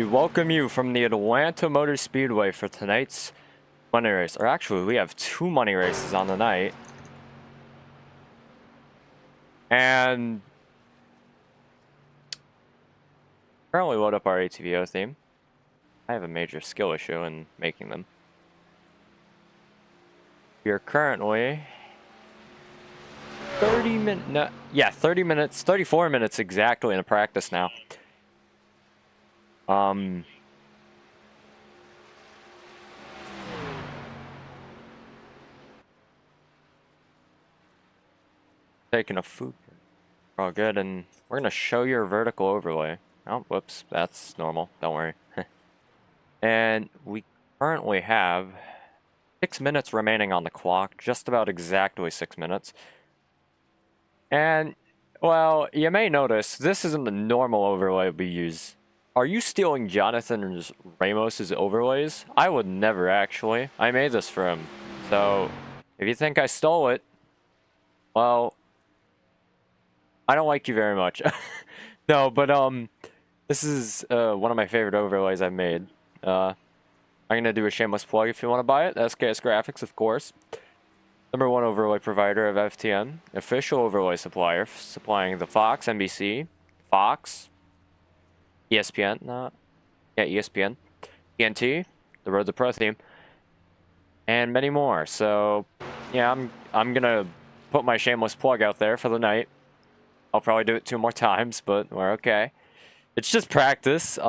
We welcome you from the Atlanta Motor Speedway for tonight's money race. Or actually, we have 2 money races on the night. And currently load up our ATVO theme. I have a major skill issue in making them. We are currently 34 minutes exactly in practice now. Taking a food. We're all good, and we're gonna show your vertical overlay. Oh, whoops, that's normal. Don't worry. And we currently have 6 minutes remaining on the clock, just about exactly 6 minutes. And, well, you may notice, this isn't the normal overlay we use. Are you stealing Jonathan Ramos's overlays? I would never, actually. I made this for him. So, if you think I stole it, well, I don't like you very much. No, but, this is, one of my favorite overlays I've made. I'm gonna do a shameless plug if you want to buy it. SKS Graphics, of course. #1 overlay provider of FTN. Official overlay supplier, supplying the Fox, NBC, Fox, ESPN, ESPN, TNT, the Road to Pro theme, and many more. So, yeah, I'm gonna put my shameless plug out there for the night. I'll probably do it 2 more times, but we're okay. It's just practice.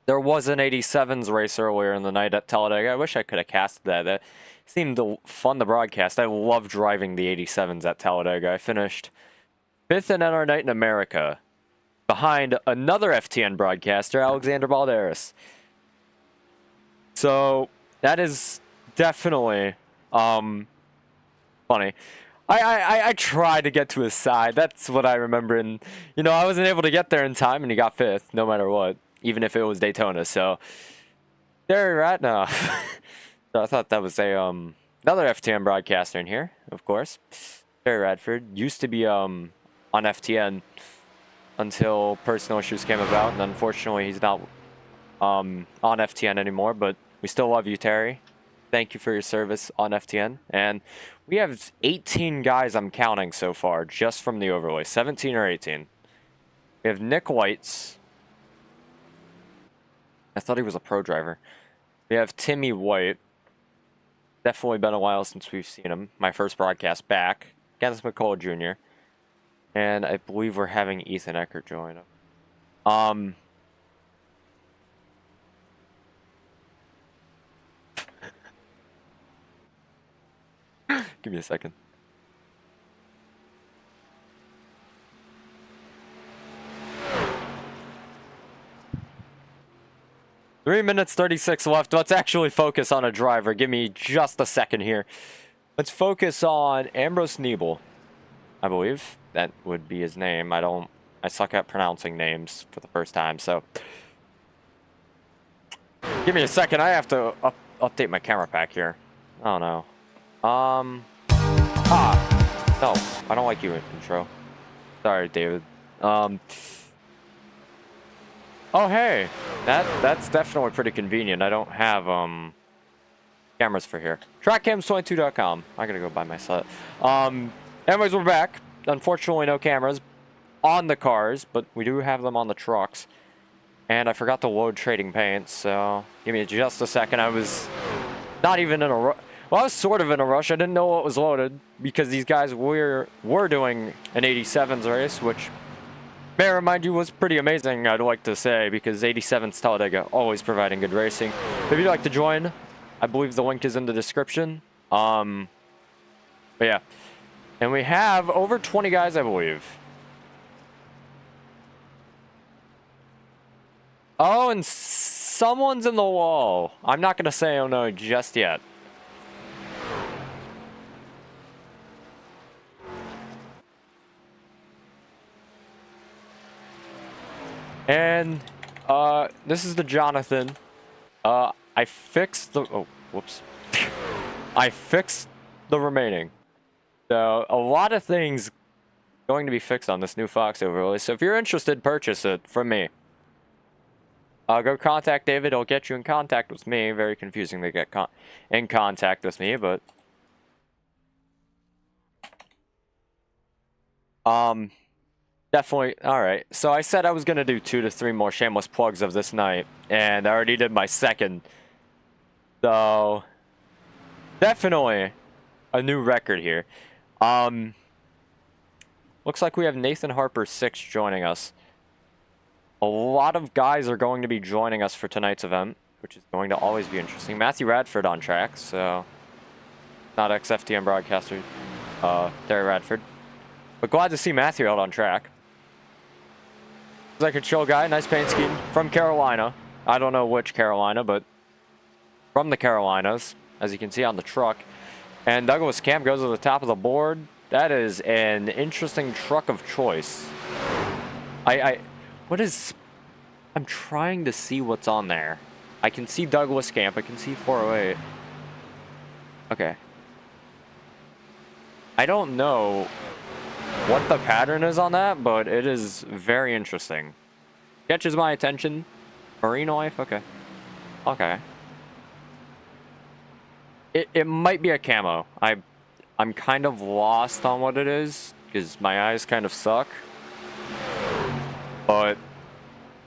There was an 87s race earlier in the night at Talladega. I wish I could have casted that. That seemed fun to broadcast. I love driving the 87s at Talladega. I finished 5th in NR Night in America, behind another FTN broadcaster, Alexander Balderas. So that is definitely funny. I tried to get to his side. That's what I remember. And, you know, I wasn't able to get there in time, and he got 5th, no matter what, even if it was Daytona. So there you're at now. So I thought that was a another FTN broadcaster in here, of course. Terry Radford used to be on FTN until personal issues came about, and unfortunately he's not on FTN anymore. But we still love you, Terry. Thank you for your service on FTN. And we have 18 guys I'm counting so far, just from the overlay. 17 or 18. We have Nick Whites. I thought he was a pro driver. We have Timmy White. Definitely been a while since we've seen him. My first broadcast back. Dennis McCullough Jr. And I believe we're having Ethan Eckert join him. Give me a second. Three minutes 36 left. Let's actually focus on a driver. Give me just a second here. Let's focus on Ambrose Niebel. I believe that would be his name. I suck at pronouncing names for the first time, so give me a second. I have to update my camera pack here. Oh no. No, I don't like you, intro. Sorry, David. Oh, hey, that's definitely pretty convenient. I don't have, cameras for here. TrackCams22.com. I gotta go buy my set. Anyways, we're back. Unfortunately, no cameras on the cars, but we do have them on the trucks. And I forgot to load trading paint, so give me just a second. I was not even in a rush. Well, I was sort of in a rush. I didn't know what was loaded because these guys were doing an 87s race, which, may I remind you, was pretty amazing, I'd like to say, because 87s Talladega always providing good racing. If you'd like to join, I believe the link is in the description. But yeah. And we have over 20 guys, I believe. Oh, and someone's in the wall. I'm not going to say oh no just yet. And this is the Jonathan. I fixed the whoops. I fixed the remaining. So a lot of things going to be fixed on this new Fox overlay. So if you're interested, purchase it from me. Go contact David. He'll get you in contact with me. Very confusing to get in contact with me, but definitely. All right. So I said I was gonna do 2 to 3 more shameless plugs of this night, and I already did my second. So definitely a new record here. Looks like we have Nathan Harper 6 joining us. A lot of guys are going to be joining us for tonight's event, which is going to always be interesting. Matthew Radford on track, so not XFTM broadcaster, Terry Radford. But glad to see Matthew out on track. He's like a chill guy, nice paint scheme from Carolina. I don't know which Carolina, but from the Carolinas, as you can see on the truck. And Douglas Camp goes to the top of the board. That is an interesting truck of choice. I'm trying to see what's on there. I can see Douglas Camp. I can see 408. Okay. I don't know what the pattern is on that, but it is very interesting. Catches my attention. Marine life? Okay. Okay. It might be a camo. I'm kind of lost on what it is, because my eyes kind of suck. But,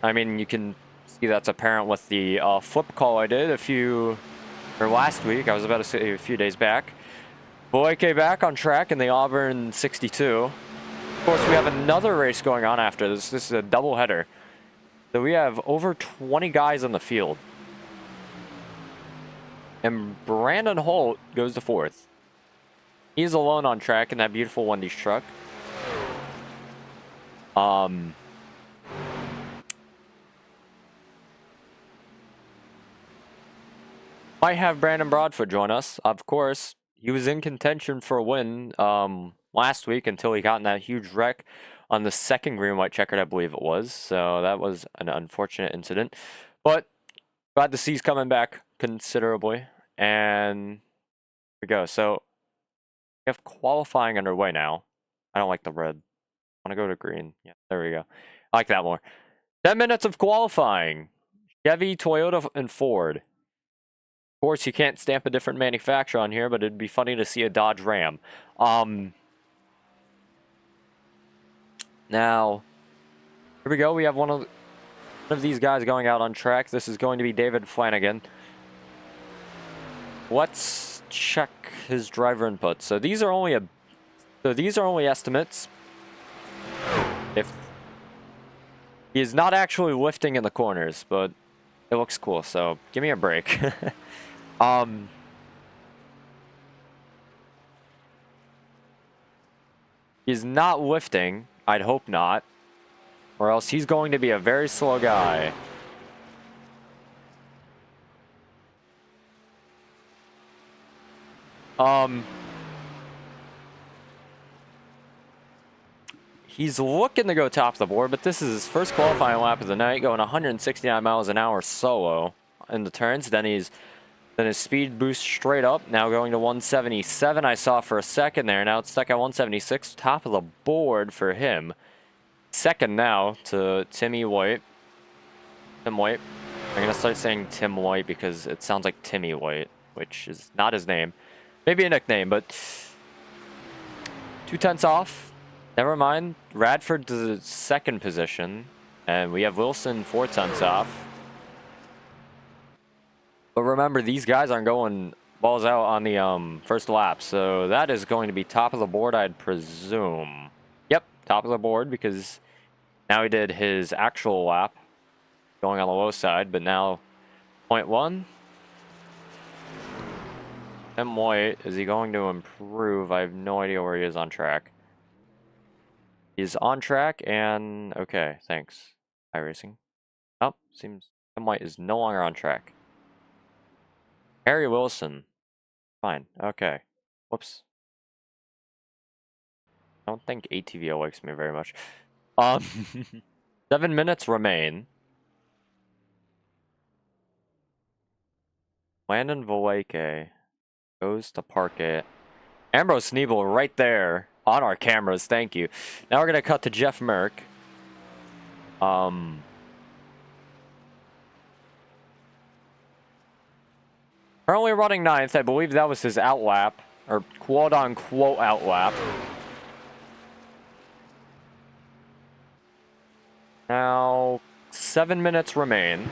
I mean, you can see that's apparent with the flip call I did last week. I was about to say a few days back. Boyke back on track in the Auburn 62. Of course, we have another race going on after this. This is a doubleheader. So we have over 20 guys in the field. And Brandon Holt goes to 4th. He's alone on track in that beautiful Wendy's truck. Might have Brandon Broadfoot join us. Of course, he was in contention for a win last week until he got in that huge wreck on the second green white checkered, I believe it was. So that was an unfortunate incident. But glad to see he's coming back considerably. And here we go. So we have qualifying underway now. I don't like the red. I want to go to green. Yeah, there we go. I like that more. 10 minutes of qualifying. Chevy, Toyota, and Ford. Of course, you can't stamp a different manufacturer on here, but it'd be funny to see a Dodge Ram. Now, here we go. We have one of these guys going out on track. This is going to be David Flanagan. Let's check his driver input. So these are only estimates. If he is not actually lifting in the corners, but it looks cool. So give me a break. He's not lifting. I'd hope not. Or else he's going to be a very slow guy. He's looking to go top of the board, but this is his first qualifying lap of the night, going 169 miles an hour solo in the turns. Then his speed boost straight up, now going to 177. I saw for a second there. Now it's stuck at 176, top of the board for him. Second now to Tim White. I'm going to start saying Tim White because it sounds like Timmy White, which is not his name. Maybe a nickname, but 2/10 off. Never mind. Radford to the second position. And we have Wilson 4/10 off. But remember, these guys aren't going balls out on the first lap. So that is going to be top of the board, I'd presume. Yep, top of the board, because now he did his actual lap going on the low side. But now 0.1. Tim White, is he going to improve? I have no idea where he is on track. He's on track, and okay, thanks. iRacing. Oh, seems Tim White is no longer on track. Harry Wilson. Fine, okay. Whoops. I don't think ATVO likes me very much. 7 minutes remain. Landon Valeke goes to park it. Ambrose Sneebel right there on our cameras. Thank you. Now we're going to cut to Jeff Merck. Currently running 9th. I believe that was his outlap, or quote-unquote outlap. Now, 7 minutes remain.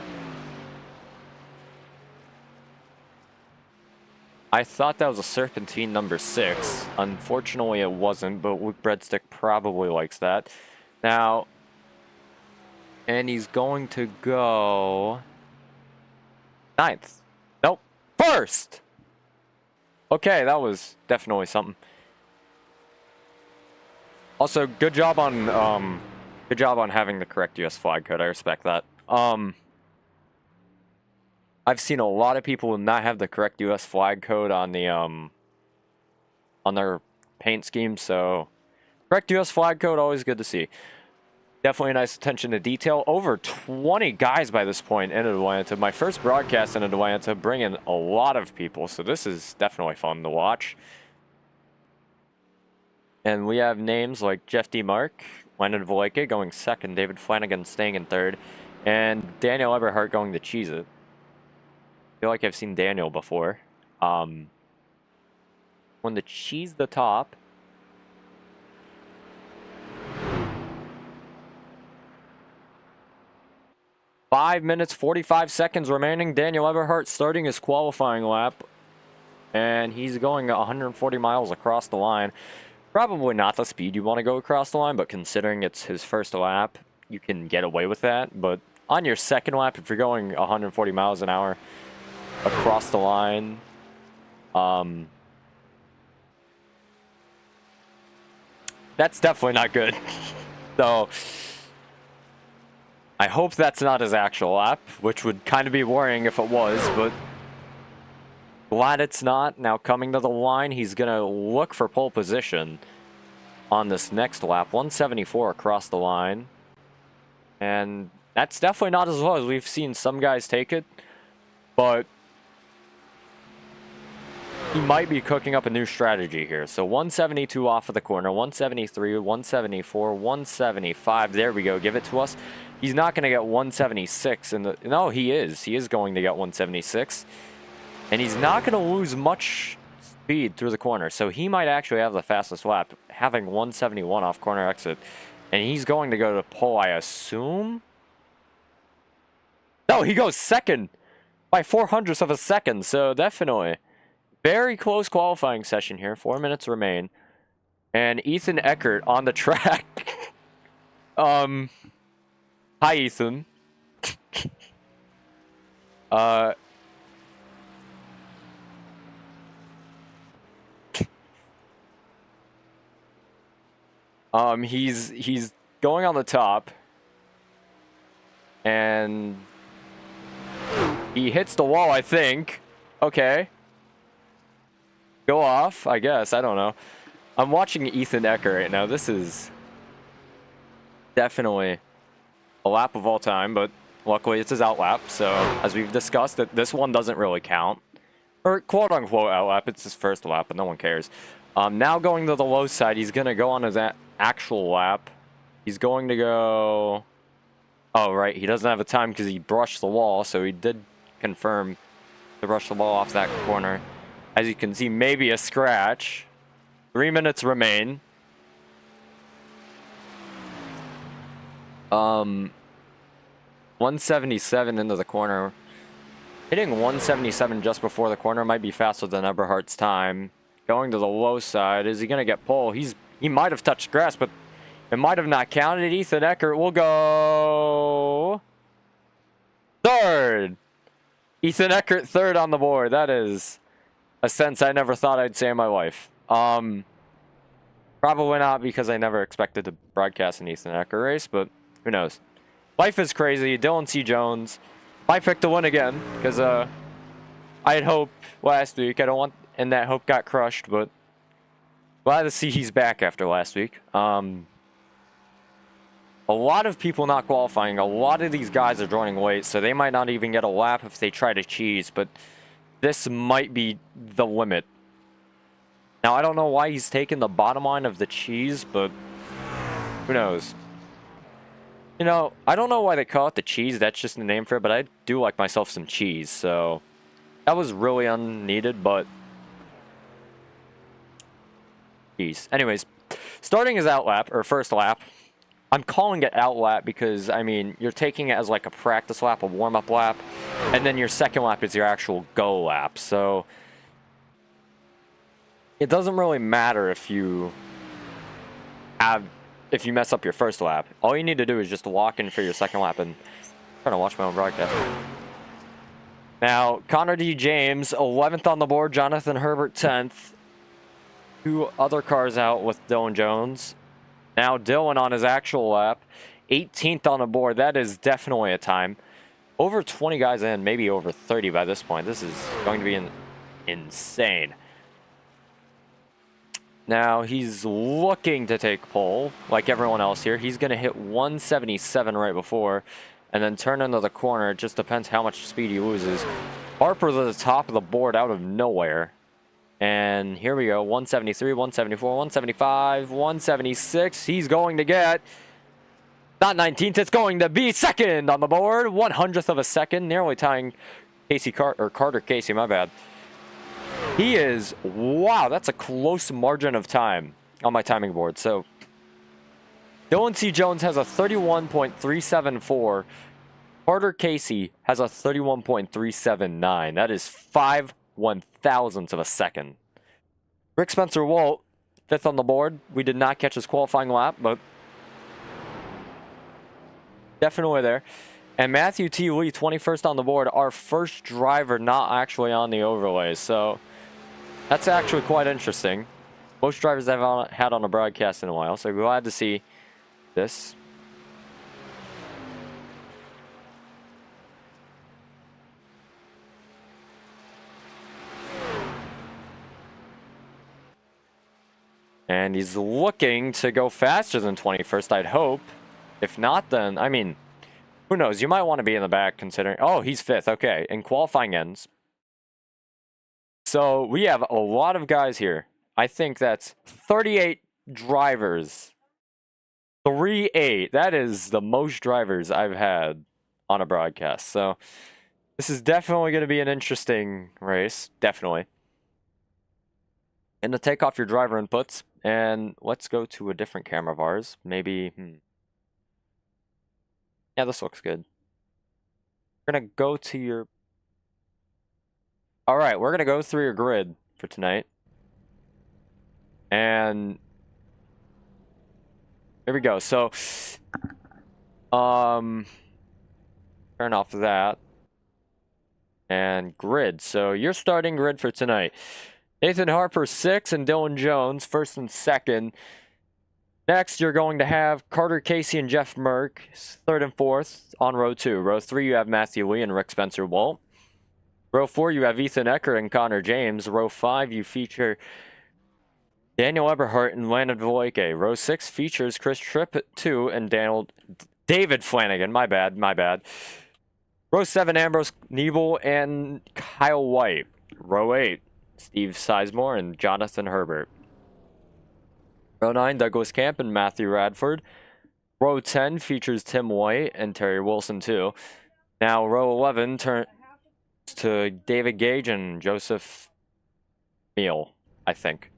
I thought that was a Serpentine number 6. Unfortunately, it wasn't, but Luke Breadstick probably likes that. Now, and he's going to go 9th. Nope. 1st! Okay, that was definitely something. Also, good job on having the correct US flag code. I respect that. I've seen a lot of people not have the correct US flag code on the on their paint scheme, so correct US flag code, always good to see. Definitely a nice attention to detail. Over 20 guys by this point in Atlanta. My first broadcast in Atlanta, bringing a lot of people, so this is definitely fun to watch. And we have names like Jeff D. Mark, Landon Valeke going 2nd, David Flanagan staying in 3rd, and Daniel Eberhardt going to cheese it. I feel like I've seen Daniel before. When the cheese the top. Five minutes, 45 seconds remaining. Daniel Eberhardt starting his qualifying lap. And he's going 140 miles across the line. Probably not the speed you want to go across the line, but considering it's his first lap, you can get away with that. But on your second lap, if you're going 140 miles an hour across the line, that's definitely not good. So I hope that's not his actual lap, which would kind of be worrying if it was, but glad it's not. Now coming to the line, he's going to look for pole position on this next lap. 174 across the line. And that's definitely not as low as we've seen some guys take it, but he might be cooking up a new strategy here. So 172 off of the corner, 173, 174, 175. There we go. Give it to us. He's not going to get 176 in the... No, he is. He is going to get 176. And he's not going to lose much speed through the corner. So he might actually have the fastest lap, having 171 off corner exit. And he's going to go to pole, I assume? No, he goes 2nd by 0.04 of a second. So definitely very close qualifying session here. 4 minutes remain. And Ethan Eckert on the track. Hi, Ethan. He's going on the top, and he hits the wall, I think. Okay. Go off, I guess. I don't know. I'm watching Ethan Eckert right now. This is definitely a lap of all time, but luckily it's his outlap. So as we've discussed, this one doesn't really count. Or quote-unquote outlap. It's his first lap, but no one cares. Now going to the low side, he's going to go on his actual lap. He's going to go... Oh, right. He doesn't have a time because he brushed the wall, so he did confirm to brush the wall off that corner. As you can see, maybe a scratch. 3 minutes remain. 177 into the corner. Hitting 177 just before the corner might be faster than Eberhardt's time. Going to the low side. Is he going to get pole? He might have touched grass, but it might have not counted. Ethan Eckert will go 3rd. Ethan Eckert 3rd on the board. That is a sentence I never thought I'd say in my life. Probably not, because I never expected to broadcast an Ethan Eckert race, but who knows. Life is crazy. Dylan C. Jones might pick to win again, because I had hope last week. I don't want... And that hope got crushed, but glad to see he's back after last week. A lot of people not qualifying. A lot of these guys are joining late, so they might not even get a lap if they try to cheese, but this might be the limit. Now, I don't know why he's taking the bottom line of the cheese, but who knows? You know, I don't know why they call it the cheese. That's just the name for it, but I do like myself some cheese, so That was really unneeded, but... Jeez. Anyways, starting his outlap, or first lap. I'm calling it outlap because, I mean, you're taking it as like a practice lap, a warm-up lap, and then your second lap is your actual go lap. So it doesn't really matter if you mess up your first lap. All you need to do is just walk in for your second lap. And I'm trying to watch my own broadcast. Now, Connor D. James, 11th on the board. Jonathan Herbert, 10th. 2 other cars out with Dylan Jones. Now Dylan on his actual lap, 18th on the board. That is definitely a time. Over 20 guys in, maybe over 30 by this point. This is going to be insane. Now he's looking to take pole, like everyone else here. He's going to hit 177 right before, and then turn into the corner. It just depends how much speed he loses. Harper's at the top of the board out of nowhere. And here we go, 173, 174, 175, 176. He's going to get, not 19th, it's going to be second on the board. 100th of a second, nearly tying Carter Casey, my bad. He is, wow, that's a close margin of time on my timing board. So, Dylan C. Jones has a 31.374. Carter Casey has a 31.379. That is 5/1000th of a second. Rick Spencer Walt, 5th on the board. We did not catch his qualifying lap, but definitely there. And Matthew T. Lee, 21st on the board. Our first driver not actually on the overlays. So that's actually quite interesting. Most drivers I've had on a broadcast in a while. So glad to see this. And he's looking to go faster than 21st, I'd hope. If not, then, I mean, who knows? You might want to be in the back considering... Oh, he's 5th. Okay. And qualifying ends. So we have a lot of guys here. I think that's 38 drivers. 38. That is the most drivers I've had on a broadcast. So this is definitely going to be an interesting race. Definitely. And to take off your driver inputs, and let's go to a different camera of ours. Maybe, yeah, this looks good. We're going to go to your... All right, we're going to go through your grid for tonight. And here we go. So, turn off that. And grid. So, your starting grid for tonight. Nathan Harper, 6th, and Dylan Jones, 1st and 2nd. Next, you're going to have Carter Casey and Jeff Merck, 3rd and 4th on row 2. Row 3, you have Matthew Lee and Rick Spencer Walt. Row 4, you have Ethan Eckert and Connor James. Row 5, you feature Daniel Eberhardt and Landon Valoike. Row 6 features Chris Tripp, 2, and David Flanagan. My bad. Row 7, Ambrose Niebel and Kyle White. Row 8. Steve Sizemore and Jonathan Herbert. Row 9, Douglas Camp and Matthew Radford. Row 10 features Tim White and Terry Wilson too. Now row 11 turns to David Gage and Joseph Neal, I think.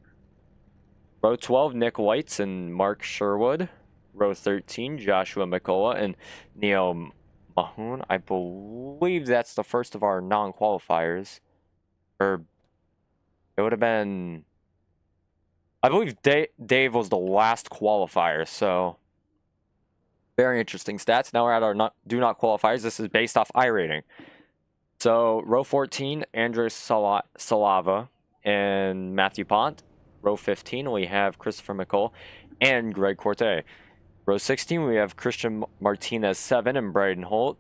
Row 12, Nick Whites and Mark Sherwood. Row 13, Joshua McCullough and Neo Mahoon. I believe that's the first of our non-qualifiers. Or it would have been... I believe Dave was the last qualifier, so... Very interesting stats. Now we're at our do not qualifiers. This is based off iRating. So, row 14, Andres Salava and Matthew Pont. Row 15, we have Christopher McCall and Greg Corte. Row 16, we have Christian Martinez 7 and Braden Holt.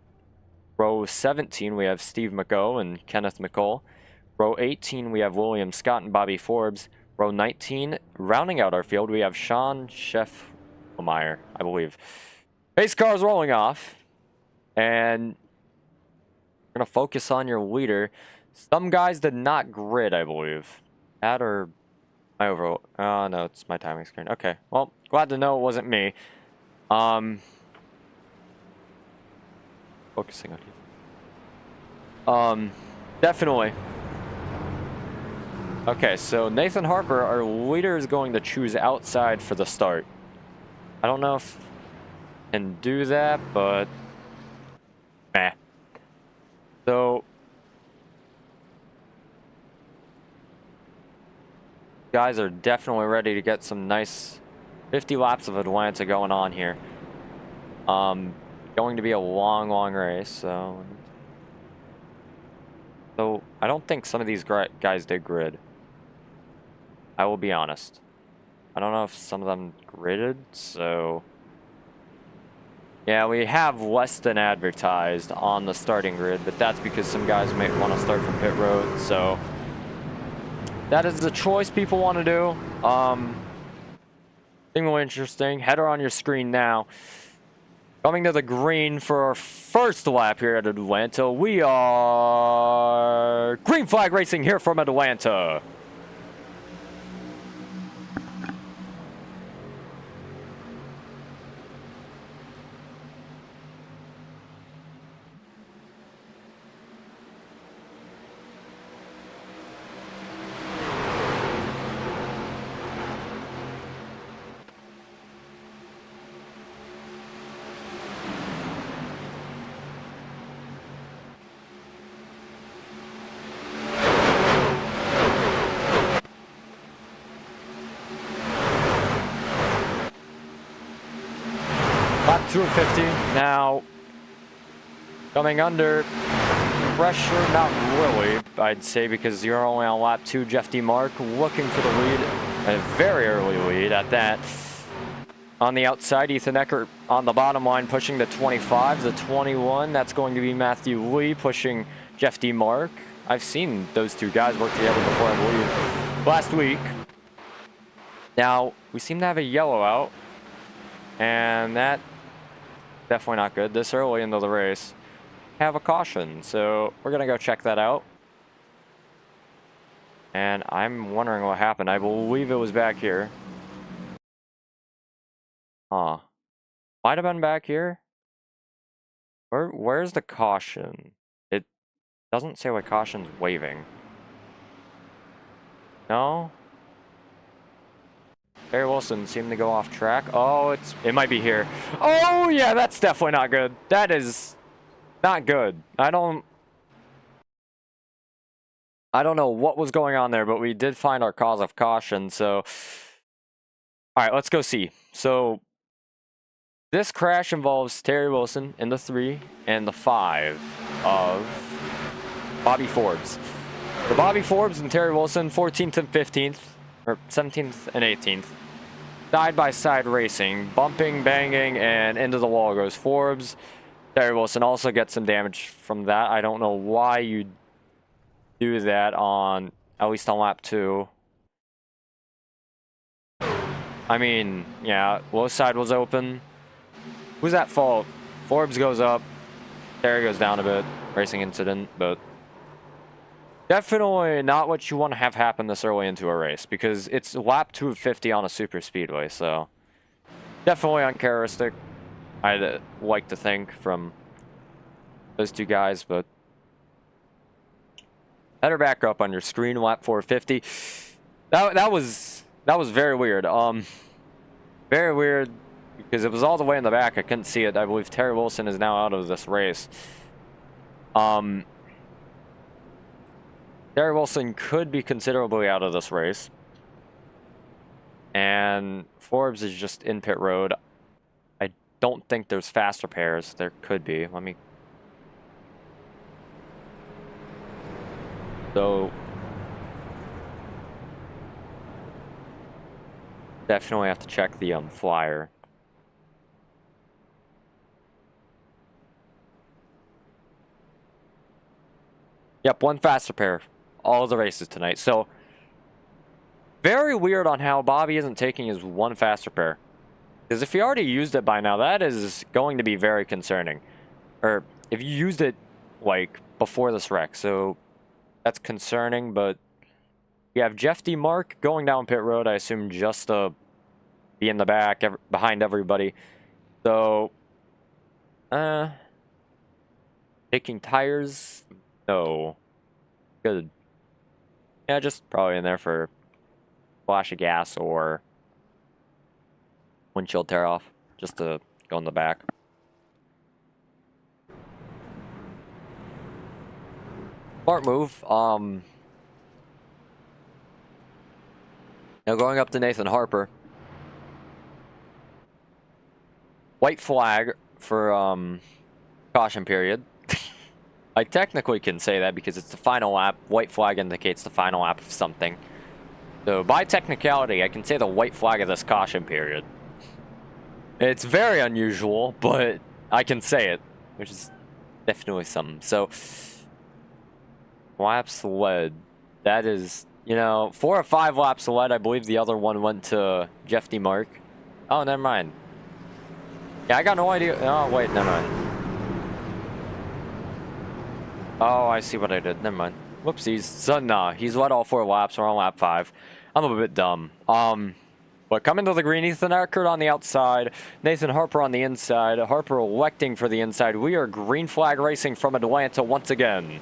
Row 17, we have Steve McGough and Kenneth McCall. Row 18, we have William Scott and Bobby Forbes. Row 19, rounding out our field, we have Sean Scheffmeyer, I believe. Pace cars rolling off. And we're going to focus on your leader. Some guys did not grid, I believe. That or my overall... Oh, no, it's my timing screen. Okay, well, glad to know it wasn't me. Focusing on you. Definitely. Okay, so Nathan Harper, our leader, is going to choose outside for the start. I don't know if I can do that, but meh. So guys are definitely ready to get some nice 50 laps of Atlanta going on here. Going to be a long, long race, so I don't think some of these guys did grid. I will be honest. I don't know if some of them gridded, so yeah, we have less than advertised on the starting grid, but that's because some guys may want to start from pit road, so that is the choice people want to do. Thing more interesting. Header on your screen now. Coming to the green for our first lap here at Atlanta. We are Green Flag Racing here from Atlanta. Lap 250. Now, coming under pressure, not really, I'd say, because you're only on lap 2. Jeff D. Mark looking for the lead, a very early lead at that. On the outside, Ethan Eckert on the bottom line pushing the 25, the 21. That's going to be Matthew Lee pushing Jeff D. Mark. I've seen those two guys work together before, I believe, last week. Now, we seem to have a yellow out, and that definitely not good this early into the race. Have a caution, so we're going to go check that out. And I'm wondering what happened. I believe it was back here. Huh. Might have been back here. Where's the caution? It doesn't say what caution's waving. No? Barry Wilson seemed to go off track. Oh, it might be here. Oh, yeah, that's definitely not good. That is not good. I don't know what was going on there, but we did find our cause of caution, so... All right, let's go see. So, this crash involves Terry Wilson in the 3 and the 5 of Bobby Forbes. For Bobby Forbes and Terry Wilson, 14th and 15th, or 17th and 18th. Side-by-side racing, bumping, banging, and into the wall goes Forbes. Terry Wilson also gets some damage from that. I don't know why you do that on, at least on lap 2. I mean, yeah, low side was open. Who's at fault? Forbes goes up. Terry goes down a bit. Racing incident, but definitely not what you want to have happen this early into a race, because it's lap 250 on a super speedway, so definitely uncharacteristic, I'd like to think, from those two guys, but header back up on your screen, lap 450. That was very weird. Very weird, because it was all the way in the back. I couldn't see it. I believe Terry Wilson is now out of this race. Terry Wilson could be considerably out of this race. And Forbes is just in pit road. I don't think there's fast repairs. There could be. Let me... So... Definitely have to check the flyer. Yep, one fast repair. All of the races tonight. So, very weird on how Bobby isn't taking his one fast repair. Because if he already used it by now, that is going to be very concerning. Or, if you used it, like, before this wreck. So, that's concerning, but... You have Jeff D. Mark going down pit road, I assume, just to be in the back, behind everybody. So... Taking tires? No. Good. Yeah, just probably in there for flash of gas or windshield tear off, just to go in the back. Smart move. Now going up to Nathan Harper. White flag for caution period. I technically can say that because it's the final lap. White flag indicates the final lap of something. So by technicality, I can say the white flag of this caution period. It's very unusual, but I can say it, which is definitely something. So, laps led. That is, you know, 4 or 5 laps led. I believe the other one went to Jeff DeMark. Oh, never mind. Yeah, I got no idea. Oh, wait, never mind. Oh, I see what I did. Never mind. Whoopsies. So, nah, he's led all 4 laps. We're on lap 5. I'm a bit dumb. But coming to the green, Ethan Eckert on the outside, Nathan Harper on the inside. Harper electing for the inside. We are green flag racing from Atlanta once again.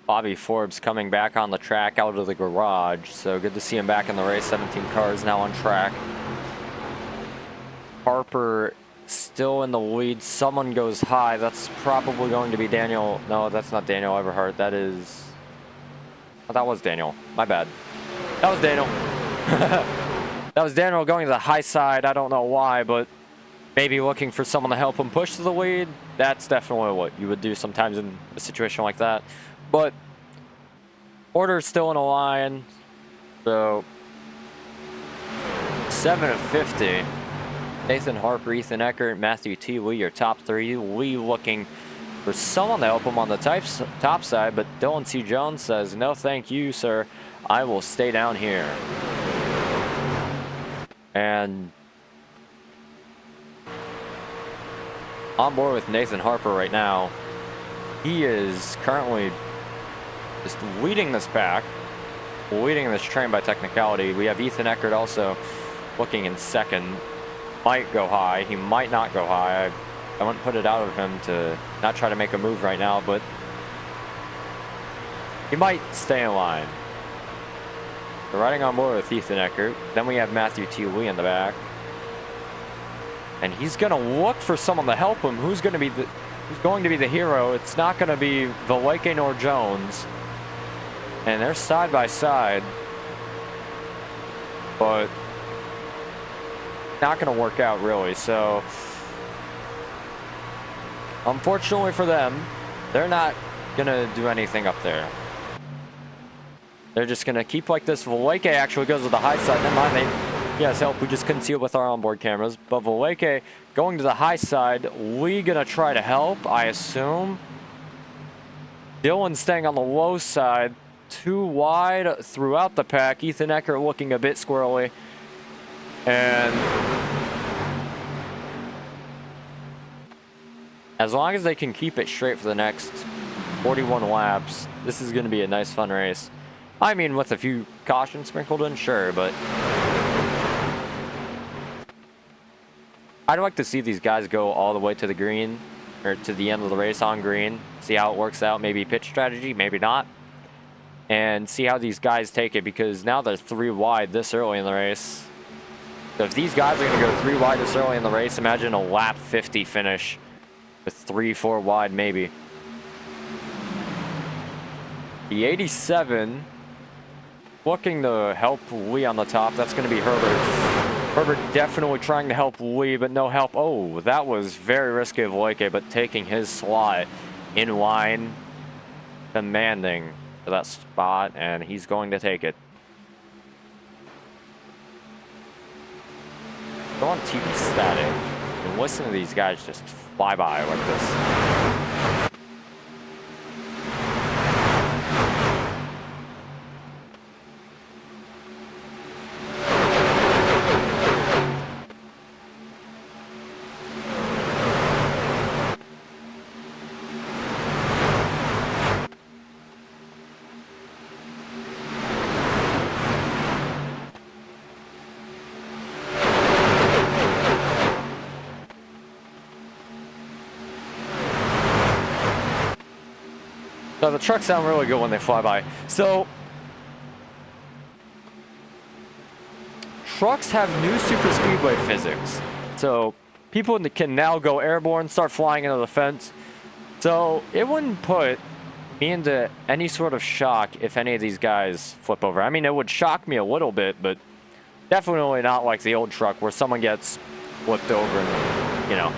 Bobby Forbes coming back on the track out of the garage. So good to see him back in the race. 17 cars now on track. Harper still in the lead. Someone goes high. That's probably going to be Daniel. No, that's not Daniel Everhart. That is... Oh, that was Daniel. My bad. That was Daniel. That was Daniel going to the high side. I don't know why, but maybe looking for someone to help him push to the lead. That's definitely what you would do sometimes in a situation like that. But order's still in a line. So 7 of 50. Nathan Harper, Ethan Eckert, Matthew T. Lee, your top 3. Lee looking for someone to help him on the top side, but Dylan C. Jones says, no, thank you, sir. I will stay down here. And on board with Nathan Harper right now. He is currently just leading this pack, leading this train by technicality. We have Ethan Eckert also looking in second. Might go high. He might not go high. I wouldn't put it out of him to not try to make a move right now, but he might stay in line. We're riding on board with Ethan Eckert. Then we have Matthew T. Lee in the back. And he's going to look for someone to help him. Who's going to be the hero? It's not going to be Valeke nor Jones. And they're side by side. But not going to work out really. So unfortunately for them, they're not going to do anything up there. They're just going to keep like this. Valeke actually goes to the high side. Never mind. He has help. We just couldn't see it with our onboard cameras. But Valeke going to the high side. Lee going to try to help, I assume. Dylan staying on the low side. Too wide throughout the pack. Ethan Eckert looking a bit squirrely. And as long as they can keep it straight for the next 41 laps, this is going to be a nice, fun race. I mean, with a few cautions sprinkled in, sure, but I'd like to see these guys go all the way to the green, or to the end of the race on green, see how it works out, maybe pitch strategy, maybe not, and see how these guys take it, because now they're 3 wide this early in the race. So if these guys are going to go 3 wide this early in the race, imagine a lap 50 finish with 3, 4 wide maybe. The 87 looking to help Lee on the top. That's going to be Herbert. Herbert definitely trying to help Lee, but no help. Oh, that was very risky of Valeke, but taking his slot in line, demanding for that spot, and he's going to take it. Go on TV static and listen to these guys just fly by like this. So the trucks sound really good when they fly by. So trucks have new super speedway physics. So people can now go airborne, start flying into the fence. So it wouldn't put me into any sort of shock if any of these guys flip over. I mean, it would shock me a little bit, but definitely not like the old truck where someone gets flipped over and, you know.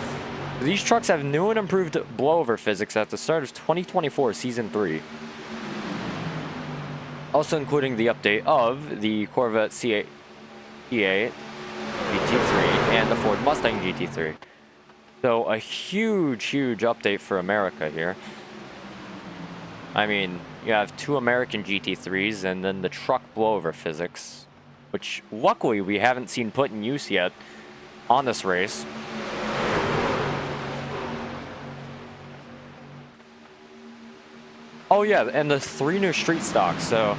These trucks have new and improved blowover physics at the start of 2024 Season 3. Also including the update of the Corvette C8 GT3 and the Ford Mustang GT3. So a huge, huge update for America here. I mean, you have 2 American GT3s and then the truck blowover physics, which luckily we haven't seen put in use yet on this race. Oh yeah, and the 3 new street stocks. So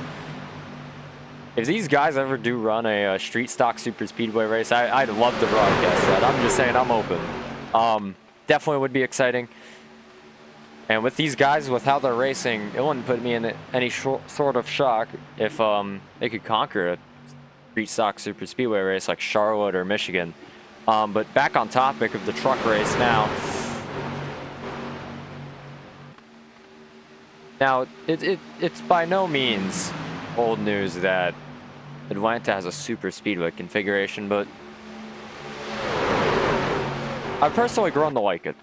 if these guys ever do run a street stock super speedway race, I'd love to broadcast that. I'm just saying, I'm open. Definitely would be exciting. And with these guys, with how they're racing, it wouldn't put me in any sort of shock if they could conquer a street stock super speedway race like Charlotte or Michigan. But back on topic of the truck race now. Now, it's by no means old news that Atlanta has a super speedway configuration, but I've personally grown to like it.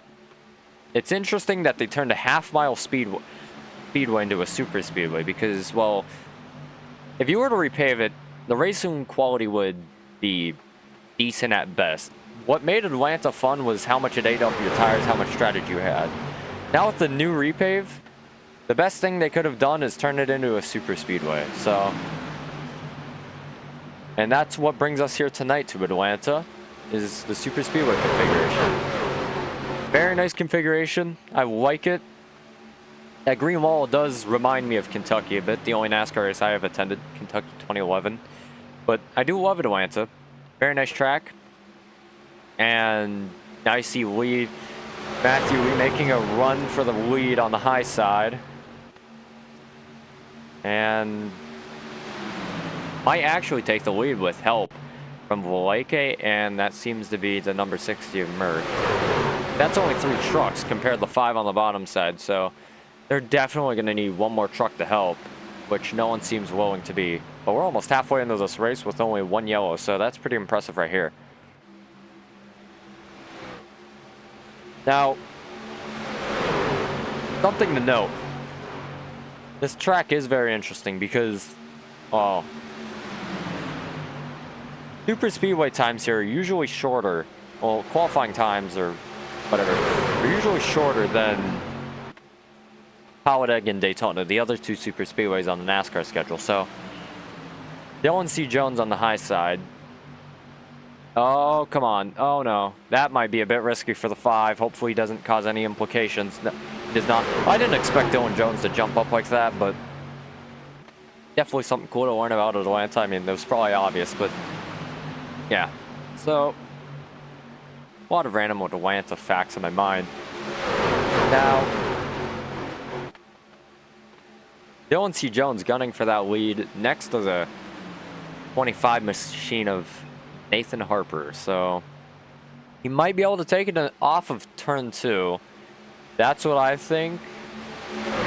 It's interesting that they turned a half-mile speedway into a super speedway because, well, if you were to repave it, the racing quality would be decent at best. What made Atlanta fun was how much it ate up your tires, how much strategy you had. Now with the new repave, the best thing they could have done is turn it into a super speedway. So, and that's what brings us here tonight to Atlanta, is the super speedway configuration. Very nice configuration. I like it. That green wall does remind me of Kentucky a bit. The only NASCAR race I have attended, Kentucky 2011. But I do love Atlanta. Very nice track. And now you see lead. Matthew Lee making a run for the lead on the high side. And might actually take the lead with help from Valeke, and that seems to be the number 60 of Merck. That's only 3 trucks compared to the 5 on the bottom side, so they're definitely going to need one more truck to help, which no one seems willing to be. But we're almost halfway into this race with only 1 yellow, so that's pretty impressive right here. Now, something to note. This track is very interesting because, super speedway times here are usually shorter. Well, qualifying times or whatever are usually shorter than Talladega and Daytona, the other 2 super speedways on the NASCAR schedule. So, Dylan C. Jones on the high side. Oh, come on. Oh, no. That might be a bit risky for the 5. Hopefully he doesn't cause any implications. No, does not. I didn't expect Dylan Jones to jump up like that, but definitely something cool to learn about Atlanta. I mean, it was probably obvious, but yeah. So, a lot of random Atlanta facts in my mind. Now, Dylan C. Jones gunning for that lead next to the 25 machine of Nathan Harper. So, he might be able to take it off of turn 2. That's what I think.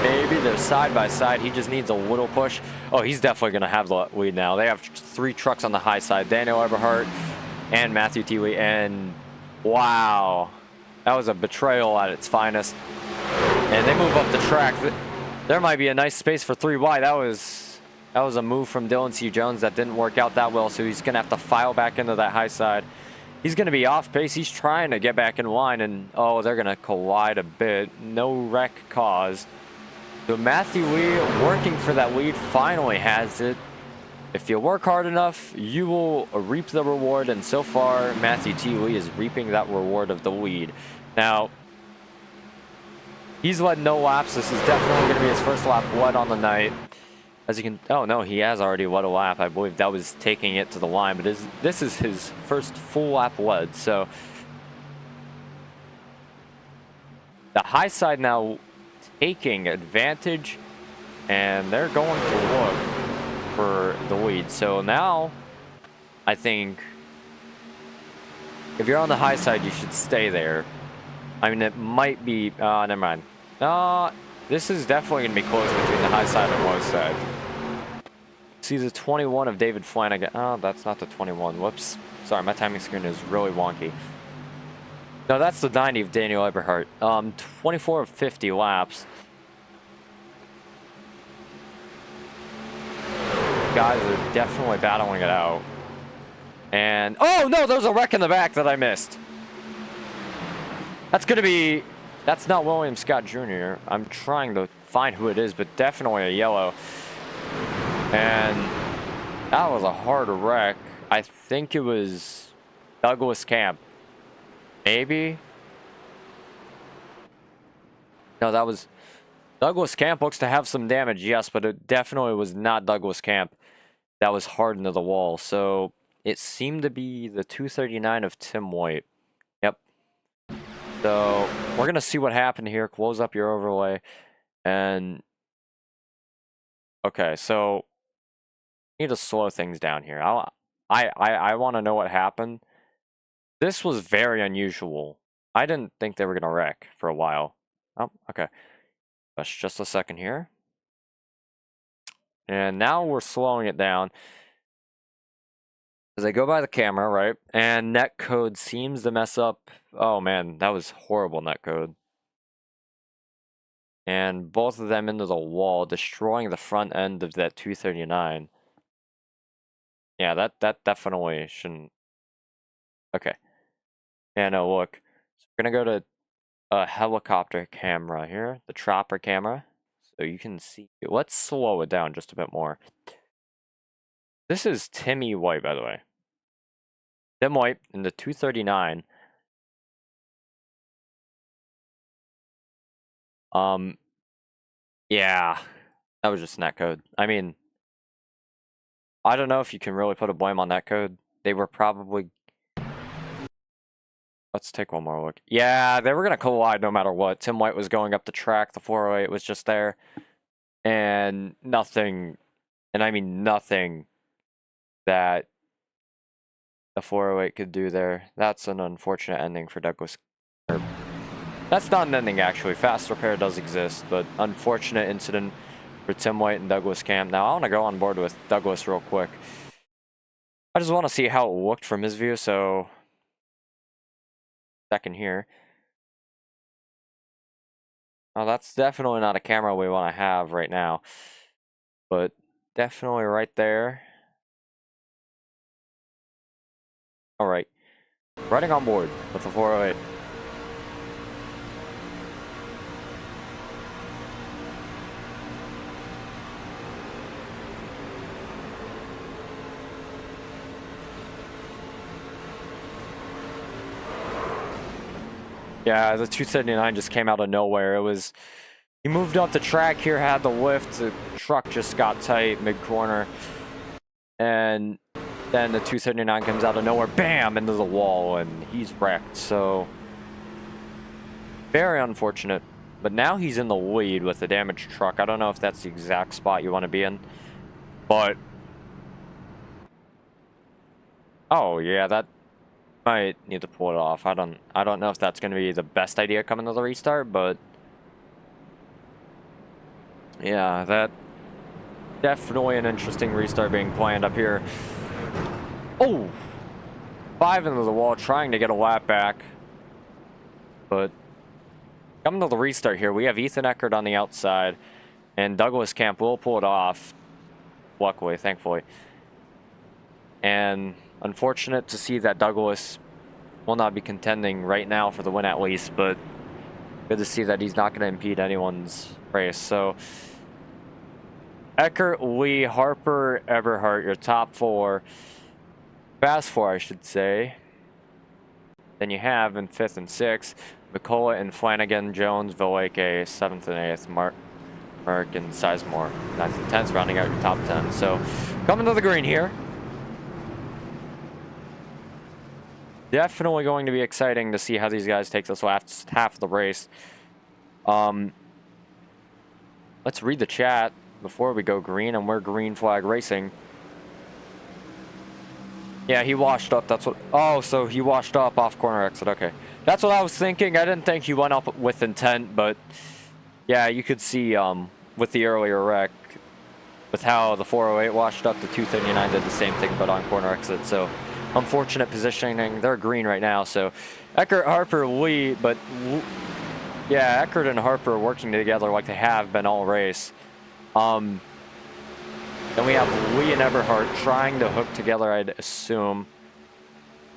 Maybe they're side by side. He just needs a little push. Oh, he's definitely going to have the lead now. They have 3 trucks on the high side. Daniel Eberhardt and Matthew Thiele. And wow, that was a betrayal at its finest. And they move up the track. There might be a nice space for 3 wide. That was a move from Dylan C. Jones that didn't work out that well. So he's going to have to file back into that high side. He's going to be off pace. He's trying to get back in line, and oh, they're going to collide a bit. No wreck caused. So Matthew Lee working for that lead finally has it. If you work hard enough, you will reap the reward, and so far, Matthew T. Lee is reaping that reward of the lead. Now, he's led no laps. This is definitely going to be his first lap led on the night. As you can, oh no, he has already led a lap. I believe that was taking it to the line, but this is his first full lap led. So the high side now taking advantage and they're going to look for the lead. So now, I think if you're on the high side, you should stay there. I mean, it might be... never mind. This is definitely going to be close between the high side and low side. See the 21 of David Flanagan. Oh, that's not the 21. Whoops. Sorry, my timing screen is really wonky. No, that's the 90 of Daniel Eberhardt. 24 of 50 laps. Guys are definitely battling it out. And... oh, no! There's a wreck in the back that I missed. That's going to be... that's not William Scott Jr. I'm trying to find who it is, but definitely a yellow. And that was a hard wreck. I think it was Douglas Camp. Maybe? No, that was... Douglas Camp looks to have some damage, yes, but it definitely was not Douglas Camp. That was hard into the wall. So it seemed to be the 239 of Tim White. Yep. So we're going to see what happened here. Close up your overlay. And... okay, so... I need to slow things down here. I want to know what happened. This was very unusual. I didn't think they were going to wreck for a while. Oh, okay. That's just a second here. And now we're slowing it down. As I go by the camera, right? And netcode seems to mess up. Oh man, that was horrible netcode. And both of them into the wall, destroying the front end of that 239. Yeah, that definitely shouldn't... okay. And look. So we're gonna go to a helicopter camera here, the chopper camera, so you can see. Let's slow it down just a bit more. This is Timmy White, by the way. Tim White in the 239. Yeah, that was just netcode. I mean, I don't know if you can really put a blame on netcode. They were probably... let's take one more look. Yeah, they were going to collide no matter what. Tim White was going up the track. The 408 was just there. And nothing, and I mean nothing, that the 408 could do there. That's an unfortunate ending for Douglas. That's not an ending, actually. Fast repair does exist, but unfortunate incident for Tim White and Douglas Camp. Now, I want to go on board with Douglas real quick. I just want to see how it looked from his view, so... second here. Oh, that's definitely not a camera we want to have right now. But definitely right there. Alright. Riding on board with the 408. Yeah, the 279 just came out of nowhere. It was... he moved up the track here, had the lift. The truck just got tight mid-corner. And then the 279 comes out of nowhere, bam, into the wall, and he's wrecked. So, very unfortunate. But now he's in the lead with the damaged truck. I don't know if that's the exact spot you want to be in. But... oh, yeah, that... might need to pull it off. I don't know if that's going to be the best idea coming to the restart, but yeah, that definitely an interesting restart being planned up here. Oh, 5 into the wall, trying to get a lap back, but coming to the restart here, we have Ethan Eckert on the outside, and Douglas Camp will pull it off. Luckily, thankfully, and unfortunate to see that Douglas will not be contending right now for the win at least, but good to see that he's not going to impede anyone's race. So, Eckert, Lee, Harper, Eberhardt, your top 4. Fast 4, I should say. Then you have in 5th and 6th, McCullough and Flanagan, Jones, Vilake, 7th and 8th, Mark and Sizemore, 9th and 10th, rounding out your top 10. So, coming to the green here. Definitely going to be exciting to see how these guys take this last half of the race. Let's read the chat. before we go green, and we're green flag racing. Yeah, he washed up. That's what. Oh, so he washed up off corner exit. Okay. That's what I was thinking. I didn't think he went up with intent, but yeah, you could see with the earlier wreck, with how the 408 washed up, the 239 did the same thing, but on corner exit. So unfortunate positioning. They're green right now. So Eckert, Harper, Lee, but yeah, Eckert and Harper working together like they have been all race. Then we have Lee and Eberhardt trying to hook together, I'd assume.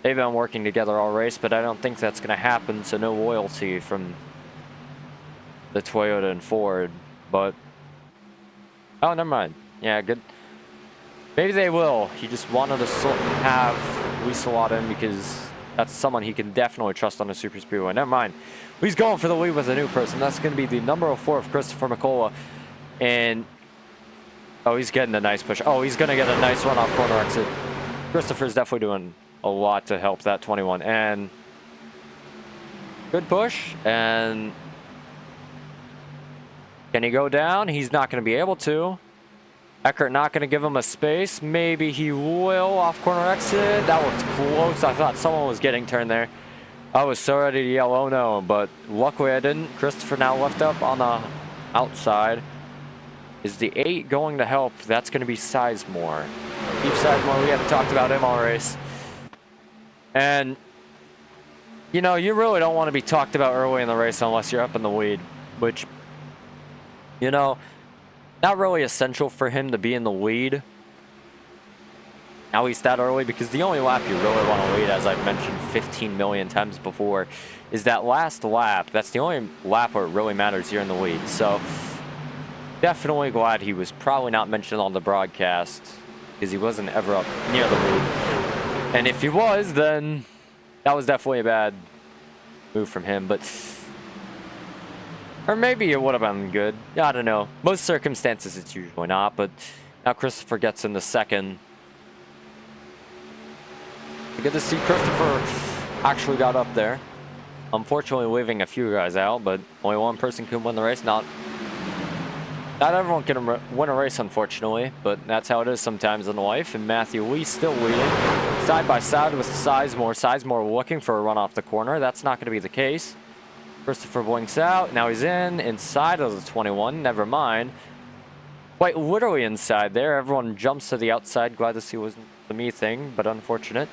They've been working together all race, but I don't think that's going to happen, so no loyalty from the Toyota and Ford. But, oh, never mind. Yeah, good. Maybe they will. He just wanted to have Lee Salot in because that's someone he can definitely trust on a super speedway. Never mind. He's going for the lead with a new person. That's going to be the number 4 of Christopher McCullough. And oh, he's getting a nice push. Oh, he's going to get a nice run off corner exit. Christopher's definitely doing a lot to help that 21. And good push. And can he go down? He's not going to be able to. Eckert not going to give him a space. Maybe he will off corner exit. That looked close. I thought someone was getting turned there. I was so ready to yell, oh no, but luckily I didn't. Christopher now left up on the outside. Is the 8 going to help? That's going to be Sizemore. Steve Sizemore, we haven't talked about him all race. And, you know, you really don't want to be talked about early in the race unless you're up in the lead. Which, you know, not really essential for him to be in the lead. At least that early, because the only lap you really want to lead, as I've mentioned 15 million times before, is that last lap. That's the only lap where it really matters you're in the lead. So definitely glad he was probably not mentioned on the broadcast because he wasn't ever up near the lead. And if he was, then that was definitely a bad move from him. But or maybe it would have been good. I don't know. Most circumstances, it's usually not. But now Christopher gets in the second. Good to see Christopher actually got up there. Unfortunately, leaving a few guys out, but only one person can win the race. Not everyone can win a race, unfortunately, but that's how it is sometimes in life. And Matthew Lee still leading side by side with Sizemore. Sizemore looking for a run off the corner. That's not going to be the case. Christopher blinks out. Now he's inside of the 21. Never mind. Quite literally inside there. Everyone jumps to the outside. Glad to see it wasn't the me thing, but unfortunate.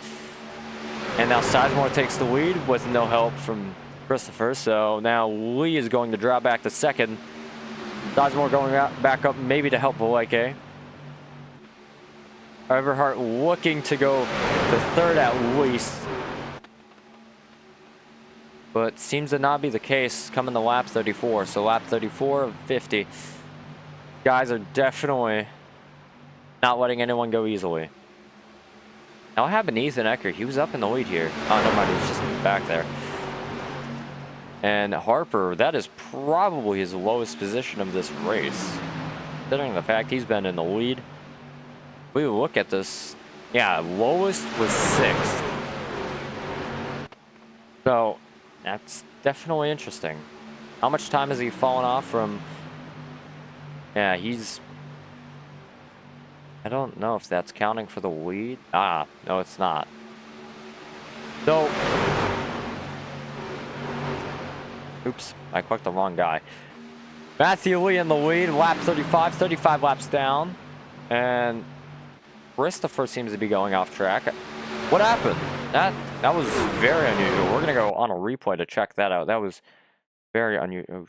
And now Sizemore takes the lead with no help from Christopher. So now Lee is going to drop back to second. Sizemore going back up maybe to help Valeke. Everhart looking to go to third at least. But seems to not be the case coming to lap 34. So lap 34 of 50. Guys are definitely not letting anyone go easily. Now what happened to Ethan Eckert? He was up in the lead here. Oh, no mind, he was just back there. And Harper, that is probably his lowest position of this race. Considering the fact he's been in the lead. We look at this. Yeah, lowest was 6th. So, that's definitely interesting. How much time has he fallen off from? Yeah, he's... I don't know if that's counting for the lead. Ah, no, it's not. So... Oops, I clicked the wrong guy. Matthew Lee in the lead, lap 35, 35 laps down. And Christopher seems to be going off track. What happened? That was very unusual. We're going to go on a replay to check that out. That was very unusual.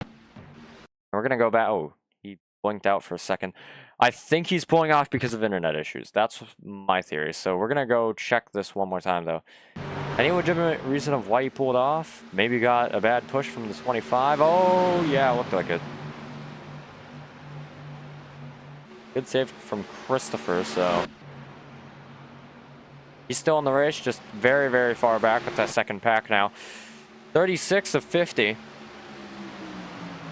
Oh, we're going to go back. Oh, he blinked out for a second. I think he's pulling off because of internet issues. That's my theory. So we're going to go check this one more time, though. Any legitimate reason of why he pulled off? Maybe got a bad push from the 25. Oh, yeah, looked like it. Good save from Christopher, so... He's still in the race, just very, very far back with that second pack now. 36 of 50.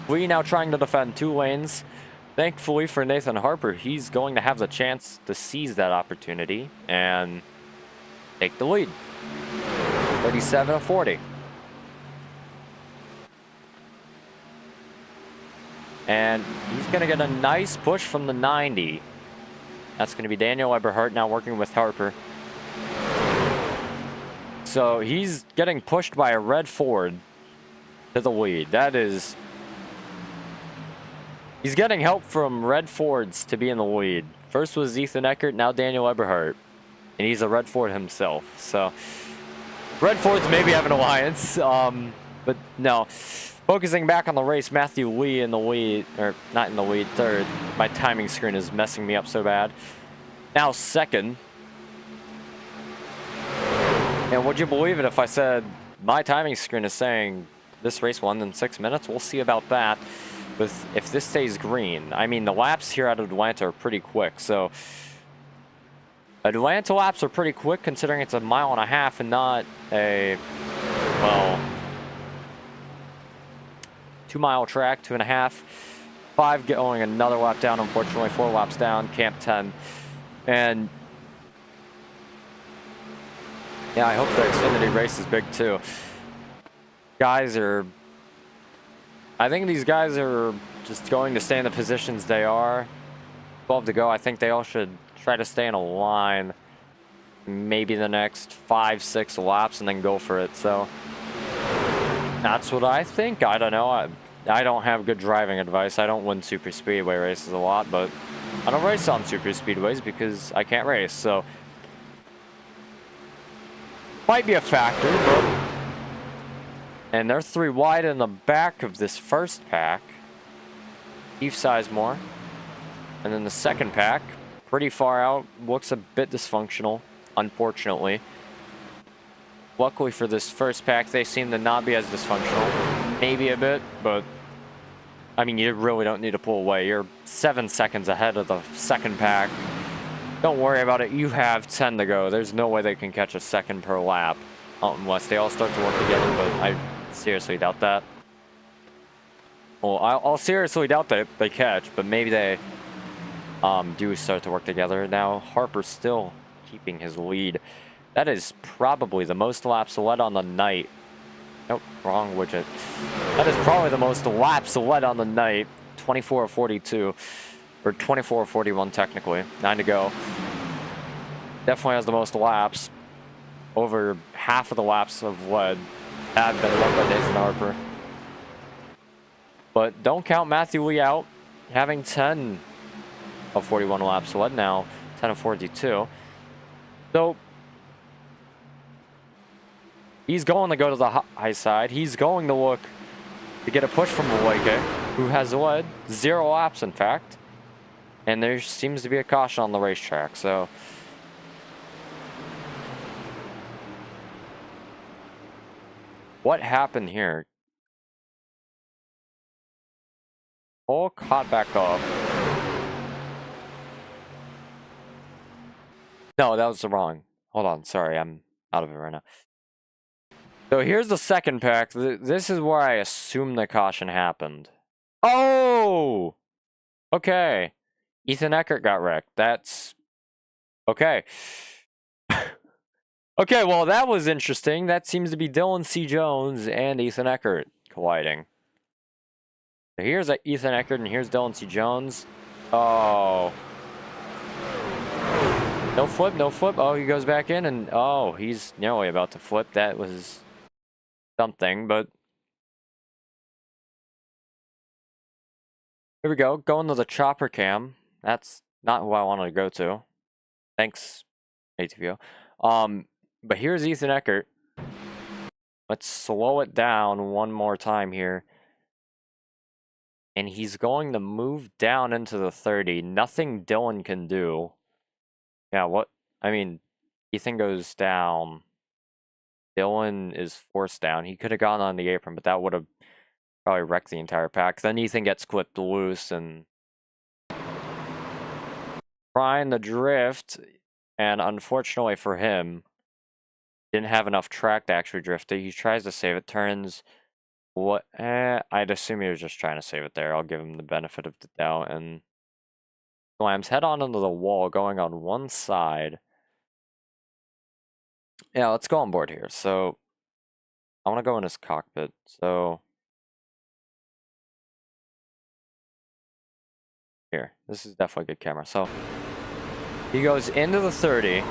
Lee now trying to defend 2 lanes. Thankfully for Nathan Harper, he's going to have the chance to seize that opportunity and take the lead. 37 of 40. And he's going to get a nice push from the 90. That's going to be Daniel Eberhardt now working with Harper. So he's getting pushed by a red Ford to the lead. That is... He's getting help from red Fords to be in the lead. First was Ethan Eckert, now Daniel Eberhardt. And he's a red Ford himself. So red Fords maybe have an alliance. But no. Focusing back on the race, Matthew Lee in the lead, or not in the lead, third. My timing screen is messing me up so bad. Now second. And would you believe it if I said my timing screen is saying this race won in 6 minutes? We'll see about that. If this stays green. I mean, the laps here out of Atlanta are pretty quick, so Atlanta laps are pretty quick considering it's a 1.5 miles and not a, well, 2-mile track, 2.5. 5 going another lap down, unfortunately, 4 laps down, camp 10. And yeah, I hope the Xfinity race is big too. Guys are, I think these guys are just going to stay in the positions they are. 12 to go. I think they all should try to stay in a line maybe the next 5-6 laps and then go for it. So that's what I think. I don't know. I don't have good driving advice. I don't win super speedway races a lot, but I don't race on super speedways because I can't race. So might be a factor, but... And they're 3 wide in the back of this first pack. Steve Sizemore. And then the second pack, pretty far out, looks a bit dysfunctional, unfortunately. Luckily for this first pack, they seem to not be as dysfunctional. Maybe a bit, but I mean, you really don't need to pull away. You're 7 seconds ahead of the second pack. Don't worry about it. You have 10 to go. There's no way they can catch a second per lap unless they all start to work together, but I seriously doubt that. Well, I'll seriously doubt that they catch, but maybe they do start to work together. Now, Harper's still keeping his lead. That is probably the most laps led on the night. Nope, wrong widget. That is probably the most laps led on the night. 24 of 42. Or 24 of 41 technically. 9 to go. Definitely has the most laps. Over half of the laps of led have been led by Nathan Harper. But don't count Matthew Lee out. Having 10 of 41 laps led now. 10 of 42. So he's going to go to the high side. He's going to look to get a push from Waleke, who has led 0 laps, in fact. And there seems to be a caution on the racetrack, so... What happened here? All caught back up. No, that was wrong. Hold on, sorry, I'm out of it right now. So here's the second pack. This is where I assume the caution happened. Oh! Okay. Ethan Eckert got wrecked. That's... Okay. Okay, well, that was interesting. That seems to be Dylan C. Jones and Ethan Eckert colliding. So here's Ethan Eckert and here's Dylan C. Jones. Oh. No flip, no flip. Oh, he goes back in and... Oh, he's nearly about to flip. That was something, but... Here we go. Going to the chopper cam. That's not who I wanted to go to. Thanks, ATVO. But here's Ethan Eckert. Let's slow it down one more time here. And he's going to move down into the 30. Nothing Dylan can do. Yeah, what? I mean, Ethan goes down. Dylan is forced down. He could have gone on the apron, but that would have probably wrecked the entire pack. Then Ethan gets clipped loose and trying to drift. And unfortunately for him, didn't have enough track to actually drift it. He tries to save it, turns... What? I'd assume he was just trying to save it there. I'll give him the benefit of the doubt and slams head on into the wall, going on one side. Yeah, let's go on board here. So I want to go in his cockpit. So Here, this is definitely a good camera. So he goes into the 30.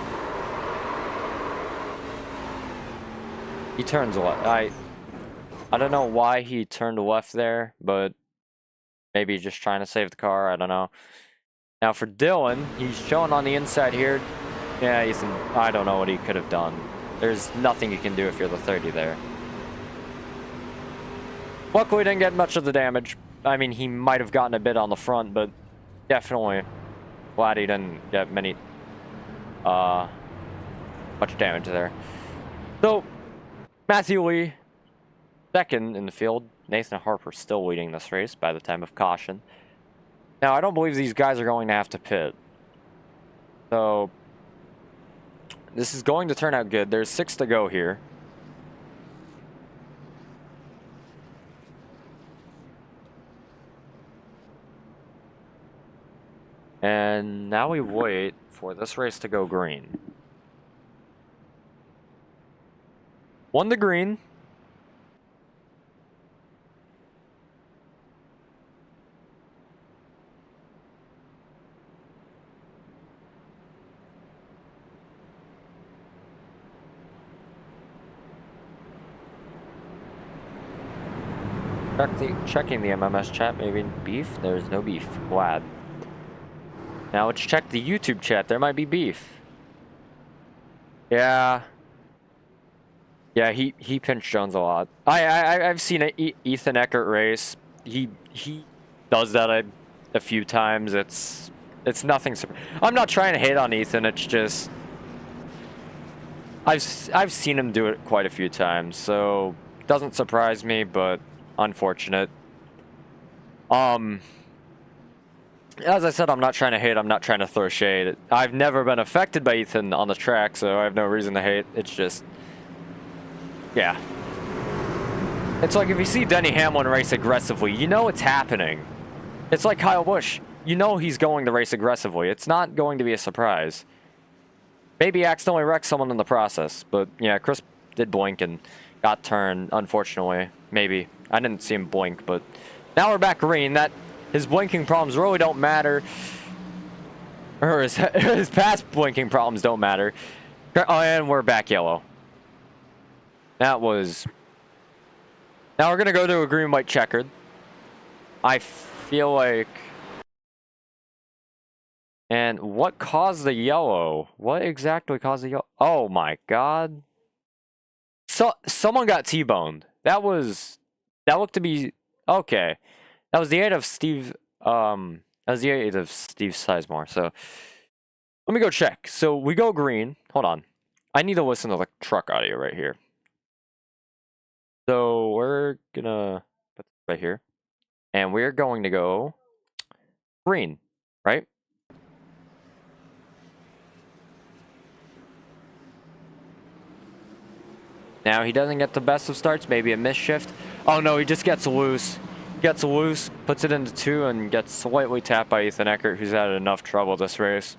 He turns left. I don't know why he turned left there, but maybe just trying to save the car. I don't know. Now for Dylan, he's showing on the inside here. Yeah, Ethan, I don't know what he could have done. There's nothing you can do if you're the 30 there. Luckily, didn't get much of the damage. I mean, he might have gotten a bit on the front, but definitely glad he didn't get much damage there. So, Matthew Lee, second in the field. Nathan Harper still leading this race by the time of caution. Now, I don't believe these guys are going to have to pit. So, this is going to turn out good. There's 6 to go here. And now we wait for this race to go green. 1 to green. Checking the MMS chat, maybe beef? There's no beef. Glad. Now let's check the YouTube chat. There might be beef. Yeah. Yeah, he pinched Jones a lot. I've seen an Ethan Eckert race. He does that a few times. It's nothing. I'm not trying to hate on Ethan. It's just I've seen him do it quite a few times, so doesn't surprise me, but unfortunate. As I said, I'm not trying to hate. I'm not trying to throw shade. I've never been affected by Ethan on the track, so I have no reason to hate. It's just, yeah. It's like if you see Denny Hamlin race aggressively, you know it's happening. It's like Kyle Busch. You know he's going to race aggressively. It's not going to be a surprise. Maybe accidentally wrecked someone in the process, but yeah, Chris did blink and got turned, unfortunately. Maybe. I didn't see him blink, but now we're back green. His blinking problems really don't matter. Or his past blinking problems don't matter. Oh, and we're back yellow. That was... Now we're going to go to a green-white checkered. I feel like... And what caused the yellow? What exactly caused the yellow? Oh my god. So, someone got T-boned. That looked to be... Okay. That was the 8 of Steve, that was the 8 of Steve Sizemore, so let me go check. So we go green. Hold on. I need to listen to the truck audio right here. So we're gonna put this right here. And we're going to go green, right? Now he doesn't get the best of starts, maybe a miss shift. Oh no, he just gets loose. Gets loose, puts it into 2, and gets slightly tapped by Ethan Eckert, who's had enough trouble this race.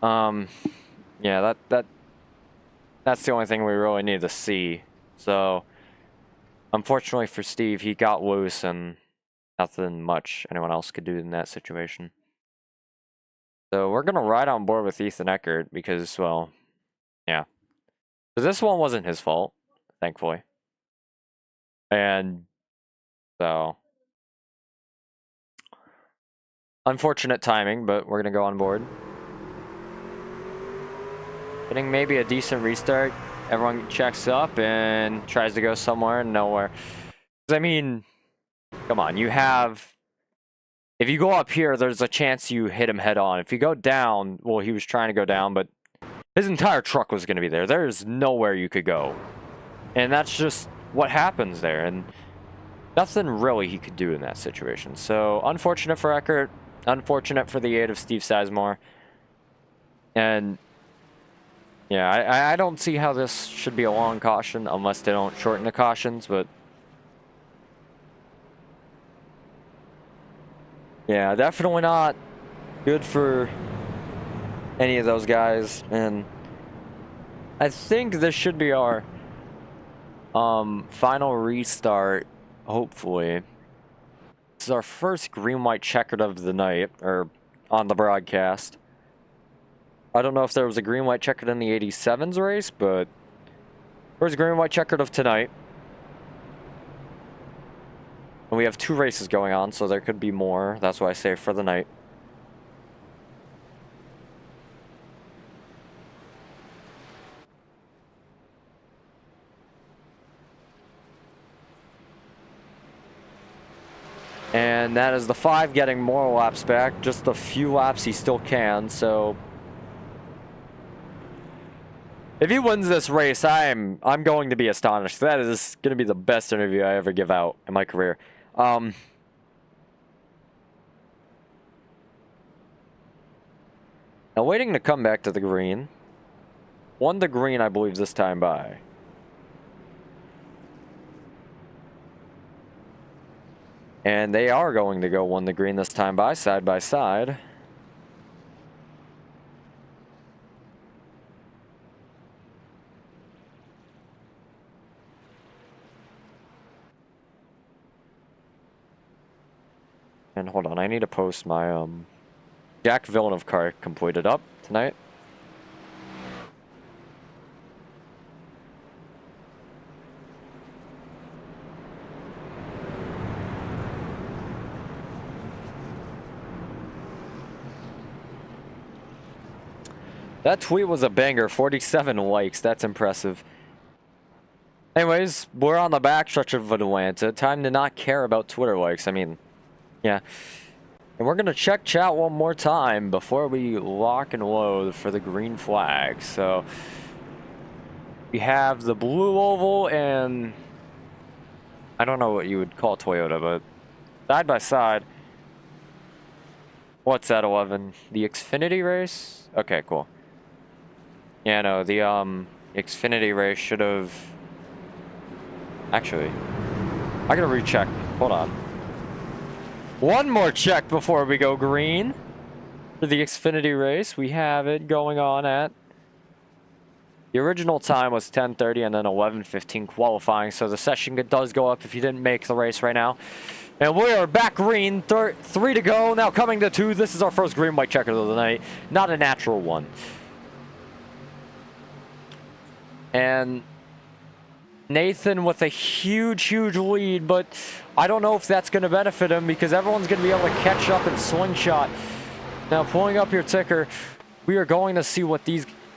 Yeah, that's the only thing we really need to see. So, unfortunately for Steve, he got loose, and nothing much anyone else could do in that situation. So we're gonna ride on board with Ethan Eckert because, well, yeah. So this one wasn't his fault, thankfully. And so, unfortunate timing, but we're going to go on board. Getting maybe a decent restart. Everyone checks up and tries to go somewhere and nowhere. I mean, come on, you have... If you go up here, there's a chance you hit him head on. If you go down, well, he was trying to go down, but his entire truck was going to be there. There's nowhere you could go. And that's just what happens there. And nothing really he could do in that situation. So, unfortunate for Eckert. Unfortunate for the 8 of Steve Sizemore. And, yeah, I don't see how this should be a long caution unless they don't shorten the cautions, but... Yeah, definitely not good for any of those guys. And I think this should be our final restart, hopefully. is our first green-white checkered of the night, or on the broadcast. I don't know if there was a green-white checkered in the 87s race, but first green-white checkered of tonight. And we have 2 races going on, so there could be more. That's why I say for the night. And that is the 5 getting more laps back. Just a few laps he still can, so if he wins this race, I'm going to be astonished. That is going to be the best interview I ever give out in my career. Now waiting to come back to the green. Won the green, I believe, this time by. And they are going to go won the green this time by side. And hold on, I need to post my Jack Villeneuve car completed up tonight. That tweet was a banger, 47 likes, that's impressive. Anyways, we're on the backstretch of Atlanta. Time to not care about Twitter likes, I mean, yeah. And we're going to check chat one more time before we lock and load for the green flag. So, we have the blue oval and I don't know what you would call Toyota, but side by side. What's that, 11? The Xfinity race? Okay, cool. Yeah, no, the Xfinity race should have... Actually, I gotta recheck. Hold on. One more check before we go green. For the Xfinity race, we have it going on at... The original time was 10:30 and then 11:15 qualifying, so the session does go up if you didn't make the race right now. And we are back green, 3 to go, now coming to 2. This is our first green-white checker of the night, not a natural one. And Nathan with a huge lead, but I don't know if that's going to benefit him because everyone's going to be able to catch up and slingshot. Now, pulling up your ticker, we are going to see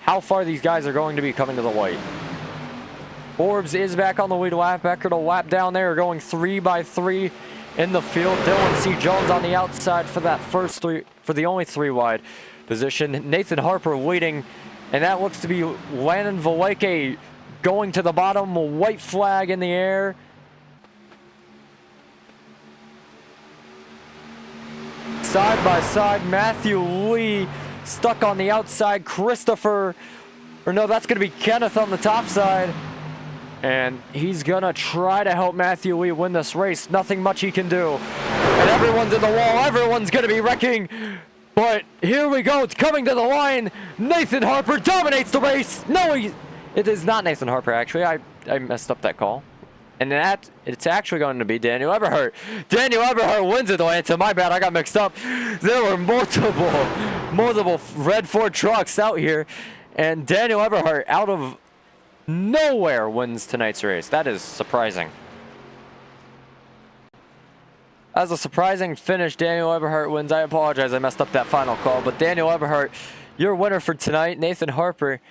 how far these guys are going to be coming to the white. Forbes is back on the lead lap. Becker to lap down there, going 3 by 3 in the field. Dylan C. Jones on the outside for that first 3, for the only 3 wide position. Nathan Harper leading. And that looks to be Landon Valeke going to the bottom, white flag in the air. Side by side, Matthew Lee stuck on the outside. Christopher, or no, that's going to be Kenneth on the top side. And he's going to try to help Matthew Lee win this race. Nothing much he can do. And everyone's in the wall. Everyone's going to be wrecking. But here we go, it's coming to the line. Nathan Harper dominates the race. No, it is not Nathan Harper, actually. I messed up that call. And it's actually going to be Daniel Eberhardt. Daniel Eberhardt wins Atlanta. My bad, I got mixed up. There were multiple red Ford trucks out here. And Daniel Eberhardt, out of nowhere, wins tonight's race. That is surprising. As a surprising finish, Daniel Eberhardt wins. I apologize, I messed up that final call. But Daniel Eberhardt, your winner for tonight. Nathan Harper,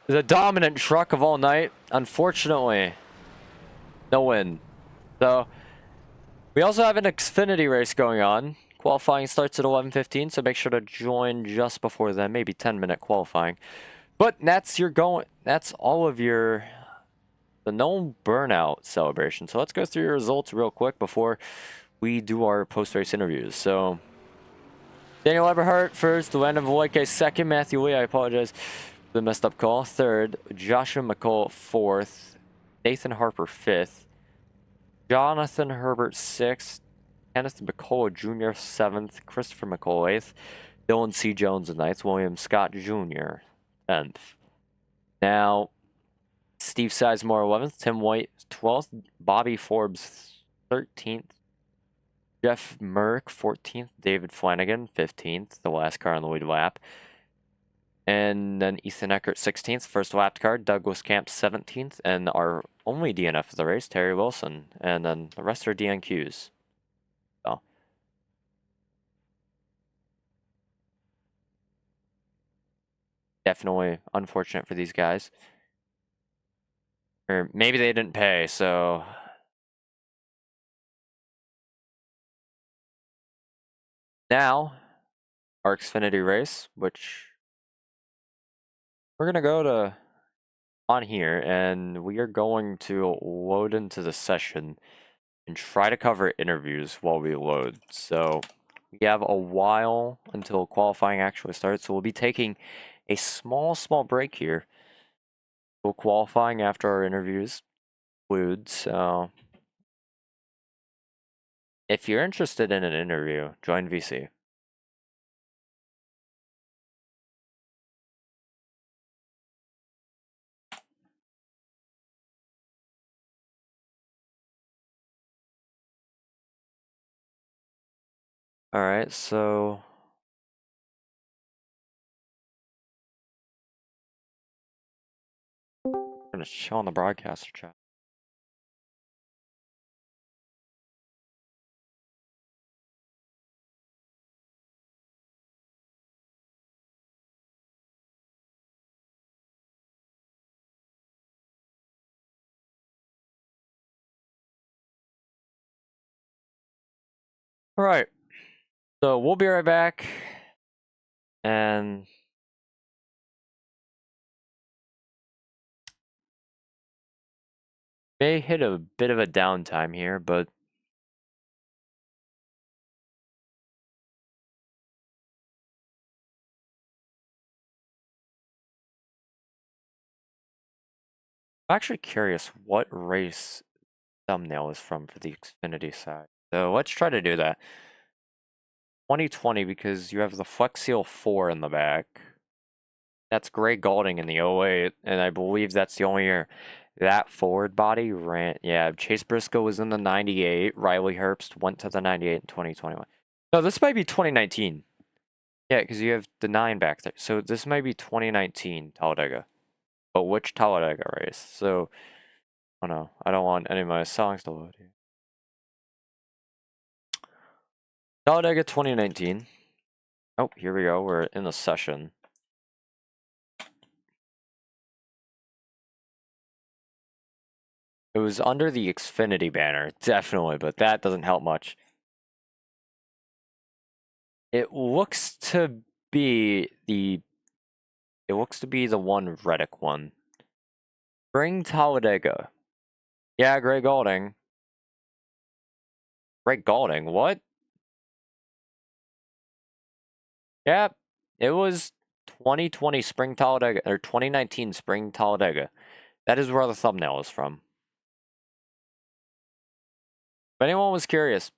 the dominant truck of all night. Unfortunately, no win. So, we also have an Xfinity race going on. Qualifying starts at 11:15, so make sure to join just before then. Maybe 10-minute qualifying. But that's all of the no burnout celebration. So let's go through your results real quick before we do our post-race interviews. So, Daniel Eberhardt first, Landon Valeke second, Matthew Lee, I apologize for the messed up call, third, Joshua McCall fourth, Nathan Harper fifth, Jonathan Herbert sixth, Kenneth McCullough Jr. seventh, Christopher McCall eighth, Dylan C. Jones ninth, William Scott Jr. 10th. Now, Steve Sizemore 11th, Tim White 12th, Bobby Forbes 13th, Jeff Merck, 14th. David Flanagan, 15th, the last car on the lead lap. And then Ethan Eckert, 16th, first lap car. Douglas Camp, 17th. And our only DNF of the race, Terry Wilson. And then the rest are DNQs. So. Definitely unfortunate for these guys. Or maybe they didn't pay, so. Now, our Xfinity race, which we're going to go to on here, and we are going to load into the session and try to cover interviews while we load. So we have a while until qualifying actually starts, so we'll be taking a small break here. We'll qualifying after our interviews conclude, so if you're interested in an interview, join VC. Alright, so I'm gonna show on the broadcaster chat. Alright, so we'll be right back, and may hit a bit of a downtime here, but I'm actually curious what race thumbnail is from for the Xfinity side. So let's try to do that. 2020, because you have the Flex Seal 4 in the back. That's Greg Galding in the 08, and I believe that's the only year that forward body ran. Yeah, Chase Briscoe was in the 98. Riley Herbst went to the 98 in 2021. No, this might be 2019. Yeah, because you have the 9 back there. So this might be 2019 Talladega. But which Talladega race? So, oh no, I don't want any of my songs to load here. Talladega 2019. Oh, here we go. We're in the session. It was under the Xfinity banner, definitely, but that doesn't help much. It looks to be the one Reddick one. Spring Talladega. Yeah, Greg Galding. Greg Galding, what? Yeah, it was 2020 Spring Talladega, or 2019 Spring Talladega. That is where the thumbnail is from. If anyone was curious,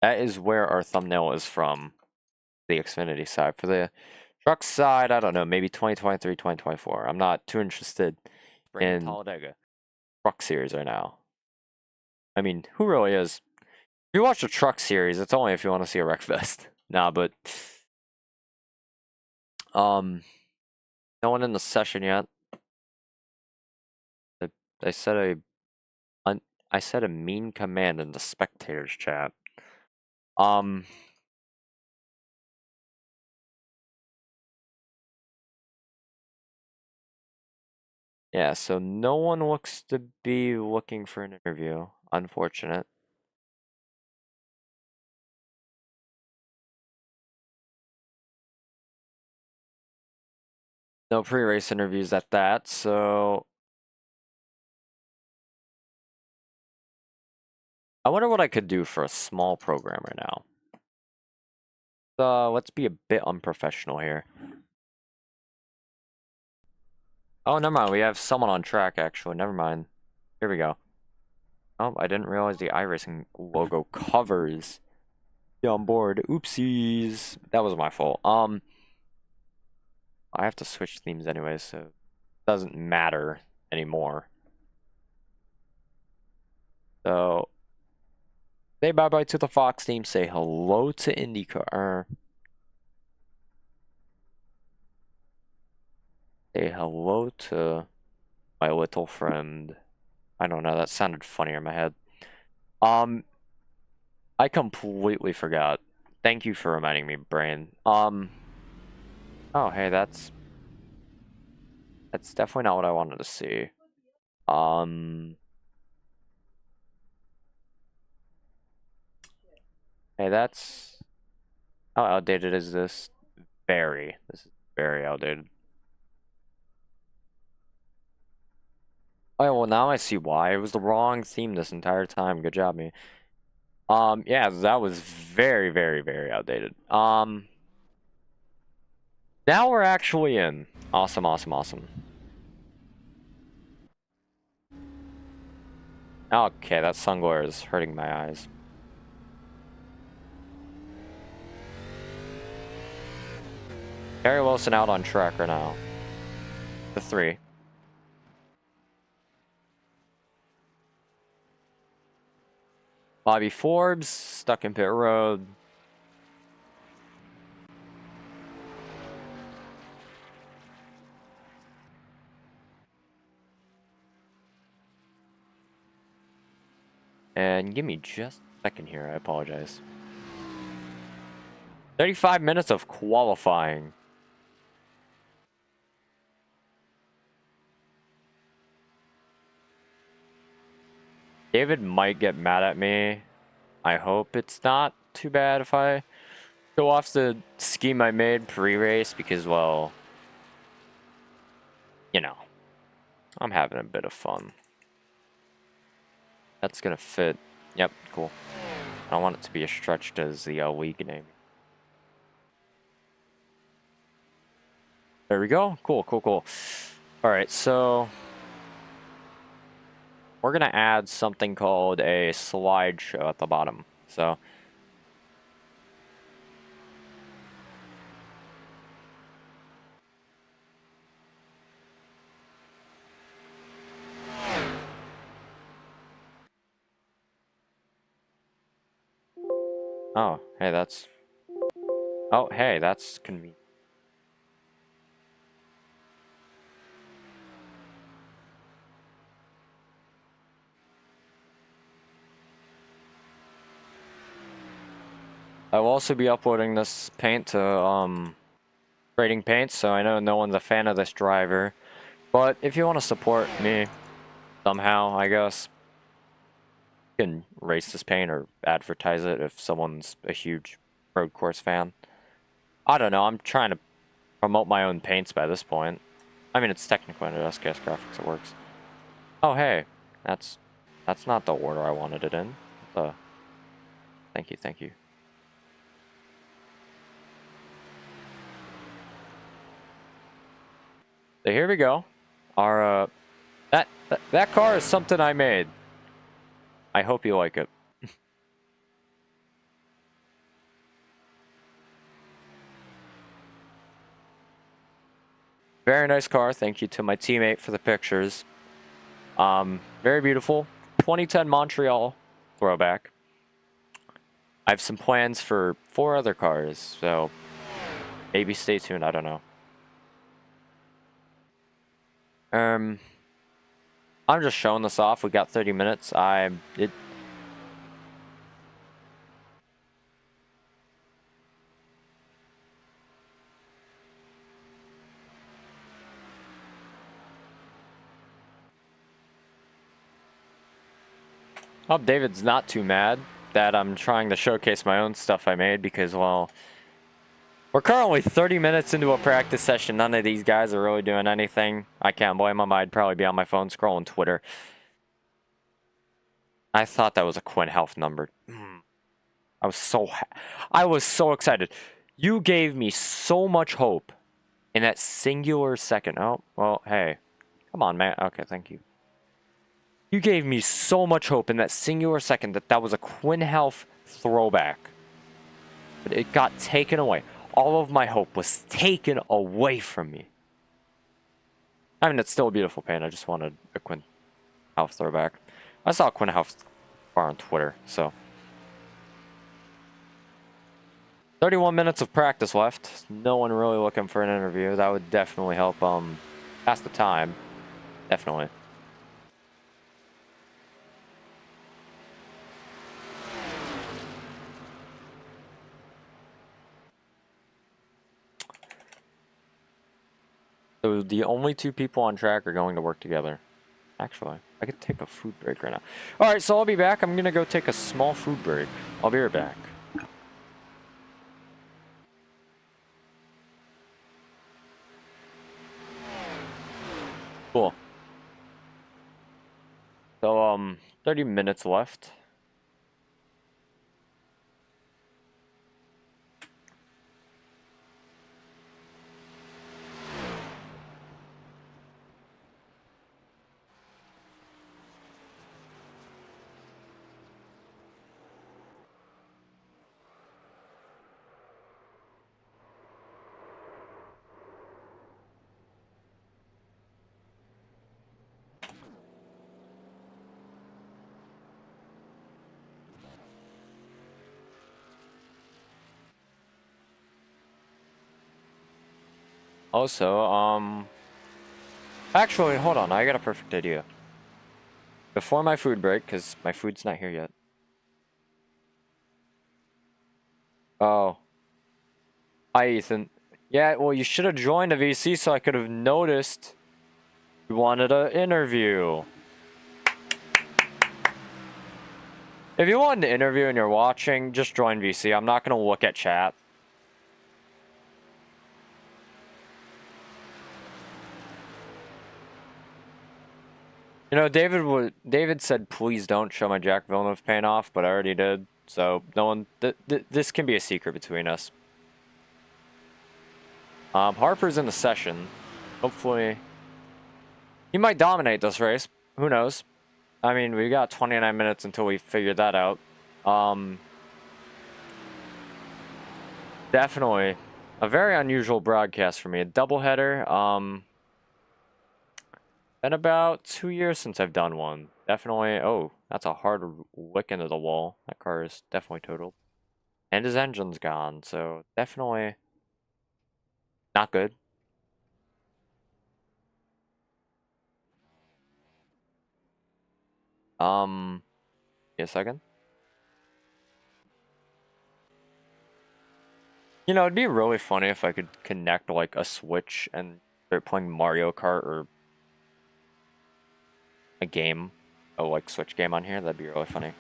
that is where our thumbnail is from, the Xfinity side. For the truck side, I don't know, maybe 2023, 2024. I'm not too interested in Talladega truck series right now. I mean, who really is? If you watch the truck series, it's only if you want to see a wreckfest. Nah, but no one in the session yet. I said I said a mean command in the spectators chat. Yeah, so no one looks to be looking for an interview. Unfortunate. No pre-race interviews at that, so I wonder what I could do for a small program right now. Let's be a bit unprofessional here. Oh, never mind. We have someone on track, actually. Never mind. Here we go. Oh, I didn't realize the iRacing logo covers the on board. Oopsies. That was my fault. I have to switch themes anyway, so it doesn't matter anymore. So Say bye-bye to the Fox team. Say hello to Indycar. Say hello to my little friend. I don't know, that sounded funnier in my head. I completely forgot. Thank you for reminding me, brain. Oh, hey, that's definitely not what I wanted to see. Hey, that's... How outdated is this? Very. This is very outdated. Oh, well, now I see why. It was the wrong theme this entire time. Good job, me. Yeah, that was very, very, very outdated. Now we're actually in. Awesome, awesome, awesome. Okay, that sun glare is hurting my eyes. Gary Wilson out on track right now. The 3. Bobby Forbes stuck in pit road. And give me just a second here, I apologize. 35 minutes of qualifying. David might get mad at me. I hope it's not too bad if I go off the scheme I made pre-race because, well, you know, I'm having a bit of fun. That's gonna fit. Yep, cool. I don't want it to be as stretched as the league name. There we go. Cool, cool, cool. All right, so we're gonna add something called a slideshow at the bottom. So oh, hey, that's... Oh, hey, that's convenient. I will also be uploading this paint to Trading Paint, so I know no one's a fan of this driver. But if you want to support me somehow, I guess, you can race this paint or advertise it if someone's a huge road course fan. I don't know, I'm trying to promote my own paints by this point. I mean, it's technically under SKS Graphics, it works. Oh, hey, that's not the order I wanted it in. Thank you, thank you. So here we go. Our that car is something I made. I hope you like it. Very nice car. Thank you to my teammate for the pictures. Very beautiful. 2010 Montreal throwback. I have some plans for 4 other cars, so maybe stay tuned. I don't know. I'm just showing this off. We got 30 minutes. I've hope David's not too mad that I'm trying to showcase my own stuff I made because, well, we're currently 30 minutes into a practice session. None of these guys are really doing anything. I can't blame them. I'd probably be on my phone scrolling Twitter. I thought that was a Quinn Health number. I was so excited. You gave me so much hope in that singular second. Oh, well, hey. Come on, man. Okay, thank you. You gave me so much hope in that singular second that was a Quinn Health throwback. But it got taken away. All of my hope was taken away from me. I mean, it's still a beautiful paint. I just wanted a Quinn Health throwback. I saw Quinn Health bar on Twitter, so 31 minutes of practice left. No one really looking for an interview. That would definitely help pass the time. Definitely. So the only two people on track are going to work together. Actually, I could take a food break right now. All right, so I'll be back. I'm going to go take a small food break. I'll be right back. Cool. So, 30 minutes left. Also, actually, hold on. I got a perfect idea. Before my food break, because my food's not here yet. Oh. Hi, Ethan. Yeah, well, you should have joined the VC so I could have noticed you wanted an interview. If you want an interview and you're watching, just join VC. I'm not going to look at chat. You know, David said, please don't show my Jack Villeneuve paint off, but I already did. So, no one... this can be a secret between us. Harper's in the session. Hopefully... he might dominate this race. Who knows? I mean, we got 29 minutes until we figure that out. Definitely a very unusual broadcast for me. A doubleheader. Been about 2 years since I've done one. Definitely. Oh, that's a hard lick into the wall. That car is definitely totaled. And his engine's gone, so definitely not good. Give a second. You know, it'd be really funny if I could connect like a Switch and start playing Mario Kart or a game, a like Switch game on here. That'd be really funny.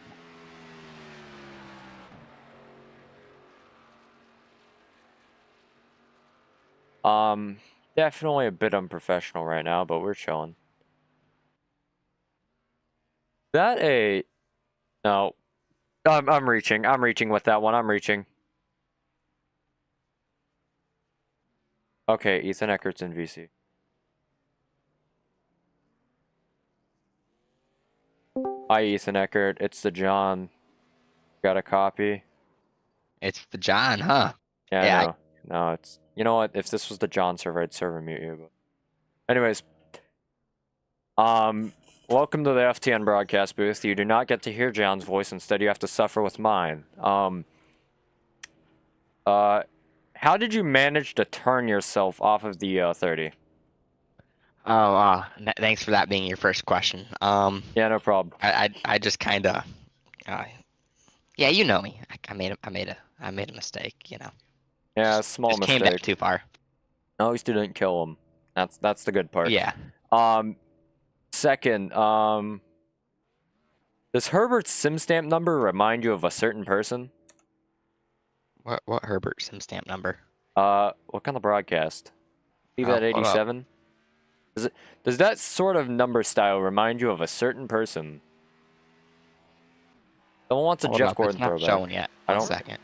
Definitely a bit unprofessional right now, but we're chilling. That a no. I'm reaching. I'm reaching with that one. I'm reaching. Okay, Ethan Eckert's in VC. Hi, Ethan Eckert. It's the John. Got a copy? It's the John, huh? Yeah, Yeah. I know. No, it's... you know what? If this was the John server, I'd server mute you. But anyways, welcome to the FTN broadcast booth. You do not get to hear John's voice. Instead, you have to suffer with mine. How did you manage to turn yourself off of the 30? Oh, thanks for that being your first question. Yeah, no problem. I just kind of, yeah, you know me. I made a mistake. You know. Yeah, small Just came down mistake. too far. At least you didn't kill him. That's the good part. Yeah. Second, does Herbert's sim stamp number remind you of a certain person? What Herbert sim stamp number? Look on the broadcast. Leave Oh, at hold up. 87. Does that sort of number style remind you of a certain person? Someone wants a Hold Jeff up. It's Gordon not throwback. showing yet. I One don't. second.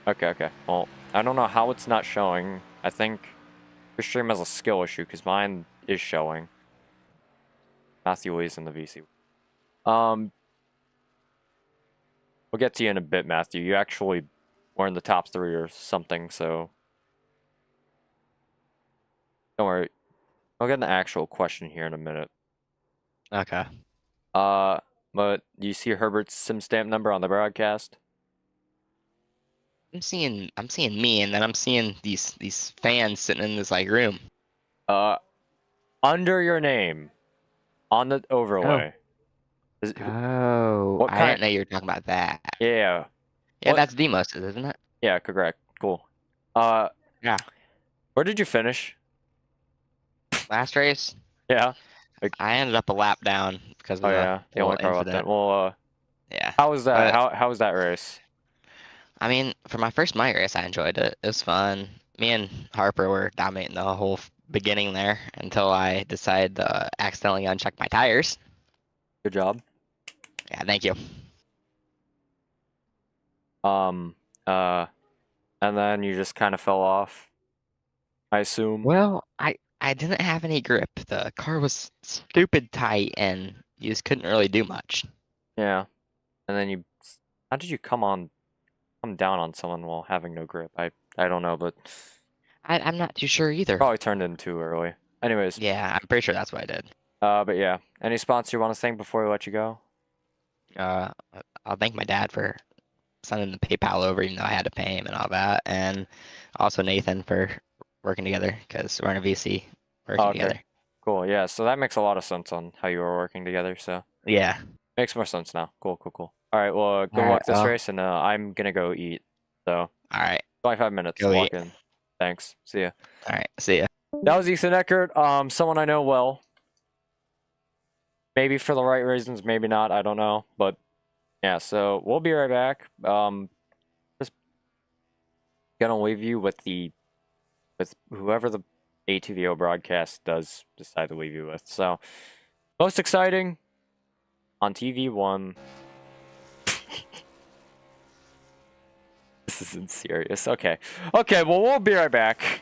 Okay. Well, I don't know how it's not showing. I think your stream has a skill issue because mine is showing. Matthew Lee's in the VC. We'll get to you in a bit, Matthew. You actually were in the top 3 or something, so don't worry. I'll get an actual question here in a minute. Okay. But do you see Herbert's sim stamp number on the broadcast? I'm seeing me, and then I'm seeing these fans sitting in this like room. Uh, under your name on the Oh. overlay. Oh, What I kind? didn't know you were talking about that. Yeah. Yeah, What? that's Demos, isn't it? Yeah, correct. Cool. Uh, Yeah. where did you finish? Last race, Yeah. Like, I ended up a lap down because oh of yeah, the the only little car left then. incident. Well, Yeah. how was that? But How was that race? I mean, for my first mic race, I enjoyed it. It was fun. Me and Harper were dominating the whole beginning there until I decided to accidentally uncheck my tires. Good job. Yeah, thank you. Um, uh, and then you just kind of fell off, I assume. Well, I didn't have any grip. The car was stupid tight, and you just couldn't really do much. Yeah. And then how did you come down on someone while having no grip? I don't know, but I'm not too sure either. probably turned in too early. Anyways, Yeah, I'm pretty sure that's what I did. but yeah. Any spots you want to thank before we let you go? Uh, I'll thank my dad for sending the PayPal over, even though I had to pay him and all that, and also Nathan for working together because we're in a VC Oh, working okay. together. Cool. Yeah. So that makes a lot of sense on how you were working together. So Yeah. makes more sense now. Cool. Cool. Cool. All right. Well, All good right. luck this Well, race, and I'm gonna go eat. So all right. 25 minutes. Go Lock eat. in. Thanks. See ya. All right. See ya. That was Ethan Eckert. Someone I know well. Maybe for the right reasons, maybe not. I don't know. But yeah. So we'll be right back. Just gonna leave you with whoever the ATVO broadcast does decide to leave you with. So most exciting on TV1. This isn't serious. Okay. Okay, well, we'll be right back.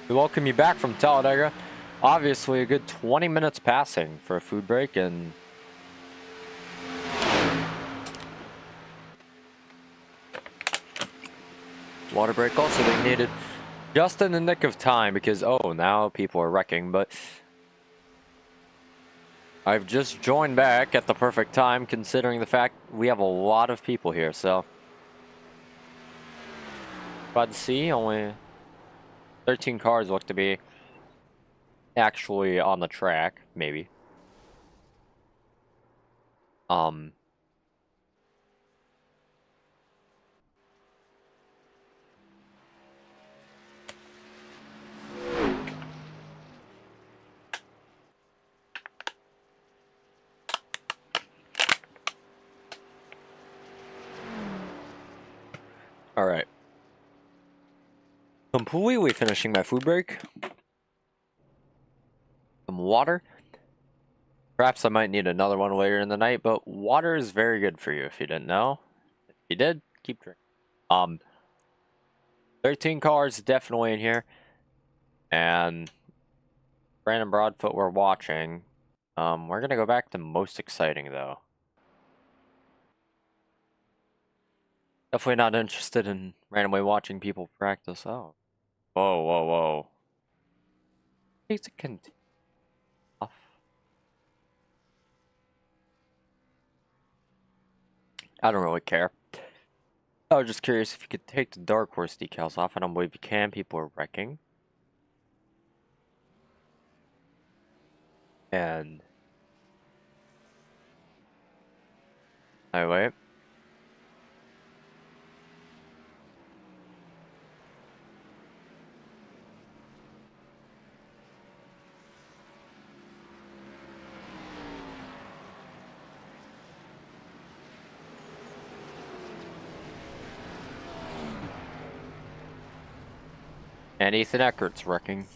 We welcome you back from Talladega. Obviously, a good 20 minutes passing for a food break and water break also being needed just in the nick of time because, oh, now people are wrecking, but I've just joined back at the perfect time considering the fact we have a lot of people here, so. But see, only 13 cars look to be actually on the track, maybe. All right. Completely finishing my food break. Some water. Perhaps I might need another one later in the night, but water is very good for you if you didn't know. If you did, keep drinking. 13 cars definitely in here. And Brandon Broadfoot we're watching. We're gonna go back to most exciting though. Definitely not interested in randomly watching people practice. Oh. Whoa, whoa, whoa. It's a continue off. I don't really care. I was just curious if you could take the Dark Horse decals off. I don't believe you can. People are wrecking. And anyway. And Ethan Eckert's wrecking.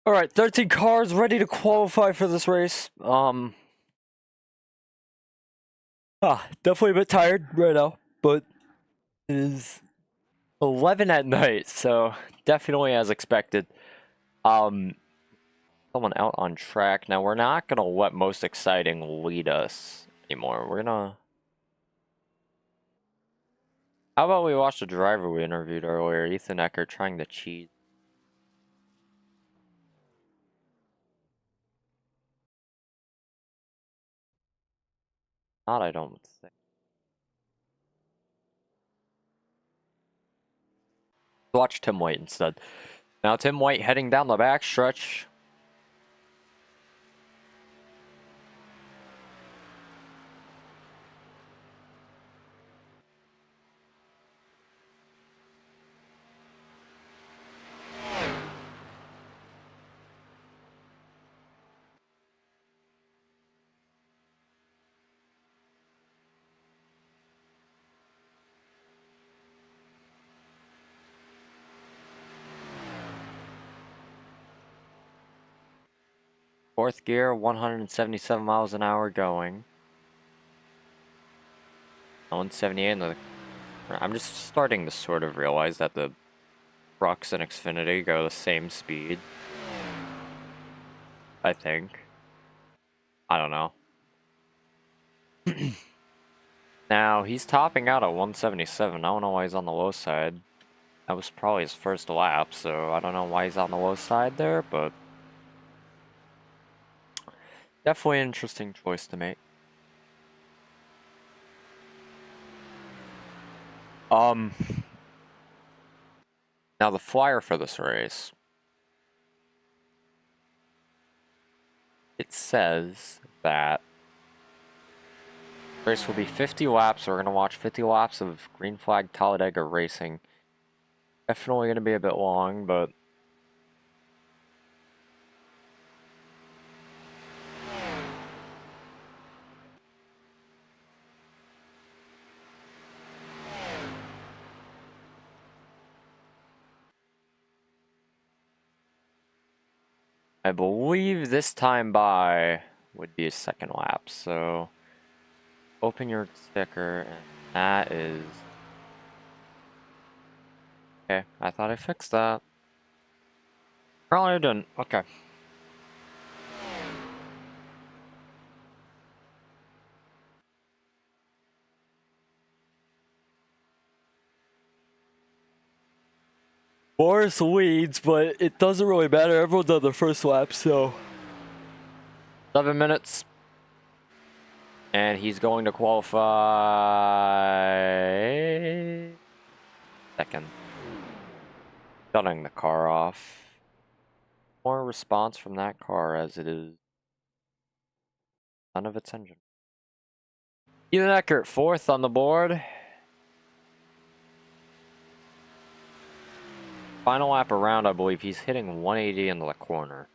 All right, 13 cars ready to qualify for this race. Definitely a bit tired right now, but it is 11 at night, so definitely as expected. Someone out on track. Now, we're not going to let most exciting lead us anymore. We're going to... How about we watch the driver we interviewed earlier, Ethan Eckert, trying to cheat? Not, I don't think. Watch Tim White instead. Now, Tim White heading down the backstretch. Fourth gear, 177 miles an hour going. 178 in the... I'm just starting to sort of realize that the trucks and Xfinity go the same speed. I think. I don't know. Now, he's topping out at 177. I don't know why he's on the low side. That was probably his first lap, so I don't know why he's on the low side there, but definitely an interesting choice to make. Now the flyer for this race, it says that the race will be 50 laps. So we're gonna watch 50 laps of green flag Talladega racing. Definitely gonna be a bit long, but I believe this time by would be a second lap. So open your ticker, and that is okay. I thought I fixed that. Probably didn't. Okay. Boris leads, but it doesn't really matter. Everyone's on the first lap, so 7 minutes. And he's going to qualify second. Shutting the car off. More response from that car as it is none of its engine. Ethan Eckert, fourth on the board. Final lap around, I believe he's hitting 180 into the corner.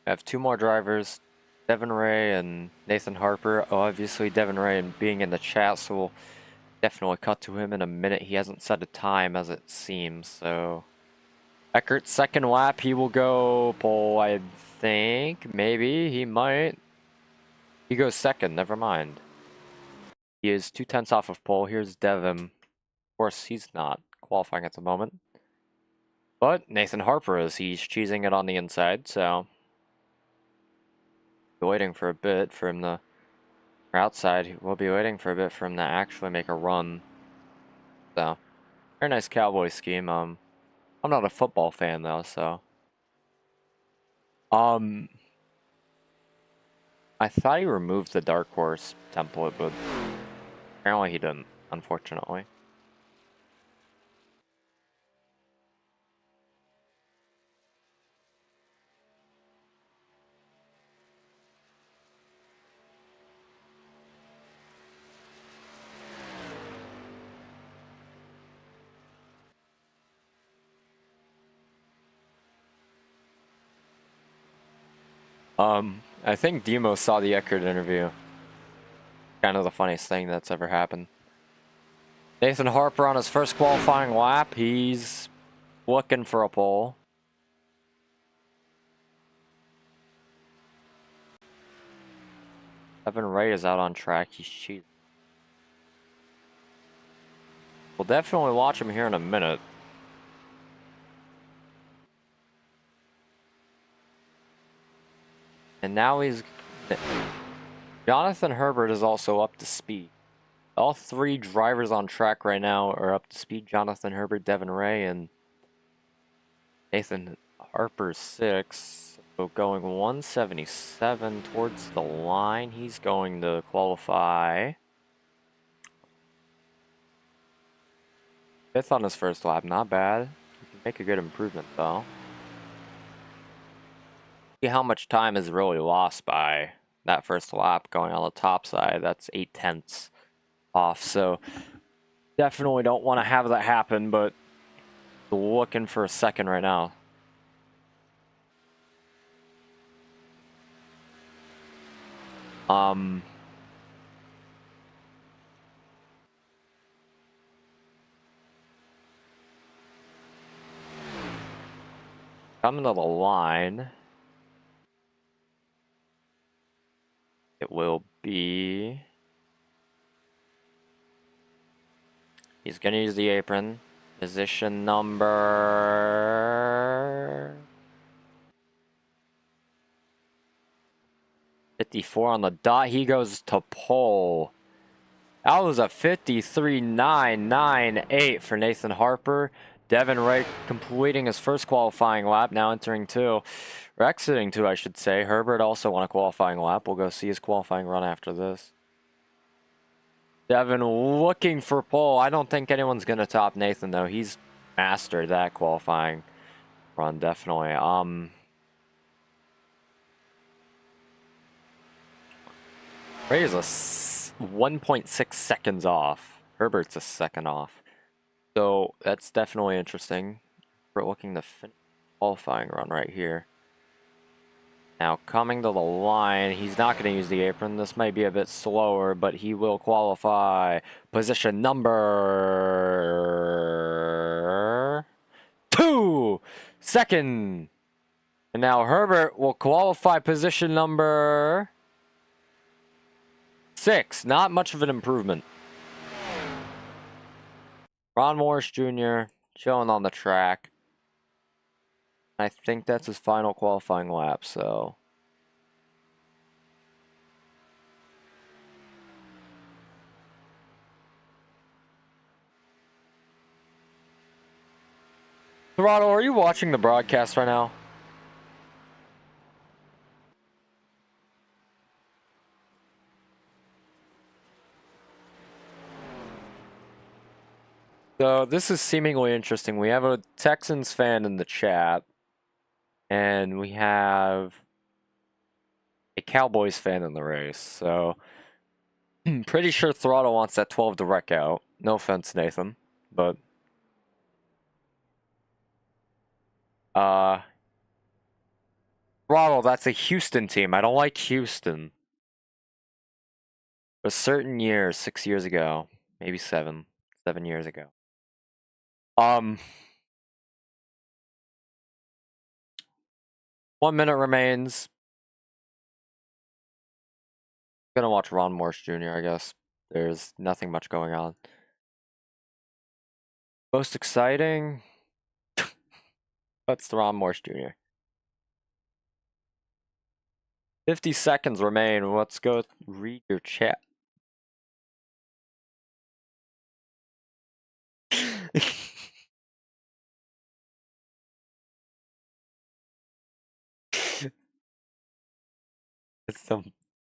I have two more drivers, Devin Ray and Nathan Harper. Obviously, Devin Ray being in the chat, so we'll definitely cut to him in a minute. He hasn't set a time as it seems, so Eckert's second lap, he will go pole, I think. Maybe, he might. He goes second, never mind. He is 2/10 off of pole. Here's Devin. Of course, he's not qualifying at the moment. But Nathan Harper is. He's cheesing it on the inside, so waiting for a bit for him to, or outside, we'll be waiting for a bit for him to actually make a run. So, very nice cowboy scheme. I'm not a football fan though, so. I thought he removed the dark horse template, but apparently he didn't, unfortunately. I think Demo saw the Eckert interview. Kind of the funniest thing that's ever happened. Nathan Harper on his first qualifying lap. He's looking for a pole. Evan Ray is out on track. He's cheating. We'll definitely watch him here in a minute. And now he's... Jonathan Herbert is also up to speed. All three drivers on track right now are up to speed. Jonathan Herbert, Devin Ray, and Nathan Harper's 6. So going 177 towards the line. He's going to qualify 5th on his first lap. Not bad. He can make a good improvement though. See how much time is really lost by that first lap going on the top side. That's 8/10 off. So definitely don't want to have that happen, but looking for a second right now. Coming to the line. It will be... He's going to use the apron. Position number 54 on the dot. He goes to pole. That was a 53.998 for Nathan Harper. Devin Wright completing his first qualifying lap, now entering two. Or exiting two, I should say. Herbert also won a qualifying lap. We'll go see his qualifying run after this. Devin looking for pole. I don't think anyone's going to top Nathan, though. He's mastered that qualifying run, definitely. Ray is a 1.6 seconds off. Herbert's a second off. So that's definitely interesting. We're looking to finish the qualifying run right here. Now coming to the line, he's not going to use the apron. This might be a bit slower, but he will qualify. Position number 2, second. And now Herbert will qualify position number 6. Not much of an improvement. Ron Morris Jr. chilling on the track. I think that's his final qualifying lap, so. Throttle, are you watching the broadcast right now? So this is seemingly interesting. We have a Texans fan in the chat, and we have a Cowboys fan in the race. So pretty sure Throttle wants that 12 to wreck out. No offense, Nathan, but Throttle, that's a Houston team. I don't like Houston. A certain year, 6 years ago, maybe 7 years ago. 1 minute remains. Gonna watch Ron Morse Jr., I guess. There's nothing much going on. Most exciting? That's the Ron Morse Jr. 50 seconds remain. Let's go read your chat.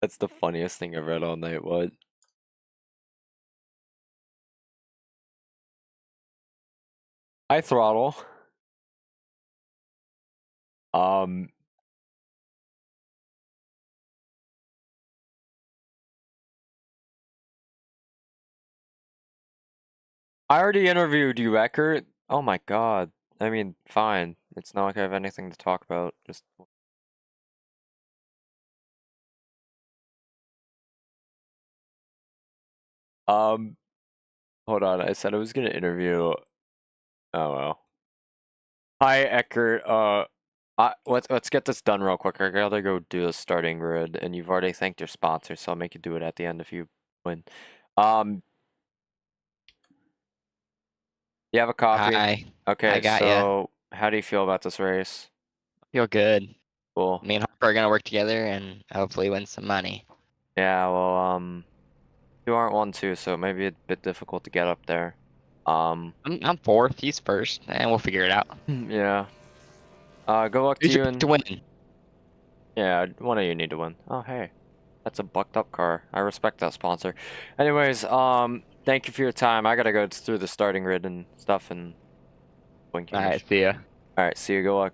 That's the funniest thing I've read all night. What? Hi, Throttle. I already interviewed you, Eckert. Oh my god. I mean, fine. It's not like I have anything to talk about. Just hold on. I said I was gonna interview. Oh well. Hi, Eckert. Let's get this done real quick. I gotta go do the starting grid, and you've already thanked your sponsor, so I'll make you do it at the end if you win. You have a copy? Hi. Okay, I got so how do you feel about this race? Feel good. Cool. Me and Harper are gonna work together and hopefully win some money. Yeah, well, you aren't 1-2, so it may be a bit difficult to get up there. I'm fourth. He's first, and we'll figure it out. Yeah. Good luck to Who's you your pick to win? Yeah, one of you need to win. Oh, hey. That's a bucked up car. I respect that sponsor. Anyways, thank you for your time. I gotta go through the starting grid and stuff and blink All your right, see ya. Alright, see you. Good luck.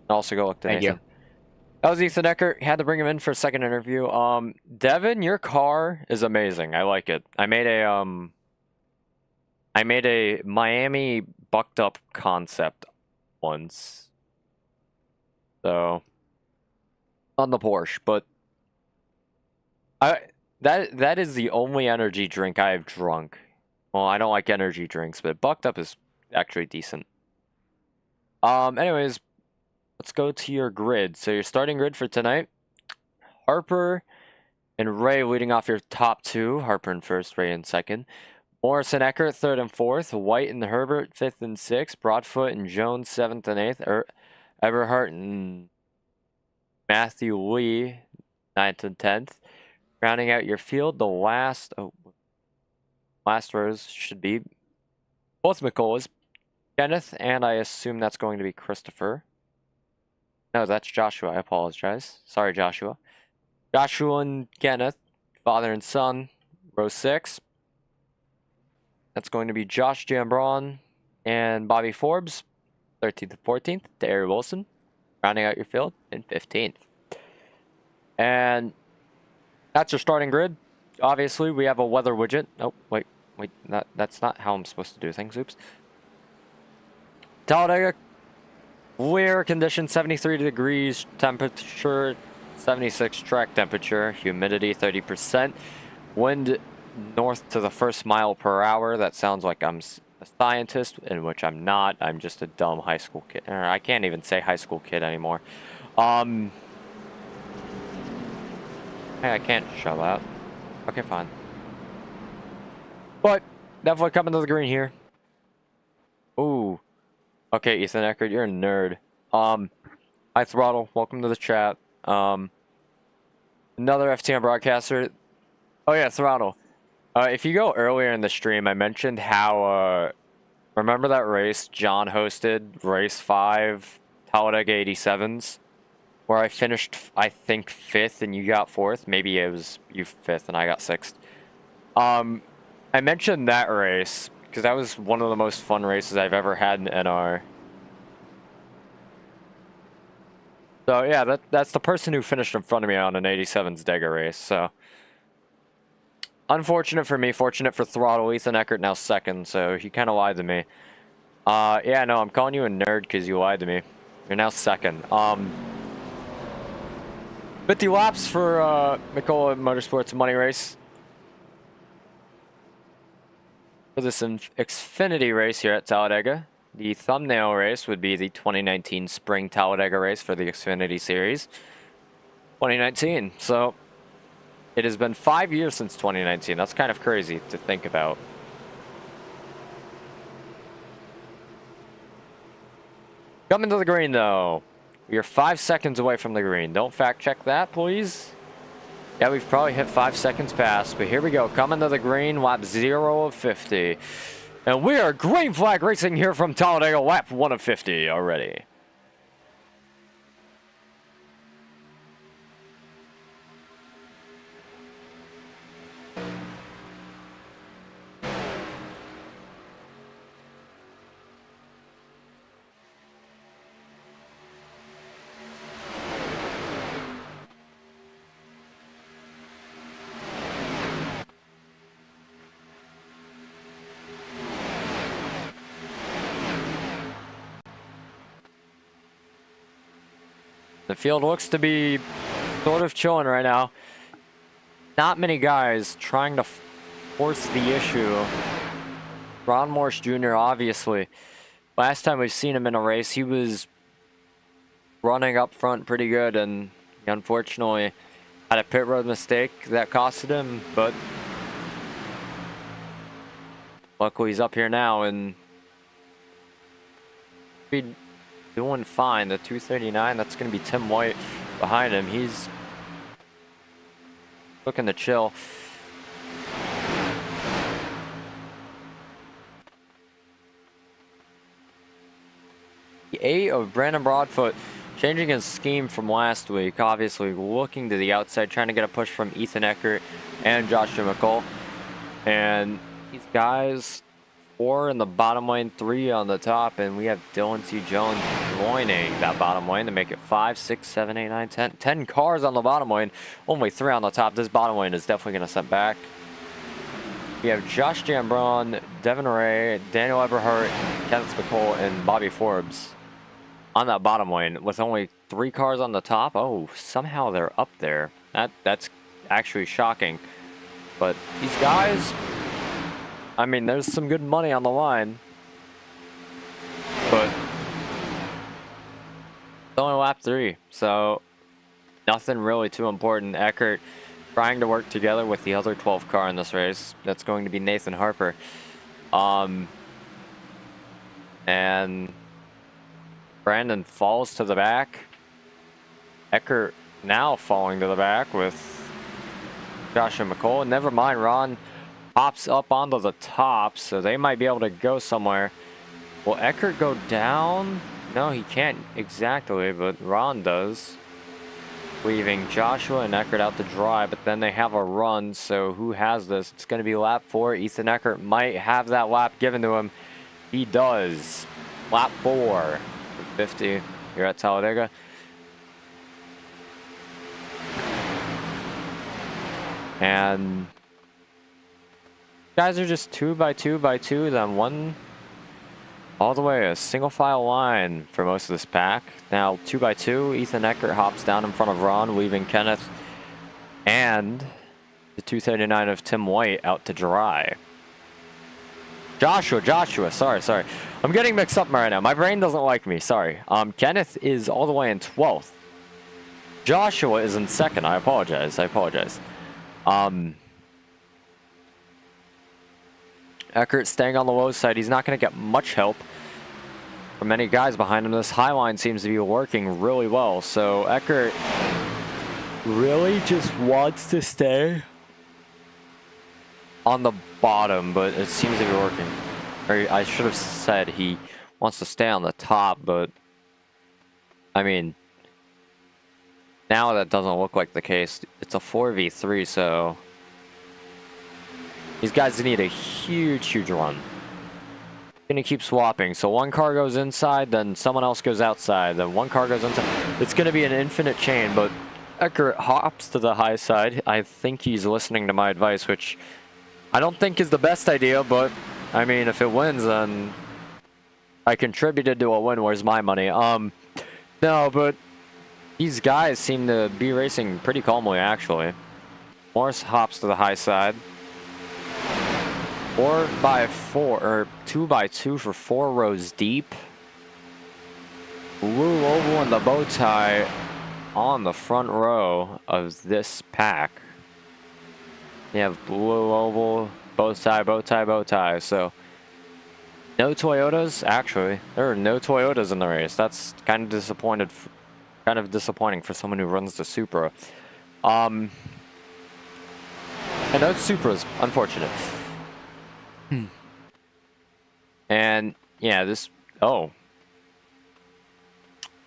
Also, good luck to Thank Nathan. you. That was Ethan Eckert. Had to bring him in for a second interview. Devin, your car is amazing. I like it. I made a Miami bucked up concept once. So on the Porsche, but that is the only energy drink I've drunk. Well, I don't like energy drinks, but bucked up is actually decent. Anyways, let's go to your grid. So your starting grid for tonight, Harper and Ray leading off your top two. Harper in first, Ray in second. Morrison Eckert, 3rd and 4th. White and Herbert, 5th and 6th. Broadfoot and Jones, 7th and 8th. Eberhardt and Matthew Lee, 9th and 10th. Rounding out your field, the last rows should be both McCulloughs, Kenneth, and I assume that's going to be Christopher. No, that's Joshua. I apologize. Sorry, Joshua. Joshua and Kenneth, father and son, row 6. That's going to be Josh Jambron and Bobby Forbes, 13th and 14th. Terry Wilson, rounding out your field, in 15th. And that's your starting grid. Obviously, we have a weather widget. Oh, wait, that's not how I'm supposed to do things. Oops. Talladega, clear conditions, 73 degrees, temperature 76, track temperature, humidity 30%, wind north to the first mile per hour. That sounds like I'm a scientist, in which I'm not. I'm just a dumb high school kid. I can't even say high school kid anymore. Hey, I can't show that. Okay, fine. But definitely coming to the green here. Ooh. Okay, Ethan Eckert, you're a nerd. Hi Throttle, welcome to the chat. Another FTM broadcaster. Oh yeah, Throttle. If you go earlier in the stream, I mentioned how, remember that race John hosted, race 5, Talladega 87s? Where I finished, I think, 5th and you got 4th. Maybe it was you 5th and I got 6th. I mentioned that race because that was one of the most fun races I've ever had in NR. So yeah, that's the person who finished in front of me on an 87's Dega race. So unfortunate for me, fortunate for Throttle. Ethan Eckert now 2nd, so he kind of lied to me. Yeah, no, I'm calling you a nerd because you lied to me. You're now 2nd. 50 laps for McCullough Motorsports Money Race. For this Xfinity race here at Talladega. The thumbnail race would be the 2019 Spring Talladega race for the Xfinity Series. 2019, so it has been 5 years since 2019. That's kind of crazy to think about. Coming to the green though. We are 5 seconds away from the green. Don't fact check that, please. Yeah, we've probably hit 5 seconds past, but here we go. Coming to the green, lap 0 of 50. And we are green flag racing here from Talladega, lap 1 of 50 already. The field looks to be sort of chilling right now. Not many guys trying to force the issue. Ron Morse Jr., obviously. Last time we've seen him in a race, he was running up front pretty good, and he unfortunately had a pit road mistake that costed him, but luckily he's up here now and be doing fine. The 239, that's going to be Tim White behind him. He's looking to chill. The 8 of Brandon Broadfoot, changing his scheme from last week, obviously looking to the outside, trying to get a push from Ethan Eckert and Joshua McCall. And these guys, 4 in the bottom lane, 3 on the top, and we have Dylan T. Jones joining that bottom lane to make it 5, 6, 7, 8, 9, 10. 10 cars on the bottom lane, only 3 on the top. This bottom lane is definitely going to set back. We have Josh Jambron, Devin Ray, Daniel Eberhardt, Kenneth McCall, and Bobby Forbes on that bottom lane with only 3 cars on the top. Oh, somehow they're up there. That's actually shocking. But these guys, I mean, there's some good money on the line, but it's only lap 3, so nothing really too important. Eckert trying to work together with the other 12 car in this race. That's going to be Nathan Harper. And Brandon falls to the back. Eckert now falling to the back with Joshua McCall. Never mind, Ron hops up onto the top, so they might be able to go somewhere. Will Eckert go down? No, he can't exactly, but Ron does. Leaving Joshua and Eckert out to dry, but then they have a run, so who has this? It's going to be lap 4. Ethan Eckert might have that lap given to him. He does. Lap 4. 50 here at Talladega. And guys are just 2 by 2 by 2, then one all the way a single file line for most of this pack. Now 2 by 2, Ethan Eckert hops down in front of Ron, leaving Kenneth and the 239 of Tim White out to dry. Joshua, sorry. I'm getting mixed up right now. My brain doesn't like me, sorry. Kenneth is all the way in 12th. Joshua is in 2nd. I apologize. Eckert staying on the low side. He's not going to get much help from many guys behind him. This high line seems to be working really well. So Eckert really just wants to stay on the bottom, but it seems to be working. Or I should have said he wants to stay on the top, but I mean, now that doesn't look like the case. It's a 4v3, so these guys need a huge run. Gonna keep swapping. So one car goes inside, then someone else goes outside, then one car goes inside. It's gonna be an infinite chain, but Eckert hops to the high side. I think he's listening to my advice, which I don't think is the best idea, but I mean, if it wins, then I contributed to a win. Where's my money? No, but these guys seem to be racing pretty calmly, actually. Morris hops to the high side. 4 by 4, or 2 by 2 for 4 rows deep. Blue oval and the bow tie on the front row of this pack. You have blue oval, bow tie. So no Toyotas. Actually, there are no Toyotas in the race. That's kind of disappointing for someone who runs the Supra. And no Supras, unfortunate. And yeah,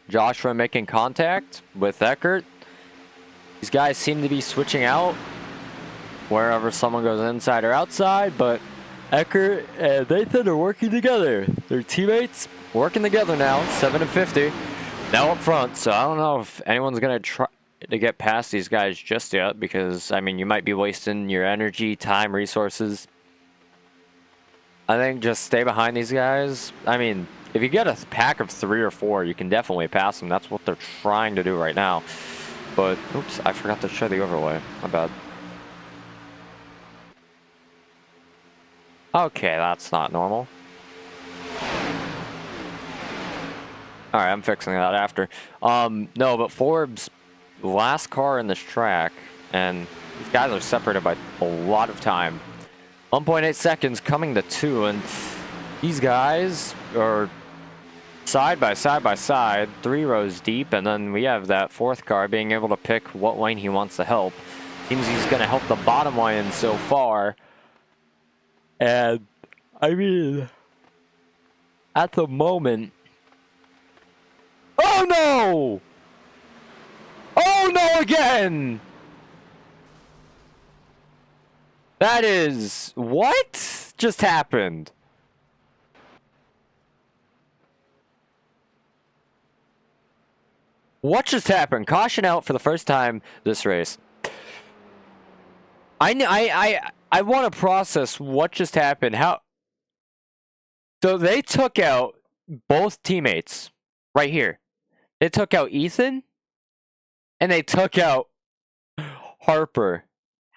Joshua making contact with Eckert. These guys seem to be switching out wherever someone goes inside or outside, but Eckert and Nathan are working together. They're teammates working together now. 7 and 50 now up front, so I don't know if anyone's gonna try to get past these guys just yet, because I mean, you might be wasting your energy, time, resources. I think just stay behind these guys. I mean, if you get a pack of 3 or 4, you can definitely pass them. That's what they're trying to do right now. But, oops, I forgot to show the overlay. My bad. Okay, that's not normal. Alright, I'm fixing that after. No, but Forbes, last car in this track, and these guys are separated by a lot of time. 1.8 seconds coming to 2, and these guys are side by side, 3 rows deep, and then we have that 4th car being able to pick what lane he wants to help. Seems he's going to help the bottom lane so far. And, I mean, at the moment... Oh no! Oh no again! That is... What just happened? What just happened? Caution out for the first time this race. I want to process what just happened. How... So they took out both teammates right here. They took out Ethan and they took out Harper.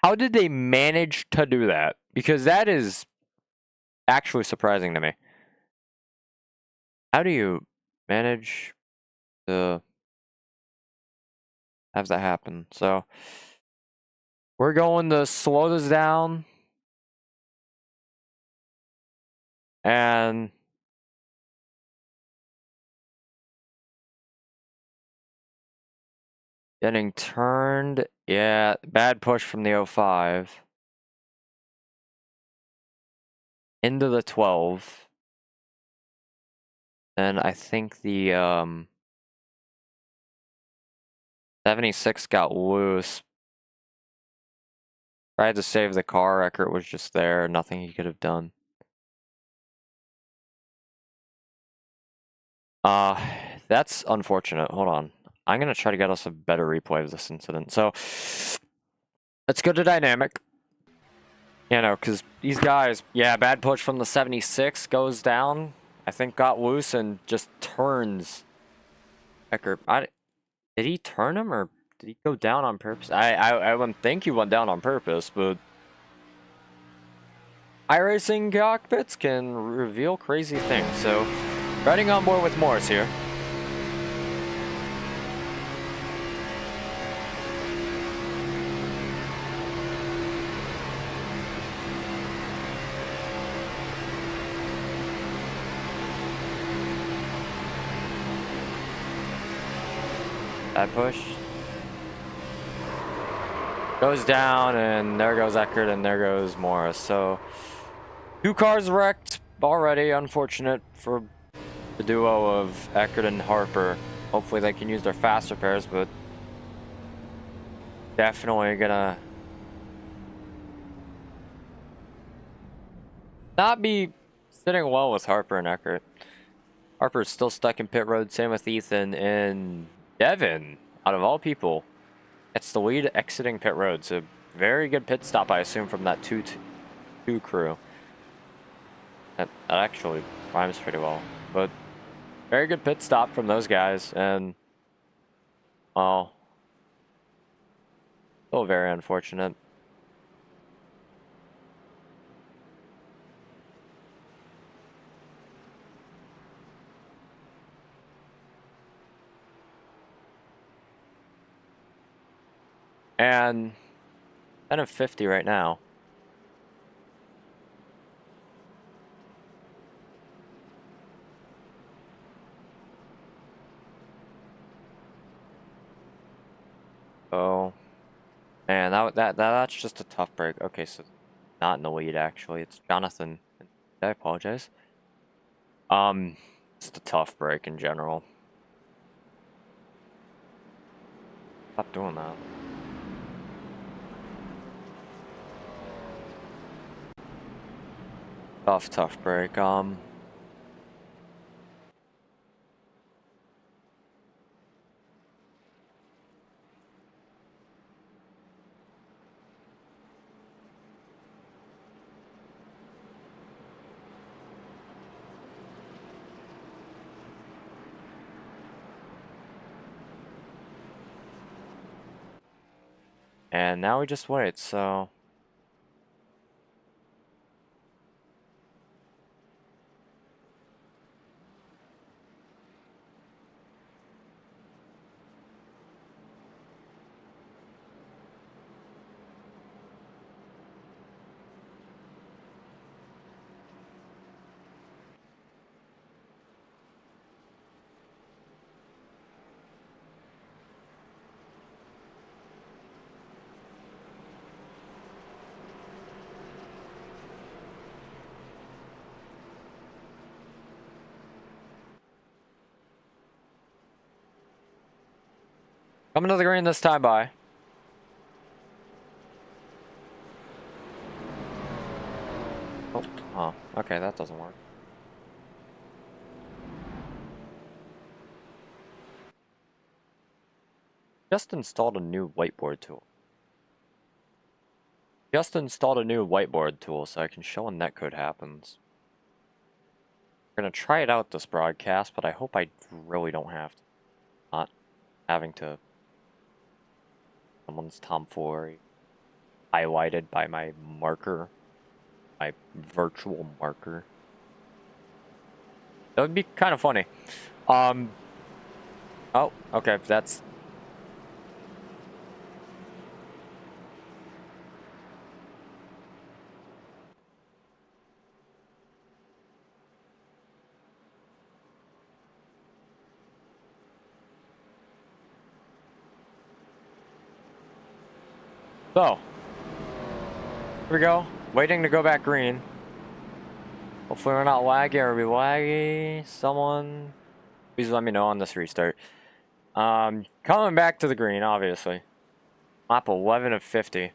How did they manage to do that? Because that is actually surprising to me. How do you manage to have that happen? So We're going to slow this down. And getting turned. Yeah, bad push from the 05. Into the 12. And I think the 76 got loose. Tried to save the car. Eckert was just there. Nothing he could have done. That's unfortunate. Hold on. I'm going to try to get us a better replay of this incident. So, let's go to dynamic. You know, because these guys, yeah, bad push from the 76, goes down. I think got loose and just turns Eckert. Did he turn him or did he go down on purpose? I wouldn't think he went down on purpose, but iRacing cockpits can reveal crazy things. So, riding on board with Morris here. That push goes down, and there goes Eckert, and there goes Morris. So, 2 cars wrecked already. Unfortunate for the duo of Eckert and Harper. Hopefully they can use their fast repairs, but definitely gonna not be sitting well with Harper and Eckert. Harper's still stuck in pit road, same with Ethan, and Devin, out of all people, it's the lead exiting pit road. So very good pit stop, I assume, from that 2 crew. That actually rhymes pretty well. But very good pit stop from those guys, and well, still very unfortunate. And 10 of 50 right now. Oh, man, that's just a tough break. Okay, so not in the lead actually. It's Jonathan. I apologize. Just a tough break in general. Stop doing that. Tough break. And now we just wait, so. Coming to the green this time, by. Oh, okay, that doesn't work. Just installed a new whiteboard tool. Just installed a new whiteboard tool so I can show when netcode happens. We're gonna try it out this broadcast, but I hope I really don't have to. Not having to. Someone's tomfoolery highlighted by my marker. My virtual marker. That would be kind of funny. Oh, okay, that's. So, here we go. Waiting to go back green. Hopefully we're not laggy. Are we laggy? Someone, please let me know on this restart. Coming back to the green, obviously. Lap 11 of 50.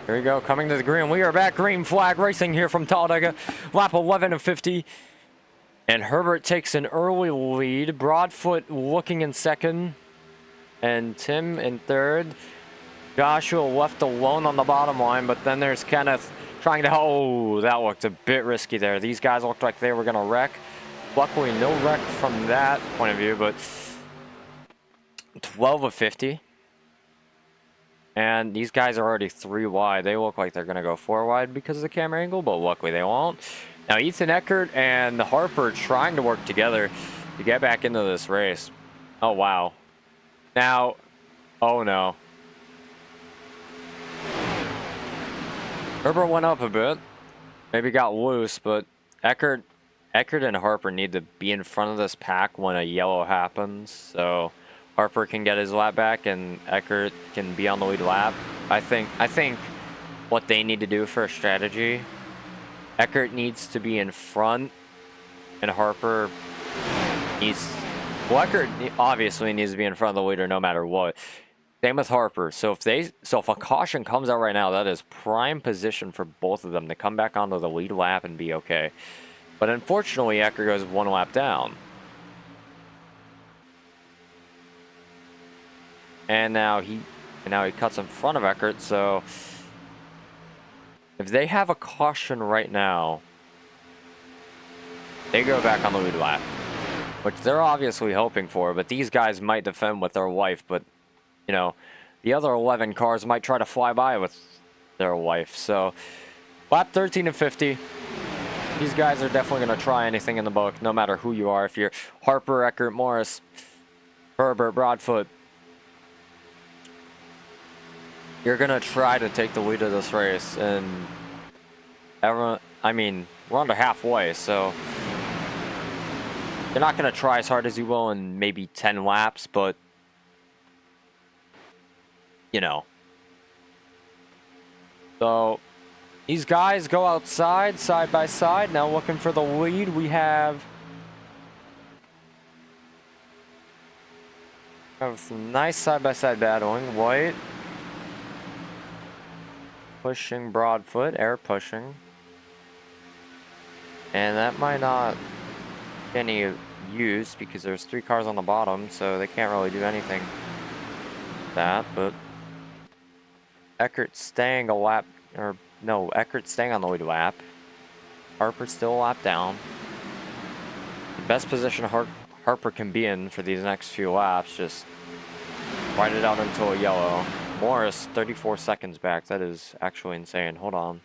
Here we go, coming to the green. We are back green flag racing here from Talladega. Lap 11 of 50. And Herbert takes an early lead. Broadfoot looking in second. And Tim in third. Joshua left alone on the bottom line, but then there's Kenneth trying to... Oh, that looked a bit risky there. These guys looked like they were going to wreck. Luckily, no wreck from that point of view, but 12 of 50. And these guys are already 3 wide. They look like they're going to go 4 wide because of the camera angle, but luckily they won't. Now, Ethan Eckert and Harper trying to work together to get back into this race. Oh, wow. Now, oh no. Herbert went up a bit. Maybe got loose, but Eckert and Harper need to be in front of this pack when a yellow happens. So Harper can get his lap back and Eckert can be on the lead lap. I think what they need to do for a strategy, Eckert needs to be in front and Harper needs... Well, Eckert obviously needs to be in front of the leader no matter what. Same with Harper. So if a caution comes out right now, that is prime position for both of them to come back onto the lead lap and be okay. But unfortunately, Eckert goes 1 lap down. And now he cuts in front of Eckert, so if they have a caution right now, they go back on the lead lap, which they're obviously hoping for, but these guys might defend with their wife, but you know, the other 11 cars might try to fly by with their wife. So lap 13 of 50. These guys are definitely going to try anything in the book, no matter who you are. If you're Harper, Eckert, Morris, Herbert, Broadfoot, you're going to try to take the lead of this race. And everyone, I mean, we're under halfway, so you're not going to try as hard as you will in maybe 10 laps, but you know. So these guys go outside, side by side. Now looking for the lead. We have some nice side-by-side battling. White pushing Broadfoot, air pushing. And that might not be any use because there's 3 cars on the bottom, so they can't really do anything with that, but Eckert staying a lap, or no, Eckert staying on the lead lap. Harper still a lap down. The best position Harper can be in for these next few laps, just ride it out until a yellow. Morris, 34 seconds back. That is actually insane. Hold on.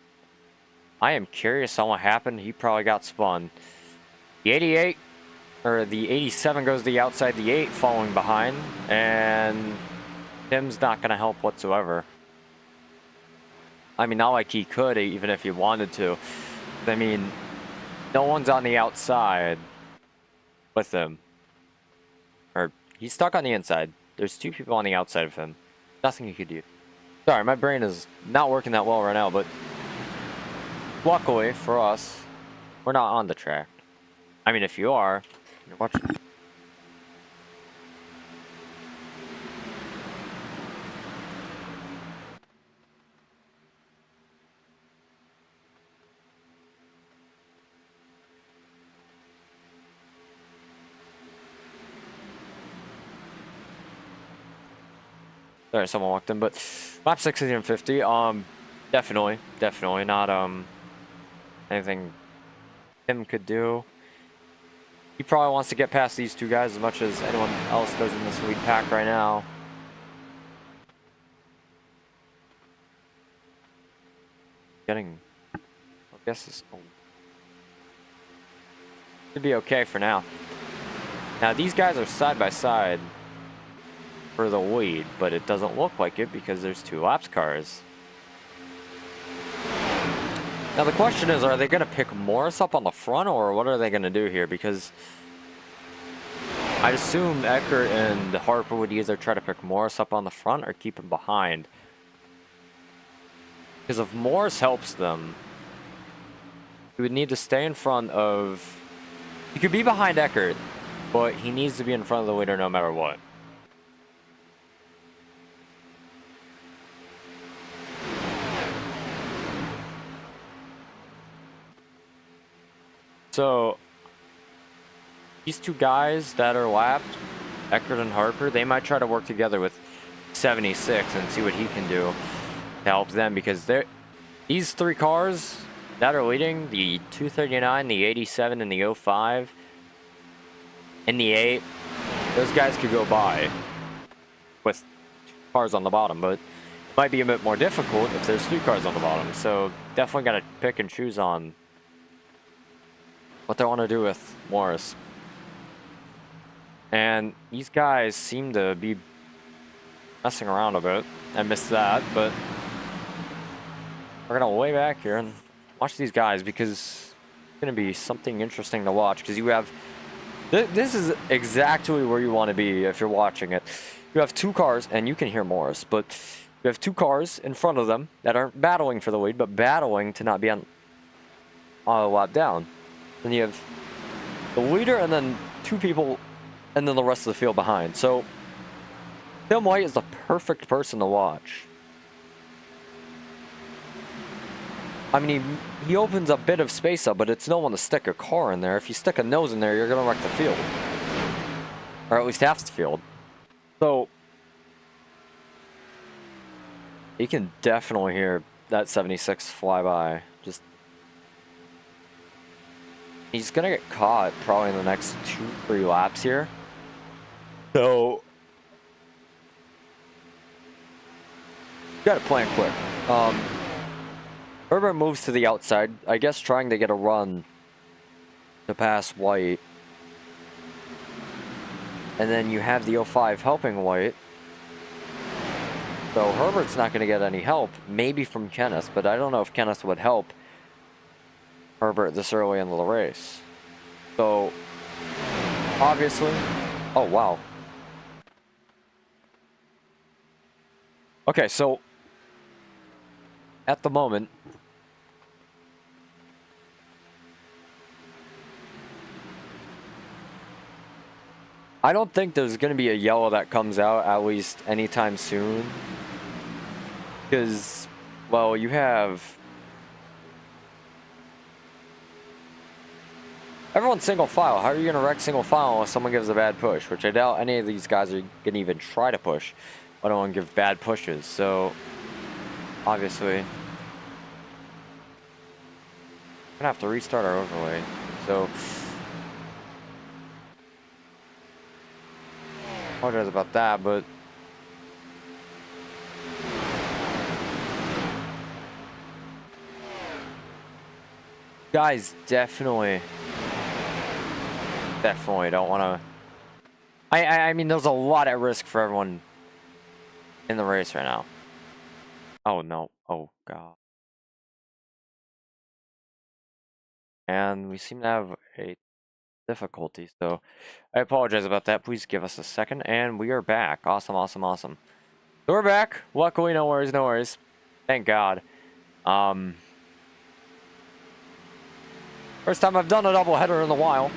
I am curious on what happened. He probably got spun. The 88, or the 87 goes to the outside, the 8 following behind, and Tim's not going to help whatsoever. I mean, not like he could, even if he wanted to. I mean, no one's on the outside with him. Or, he's stuck on the inside. There's 2 people on the outside of him. Nothing he could do. Sorry, my brain is not working that well right now, but luckily for us, we're not on the track. I mean, if you are, you're watching. Sorry, someone walked in, but lap 16 and 50, definitely not anything Tim could do. He probably wants to get past these 2 guys as much as anyone else does in this lead pack right now. I guess this. Oh. Should be okay for now. Now, these guys are side by side for the lead, but it doesn't look like it because there's 2 laps cars. Now, the question is, are they going to pick Morris up on the front, or what are they going to do here? Because I'd assume Eckert and Harper would either try to pick Morris up on the front or keep him behind. Because if Morris helps them, he would need to stay in front of... He could be behind Eckert, but he needs to be in front of the leader no matter what. So, these 2 guys that are lapped, Eckert and Harper, they might try to work together with 76 and see what he can do to help them, because these 3 cars that are leading, the 239, the 87, and the 05, and the 8, those guys could go by with 2 cars on the bottom, but it might be a bit more difficult if there's 3 cars on the bottom. So definitely got to pick and choose on what they want to do with Morris. And these guys seem to be messing around a bit. I missed that, but we're going to way back here and watch these guys, because it's going to be something interesting to watch. Because you have... This is exactly where you want to be if you're watching it. You have 2 cars, and you can hear Morris, but you have 2 cars in front of them that aren't battling for the lead, but battling to not be on a lap down. Then you have the leader and then 2 people and then the rest of the field behind. So Tim White is the perfect person to watch. I mean, he opens a bit of space up, but it's no one to stick a car in there. If you stick a nose in there, you're going to wreck the field. Or at least half the field. So you can definitely hear that 76 fly by. Just... He's going to get caught probably in the next 2-3 laps here. So... you got to plan quick. Herbert moves to the outside, I guess trying to get a run to pass White. And then you have the 05 helping White. So Herbert's not going to get any help, maybe from Kenneth, but I don't know if Kenneth would help Herbert this early into the race. So, obviously... Oh, wow. Okay, so... at the moment... I don't think there's going to be a yellow that comes out, at least anytime soon. Because, well, you have... everyone's single file. How are you going to wreck single file unless someone gives a bad push? Which I doubt any of these guys are going to even try to push. I don't want to give bad pushes. So, obviously, I'm going to have to restart our overlay. So... apologize about that, but guys definitely don't want to... I mean, there's a lot at risk for everyone in the race right now. Oh no. Oh god. And we seem to have a difficulty, so I apologize about that. Please give us a second, and we are back. Awesome, awesome, awesome. So we're back. Luckily, no worries, no worries. Thank God. First time I've done a doubleheader in a while.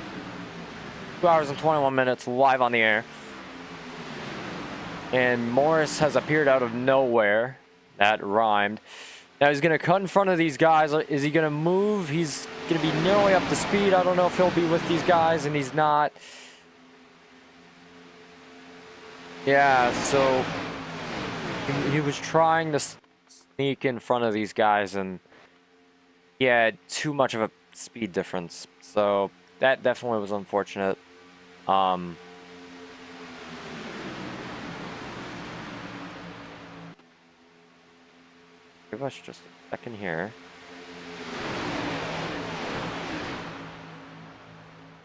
2 hours and 21 minutes live on the air. And Morris has appeared out of nowhere. That rhymed. Now he's going to cut in front of these guys. Is he going to move? He's going to be nearly up to speed. I don't know if he'll be with these guys, and he's not. Yeah, so he was trying to sneak in front of these guys, and he had too much of a speed difference. So that definitely was unfortunate. Give us just a second here.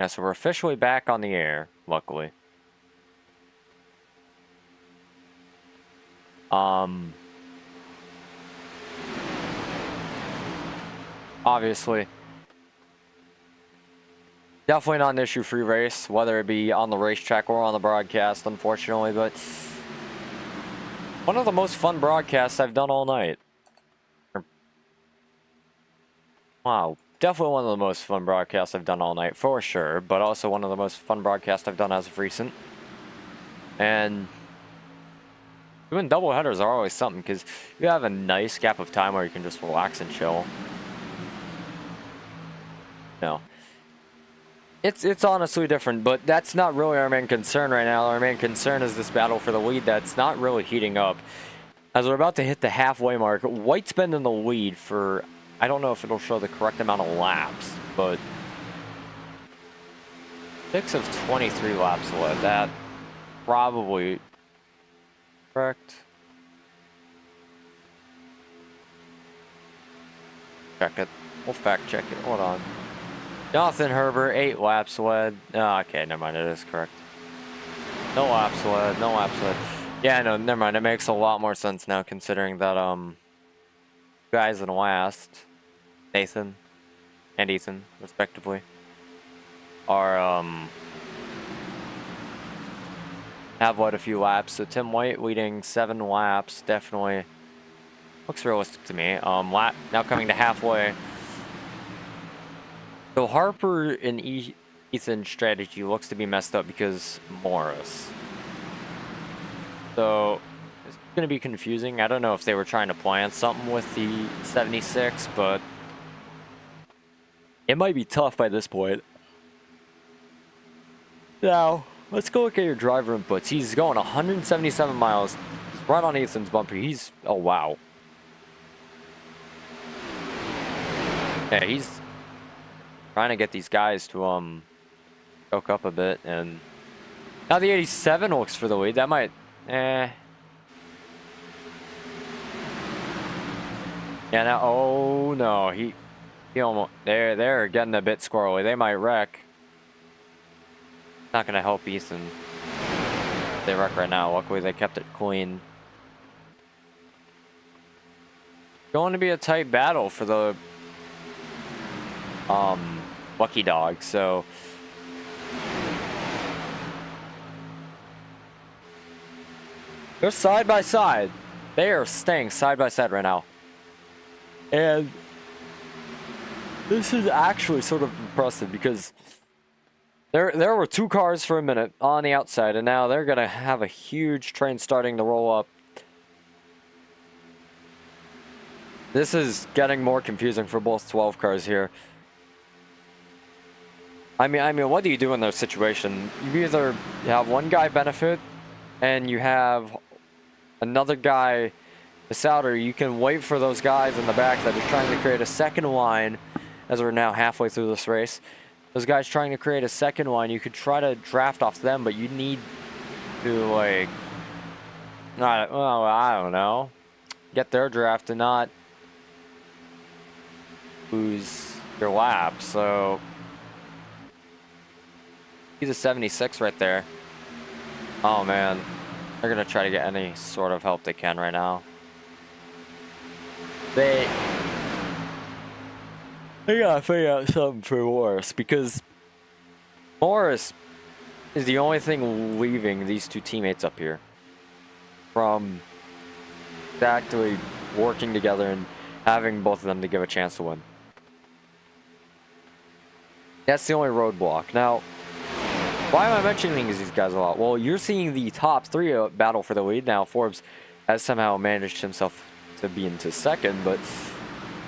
Yeah, so we're officially back on the air, luckily. Obviously, definitely not an issue-free race, whether it be on the racetrack or on the broadcast, unfortunately, but one of the most fun broadcasts I've done all night. Wow, definitely one of the most fun broadcasts I've done all night, for sure, but also one of the most fun broadcasts I've done as of recent. And doing double headers are always something, because you have a nice gap of time where you can just relax and chill. No. It's honestly different, but that's not really our main concern right now. Our main concern is this battle for the lead that's not really heating up. As we're about to hit the halfway mark, White's been in the lead for, I don't know if it'll show the correct amount of laps, but 6 of 23 laps led. That probably correct. Check it. We'll fact check it. Hold on. Jonathan Herbert, 8 laps led. Oh, okay, never mind. It is correct. No laps led. No laps led. Yeah, no, never mind. It makes a lot more sense now, considering that guys in last, Nathan and Ethan, respectively, are have led a few laps. So Tim White leading 7 laps definitely looks realistic to me. Lap now coming to halfway. So Harper and Ethan's strategy looks to be messed up because Morris. So it's going to be confusing. I don't know if they were trying to plan something with the 76, but it might be tough by this point. Now, let's go look at your driver inputs. He's going 177 miles. He's right on Ethan's bumper. He's, oh wow. Yeah, he's trying to get these guys to choke up a bit, and now the 87 looks for the lead. That might yeah, now oh no, he almost they're getting a bit squirrely. They might wreck. Not gonna help Ethan. They wreck right now. Luckily they kept it clean. Going to be a tight battle for the Lucky Dog, so they're side by side. They are staying side by side right now. And this is actually sort of impressive because there were 2 cars for a minute on the outside, and now they're going to have a huge train starting to roll up. This is getting more confusing for both 12 cars here. I mean, what do you do in those situations? You either have one guy benefit, and you have another guy miss out, or you can wait for those guys in the back that are trying to create a second line, as we're now halfway through this race. Those guys trying to create a second line, you could try to draft off them, but you need to, like, well, I don't know, get their draft and not lose your lap. So he's a 76 right there. Oh man, they're gonna try to get any sort of help they can right now. They gotta figure out something for Morris, because Morris is the only thing leaving these 2 teammates up here from actually working together and having both of them to give a chance to win. That's the only roadblock. Now, why am I mentioning these guys a lot? Well, you're seeing the top 3 battle for the lead. Now, Forbes has somehow managed himself to be into second, but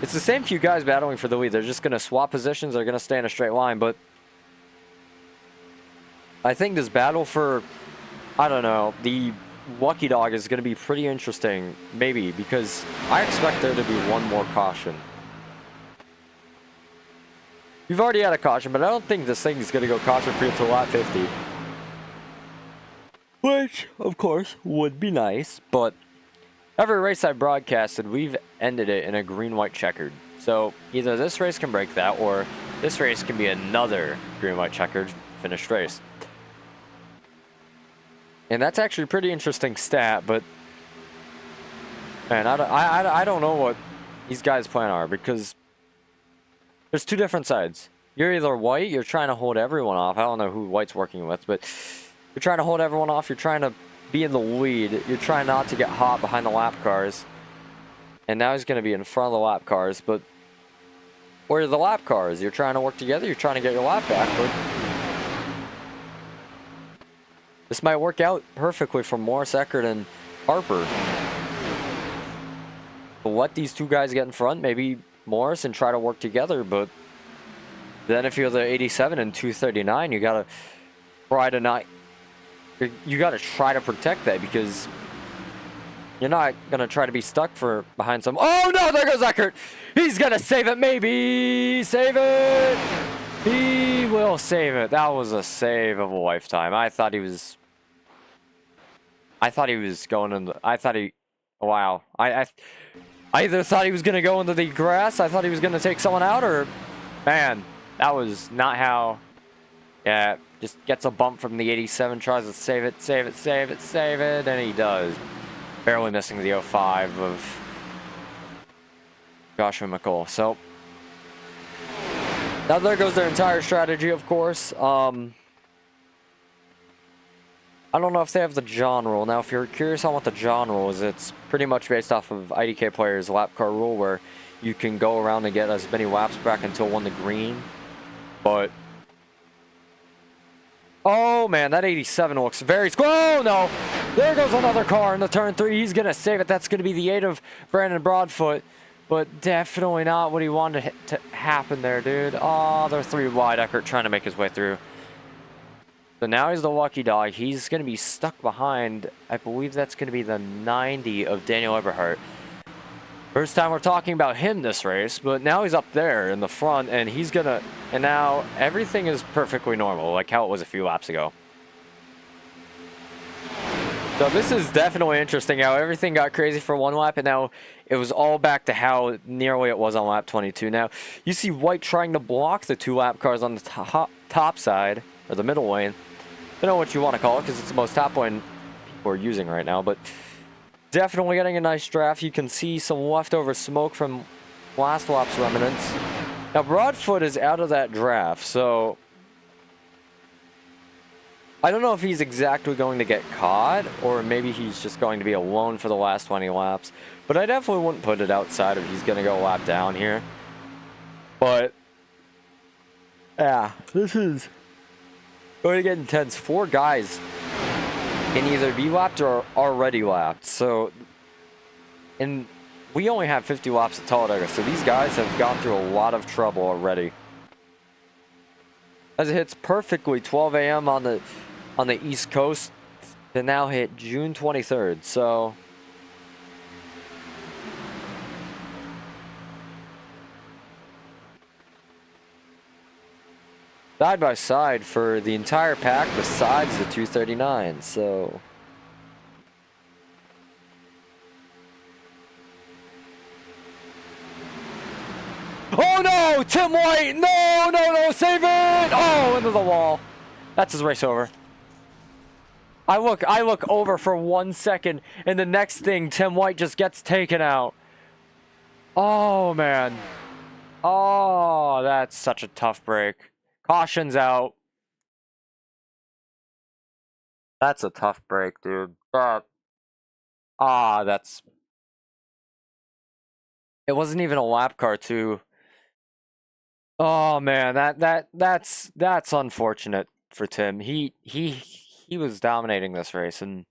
it's the same few guys battling for the lead. They're just going to swap positions. They're going to stay in a straight line, but I think this battle for, I don't know, the Lucky Dog is going to be pretty interesting, maybe, because I expect there to be one more caution. You've already had a caution, but I don't think this thing is going to go caution-free until lap 50. Which, of course, would be nice, but every race I broadcasted, we've ended it in a green-white checkered. So either this race can break that, or this race can be another green-white checkered finished race. And that's actually a pretty interesting stat, but man, I don't know what these guys' plan are, because there's two different sides. You're either white, you're trying to hold everyone off. I don't know who white's working with, but you're trying to hold everyone off. You're trying to be in the lead. You're trying not to get hot behind the lap cars. And now he's going to be in front of the lap cars, but where are the lap cars? You're trying to work together. You're trying to get your lap back, but this might work out perfectly for Morris, Eckert, and Harper. But let these two guys get in front, maybe Morris, and try to work together. But then if you're the 87 and 239, you gotta try to not. You gotta try to protect that, because you're not gonna try to be stuck for behind some. Oh no! There goes Eckert. He's gonna save it. Maybe save it. He will save it. That was a save of a lifetime. I thought he was going in the. I thought he. Wow. I either thought he was going to go into the grass, I thought he was going to take someone out, or, man, that was not how. Yeah, just gets a bump from the 87, tries to save it, and he does. Barely missing the 05 of Joshua McCall. So, now there goes their entire strategy, of course. I don't know if they have the John rule. Now, if you're curious on what the John rule is, it's pretty much based off of IDK players' lap car rule, where you can go around and get as many laps back until one to green. But, oh man, that 87 looks very. Oh no! There goes another car in the turn 3. He's gonna save it. That's gonna be the 8 of Brandon Broadfoot, but definitely not what he wanted to happen there, dude. Oh, they're 3 wide. Eckert trying to make his way through. So now he's the lucky dog. He's going to be stuck behind, I believe that's going to be the 90 of Daniel Eberhardt. First time we're talking about him this race, but now he's up there in the front, and he's going to, and now everything is perfectly normal, like how it was a few laps ago. So this is definitely interesting how everything got crazy for one lap, and now it was all back to how nearly it was on lap 22. Now, you see White trying to block the 2 lap cars on the top side, or the middle lane. I don't know what you want to call it, because it's the most top lane people are using right now, but definitely getting a nice draft. You can see some leftover smoke from last lap's remnants. Now, Broadfoot is out of that draft, so I don't know if he's exactly going to get caught, or maybe he's just going to be alone for the last 20 laps. But I definitely wouldn't put it outside if he's going to go a lap down here. But, yeah, this is going to get intense. 4 guys can either be lapped or already lapped. So, and we only have 50 laps at Talladega, so these guys have gone through a lot of trouble already. As it hits perfectly 12 a.m. on the East Coast, to now hit June 23rd. So, side by side for the entire pack besides the 239, so. Oh no, Tim White, no, save it! Oh, into the wall. That's his race over. I look over for 1 second, and the next thing, Tim White just gets taken out. Oh man. Oh, that's such a tough break. Caution's out. That's a tough break, dude. That's. It wasn't even a lap car, too. Oh man, that's unfortunate for Tim. He was dominating this race, and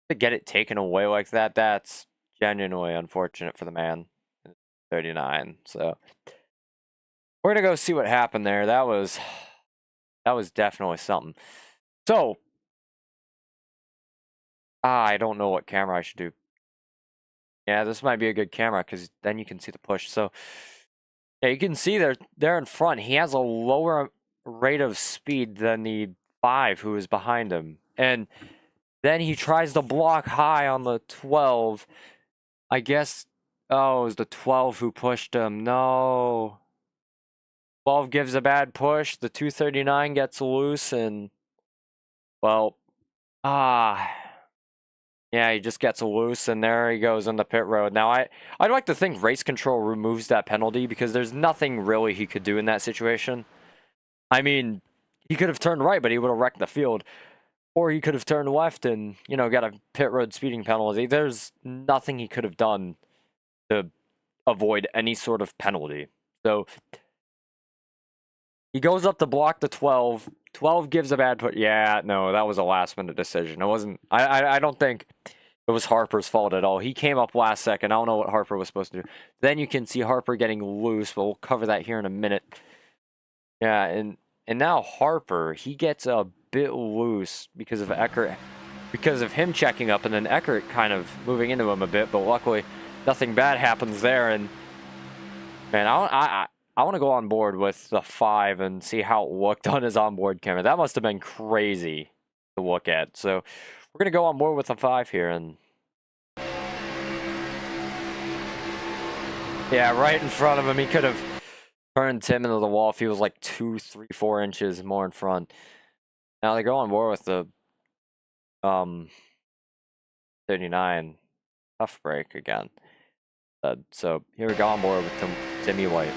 to get it taken away like that, that's genuinely unfortunate for the man. 39. So we're gonna go see what happened there. That was definitely something. So I don't know what camera I should do. Yeah, this might be a good camera, because then you can see the push. So yeah, you can see they're in front. He has a lower rate of speed than the 5 who is behind him. And then he tries to block high on the 12. I guess, oh, it was the 12 who pushed him. No. 12 gives a bad push. The 239 gets loose, and well, yeah, he just gets loose, and there he goes on the pit road. Now, I'd like to think race control removes that penalty because there's nothing really he could do in that situation. I mean, he could have turned right, but he would have wrecked the field. Or he could have turned left and, you know, got a pit road speeding penalty. There's nothing he could have done to avoid any sort of penalty. So he goes up to block the 12. 12 gives a bad put. Yeah, no, that was a last minute decision. It wasn't. I don't think it was Harper's fault at all. He came up last second. I don't know what Harper was supposed to do. Then you can see Harper getting loose, but we'll cover that here in a minute. Yeah, and now Harper, he gets a bit loose because of Eckert, because of him checking up, and then Eckert kind of moving into him a bit. But luckily, nothing bad happens there. And man, I want to go on board with the 5 and see how it looked on his onboard camera. That must have been crazy to look at. So we're gonna go on board with the 5 here, and yeah, right in front of him, he could have turned Tim into the wall if he was like 2, 3, 4 inches more in front. Now they go on board with the 39. Tough break again. So here we go on board with Timmy White.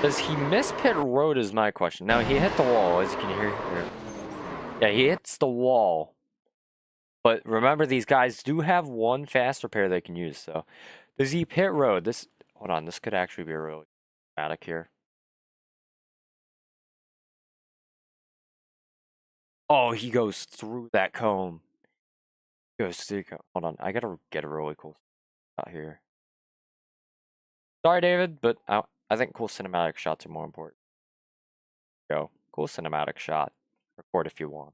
Does he miss pit road is my question. Now he hit the wall, as you can hear here. Yeah, he hits the wall. But remember, these guys do have one fast repair they can use. So does he pit road? Hold on, this could actually be really dramatic here. Oh, he goes through that cone. He goes through the cone. Hold on, I gotta get a really cool shot here. Sorry, David, but I think cool cinematic shots are more important. Go. Cool cinematic shot. Record if you want.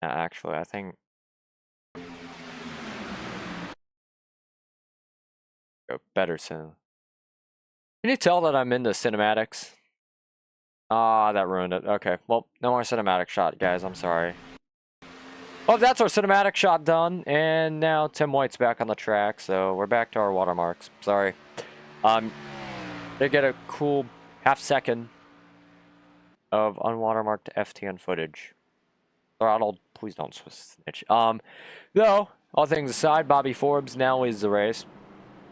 Actually, I think go better soon. Can you tell that I'm into cinematics? Ah, that ruined it. Okay, well, no more cinematic shot, guys. I'm sorry. Oh, that's our cinematic shot done, and now Tim White's back on the track, so we're back to our watermarks. Sorry. They get a cool half second of unwatermarked FTN footage. Throttled, please don't snitch. Though, all things aside, Bobby Forbes now leads the race.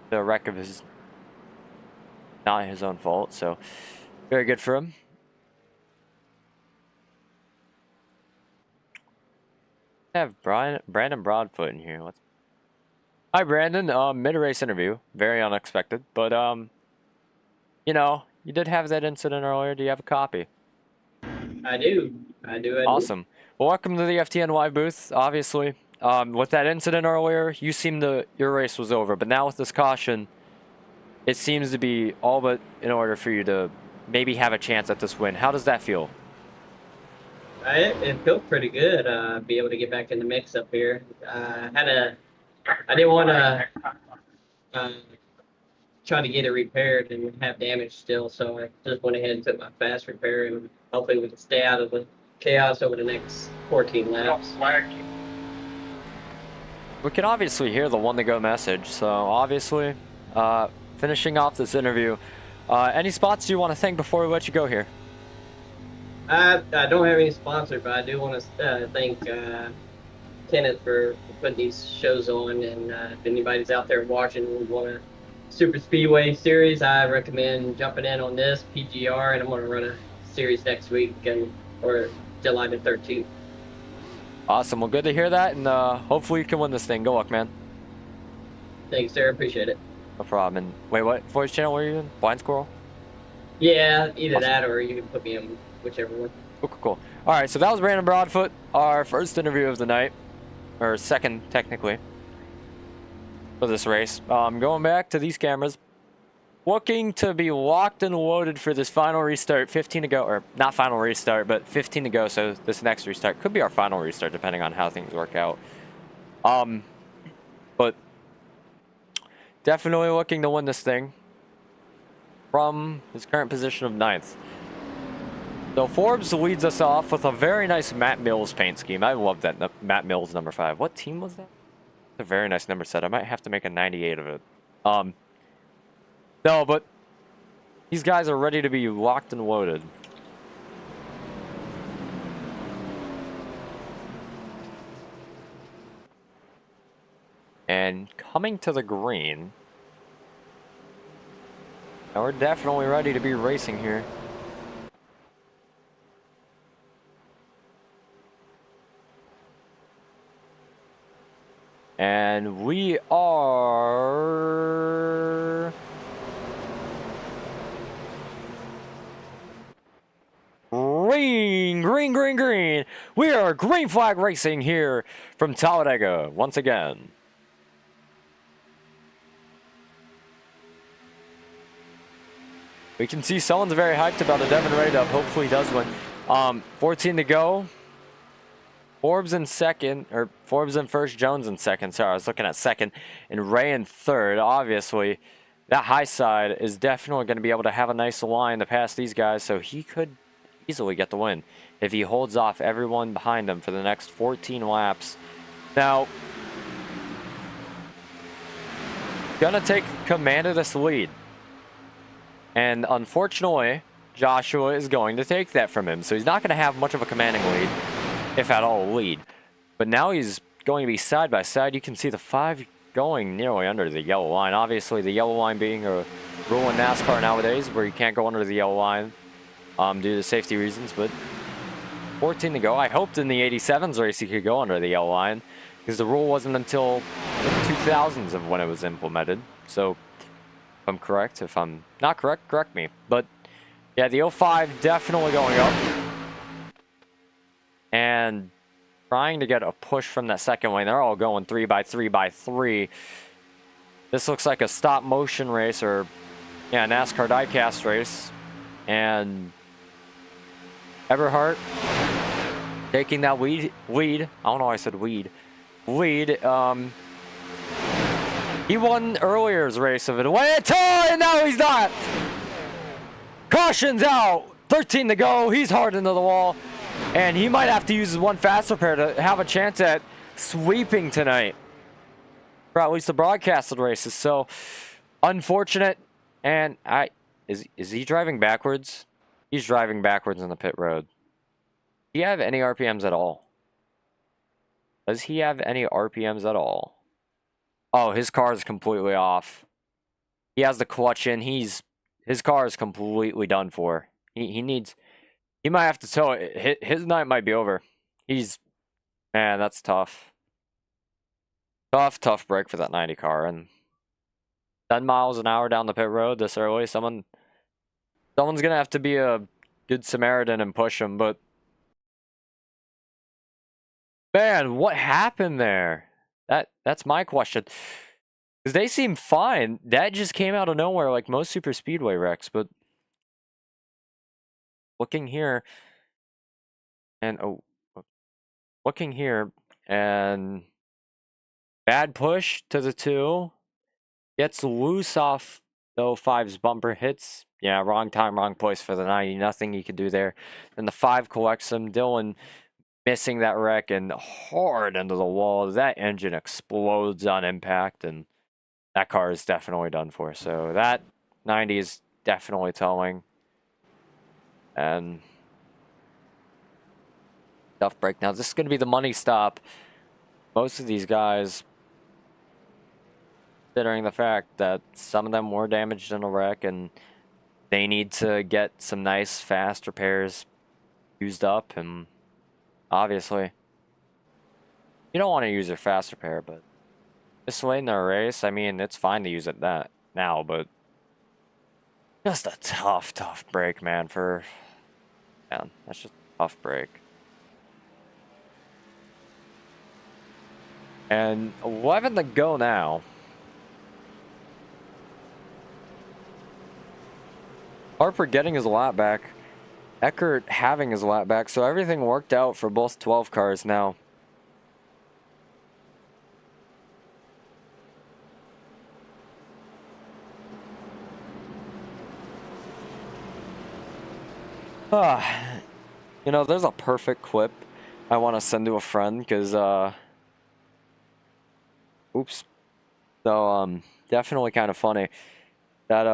The wreck of his, not his own fault, so very good for him. I have Brandon Broadfoot in here. Hi, Brandon. Mid-race interview. Very unexpected, but you know, you did have that incident earlier. Do you have a copy? I do. Awesome. Well, welcome to the FTN Live booth. Obviously, with that incident earlier, your race was over, but now with this caution, it seems to be all but in order for you to maybe have a chance at this win. How does that feel? It felt pretty good. Be able to get back in the mix up here. I didn't want to try to get it repaired and have damage still, so I just went ahead and took my fast repair, and hopefully we can stay out of the chaos over the next 14 laps. We can obviously hear the one-to-go message, so obviously, finishing off this interview, any spots you want to thank before we let you go here? I don't have any sponsor, but I do want to thank Kenneth for putting these shows on, and if anybody's out there watching and want a Super Speedway series, I recommend jumping in on this PGR, and I'm going to run a series next week, or July the 13th. Awesome. Well, good to hear that, and hopefully you can win this thing. Good luck, man. Thanks, sir. Appreciate it. No problem. And wait, what voice channel were you in? Blind Squirrel? Yeah, either that or you can put me in whichever one. Cool. All right, so that was Brandon Broadfoot, our first interview of the night, or second, technically, for this race. Going back to these cameras, looking to be locked and loaded for this final restart. 15 to go, or not final restart, but 15 to go. So this next restart could be our final restart, depending on how things work out. But definitely looking to win this thing. from his current position of 9th. So Forbes leads us off with a very nice Matt Mills paint scheme. I love that Matt Mills number 5. What team was that? A very nice number set. I might have to make a 98 of it. No, but these guys are ready to be locked and loaded. And coming to the green. Now we're definitely ready to be racing here. And we are green, green, green, green. We are green flag racing here from Talladega once again. We can see someone's very hyped about a Devin Ray dub. Hopefully he does win. 14 to go. Forbes in second, or Forbes in first, Jones in second. Sorry, I was looking at second. And Ray in third. Obviously, that high side is definitely going to be able to have a nice line to pass these guys. So he could easily get the win if he holds off everyone behind him for the next 14 laps. Now, gonna take command of this lead. And unfortunately, Joshua is going to take that from him. So he's not going to have much of a commanding lead, if at all lead. But now he's going to be side by side. You can see the 5 going nearly under the yellow line. Obviously, the yellow line being a rule in NASCAR nowadays where you can't go under the yellow line due to safety reasons. But 14 to go. I hoped in the 87s race he could go under the yellow line because the rule wasn't until the 2000s of when it was implemented. So if I'm correct. If I'm not correct, correct me. But yeah, the 05 definitely going up. And trying to get a push from that second lane. They're all going 3 by 3 by 3. This looks like a stop motion race or, yeah, NASCAR diecast race. And Eberhardt taking that lead. I don't know why I said weed. Lead. He won earlier's race of it. Wait, and now he's not. Caution's out. 13 to go. He's hard into the wall. And he might have to use his one fast repair to have a chance at sweeping tonight. Or at least the broadcasted races. So, unfortunate. And is he driving backwards? He's driving backwards on the pit road. Do you have any RPMs at all? Does he have any RPMs at all? Oh, his car is completely off. He has the clutch in. His car is completely done for. He might have to tow it. His night might be over. Man, that's tough. Tough break for that 90 car. And 10 miles an hour down the pit road this early. Someone's gonna have to be a good Samaritan and push him. But man, what happened there? That's my question. Because they seem fine. That just came out of nowhere like most super speedway wrecks. But looking here, and looking here, and bad push to the 2. Gets loose off the 05's bumper, hits. Yeah, wrong time, wrong place for the 90. Nothing he could do there. Then the 5 collects him. Dylan missing that wreck and hard into the wall. That engine explodes on impact, and that car is definitely done for. So that 90 is definitely towing. And tough break. Now this is going to be the money stop. Most of these guys, considering the fact that some of them were damaged in a wreck and they need to get some nice fast repairs used up. And obviously you don't want to use your fast repair, but this late in the race, I mean, it's fine to use it now, but just a tough break, man. That's just a tough break. And 11 to go now. Harper getting his lap back. Eckert having his lap back. So everything worked out for both 12 cars now. You know, there's a perfect clip I want to send to a friend because, oops. So, definitely kind of funny that,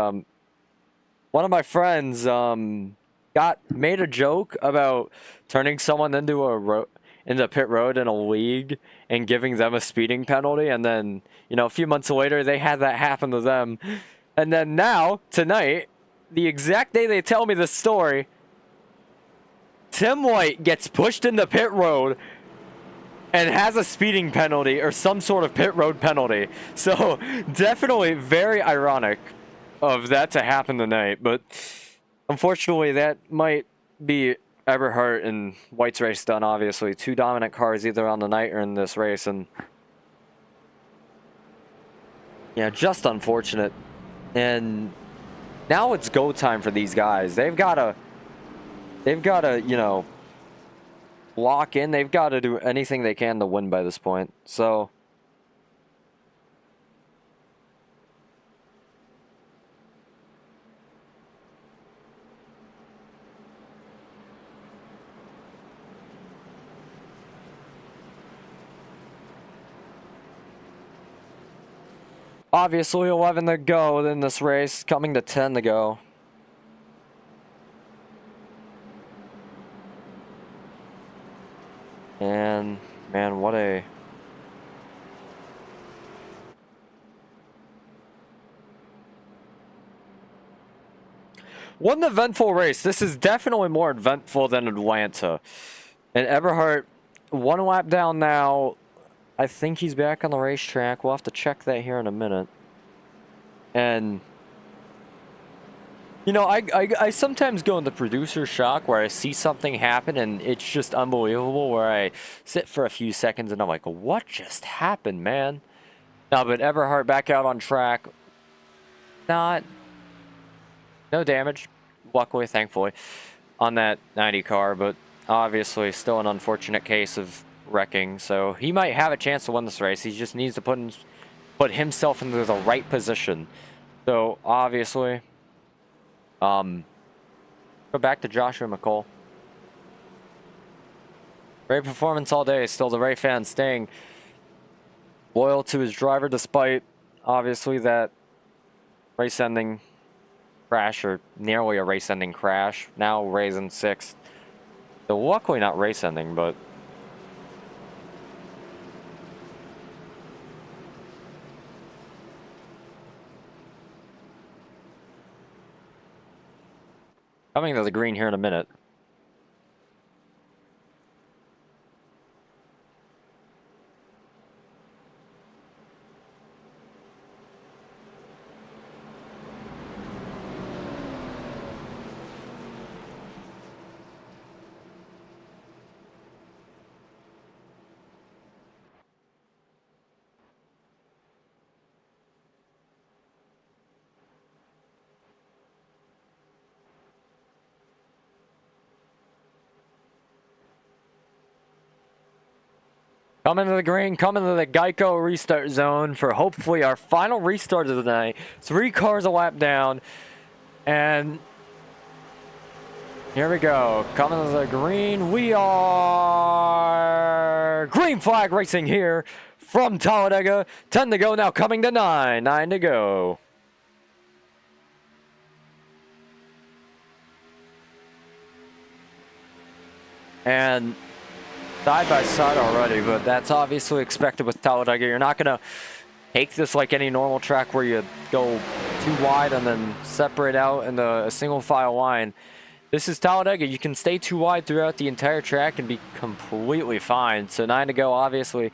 one of my friends, made a joke about turning someone into pit road in a league and giving them a speeding penalty, and then, you know, a few months later, they had that happen to them. And then now, tonight, the exact day they tell me the story, Tim White gets pushed into pit road and has a speeding penalty or some sort of pit road penalty. So definitely very ironic of that to happen tonight. But unfortunately, that might be Eberhart and White's race done, obviously. Two dominant cars either on the night or in this race. And yeah, just unfortunate. And now it's go time for these guys. They've got to, you know, lock in. They've got to do anything they can to win by this point. So obviously 11 to go in this race, coming to 10 to go. And man, what a what an eventful race. This is definitely more eventful than Atlanta. And Eberhart, one lap down now. I think he's back on the racetrack. We'll have to check that here in a minute. And you know, I sometimes go into producer shock where I see something happen and it's just unbelievable, where I sit for a few seconds and I'm like, what just happened, man? No, but Eberhart back out on track. No damage, luckily, thankfully, on that 90 car, but obviously still an unfortunate case of wrecking. So he might have a chance to win this race. He just needs to put himself into the right position. So obviously, go back to Joshua McCall. Great performance all day. Still the Ray fan staying loyal to his driver despite obviously that race-ending crash, or nearly a race-ending crash. Now Ray's in 6th. So luckily not race-ending, but coming to the green here in a minute. Coming to the green, coming to the Geico restart zone for hopefully our final restart of the night. 3 cars a lap down. And here we go. Coming to the green. We are green flag racing here from Talladega. 10 to go now, coming to 9. 9 to go. And side by side already, but that's obviously expected with Talladega. You're not going to take this like any normal track where you go too wide and then separate out into a single file line. This is Talladega. You can stay too wide throughout the entire track and be completely fine. So 9 to go, obviously.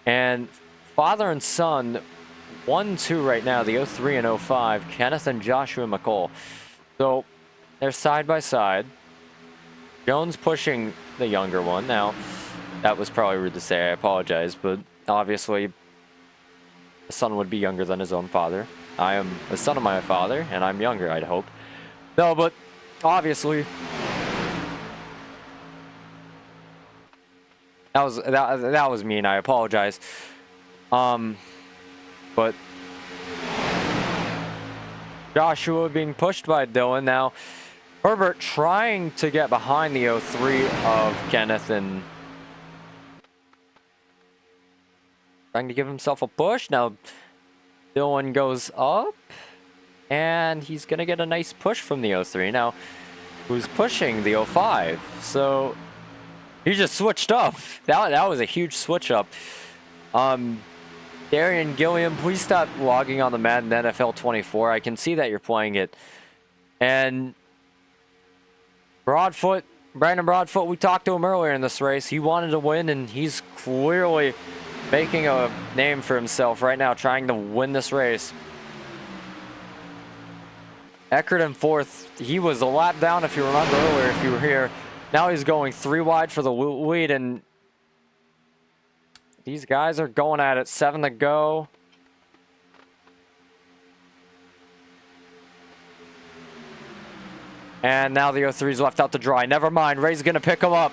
And father and son, 1-2 right now, the 03 and 05, Kenneth and Joshua McCall. So they're side by side. Jones pushing the younger one. Now, that was probably rude to say. I apologize, but obviously, the son would be younger than his own father. I am the son of my father, and I'm younger, I'd hope. No, but obviously, that was mean. I apologize. But Joshua being pushed by Dylan now. Herbert trying to get behind the 03 of Kenneth and trying to give himself a push. Now Dylan goes up and he's going to get a nice push from the 03. Now, who's pushing the 05? So he just switched up. That was a huge switch up. Darian Gilliam, please stop logging on the Madden NFL 24. I can see that you're playing it. And Broadfoot, Brandon Broadfoot, we talked to him earlier in this race. He wanted to win, and he's clearly making a name for himself right now, trying to win this race. Eckert in fourth. He was a lap down, if you remember earlier, if you were here. Now he's going 3 wide for the lead, and these guys are going at it. 7 to go. And now the 03's left out to dry. Never mind. Ray's going to pick him up.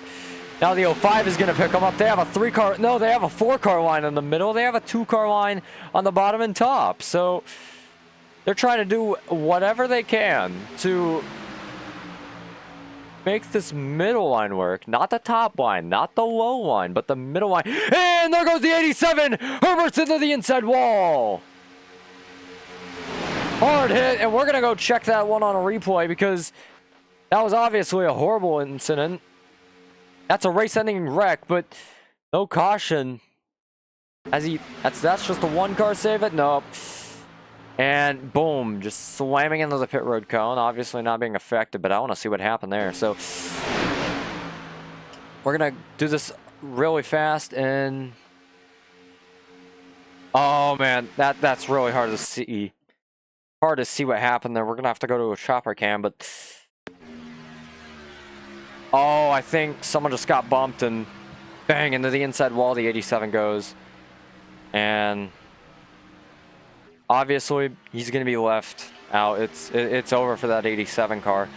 Now the 05 is going to pick him up. They have a 3-car. No, they have a 4-car line in the middle. They have a 2-car line on the bottom and top. So they're trying to do whatever they can to make this middle line work. Not the top line, not the low line, but the middle line. And there goes the 87. Herbert's into the inside wall. Hard hit, and we're going to go check that one on a replay because that was obviously a horrible incident. That's a race-ending wreck, but no caution. That's just a 1-car save it? Nope. And boom, just slamming into the pit road cone. Obviously not being affected, but I want to see what happened there. So we're going to do this really fast, and oh man, that's really hard to see. Hard to see what happened there. We're going to have to go to a chopper cam, but oh, I think someone just got bumped and bang into the inside wall. The 87 goes. And obviously, he's going to be left out. It's over for that 87 car.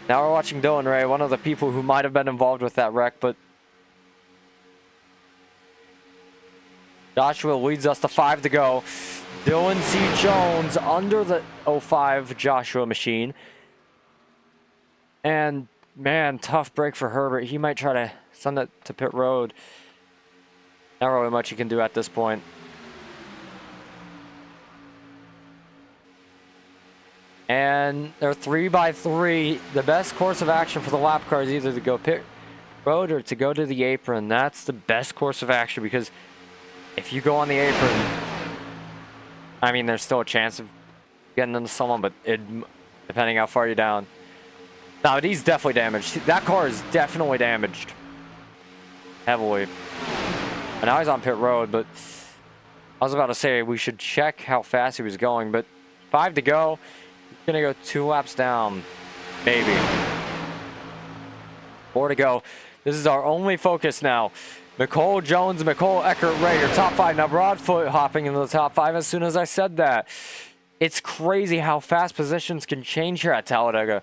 Now we're watching Dylan Ray, one of the people who might have been involved with that wreck, but Joshua leads us to 5 to go. Dylan C. Jones under the 05 Joshua machine. And man, tough break for Herbert. He might try to send it to pit road. Not really much he can do at this point. And they're 3x3. The best course of action for the lap car is either to go pit road or to go to the apron. That's the best course of action because if you go on the apron, I mean, there's still a chance of getting into someone, but depending how far you're down. Now, he's definitely damaged. That car is definitely damaged. Heavily. And now he's on pit road, but I was about to say we should check how fast he was going, but 5 to go. He's going to go 2 laps down. Maybe. 4 to go. This is our only focus now. McCole, Jones, McCole, Eckert, Ray, your top 5. Now, Broadfoot hopping into the top 5 as soon as I said that. It's crazy how fast positions can change here at Talladega.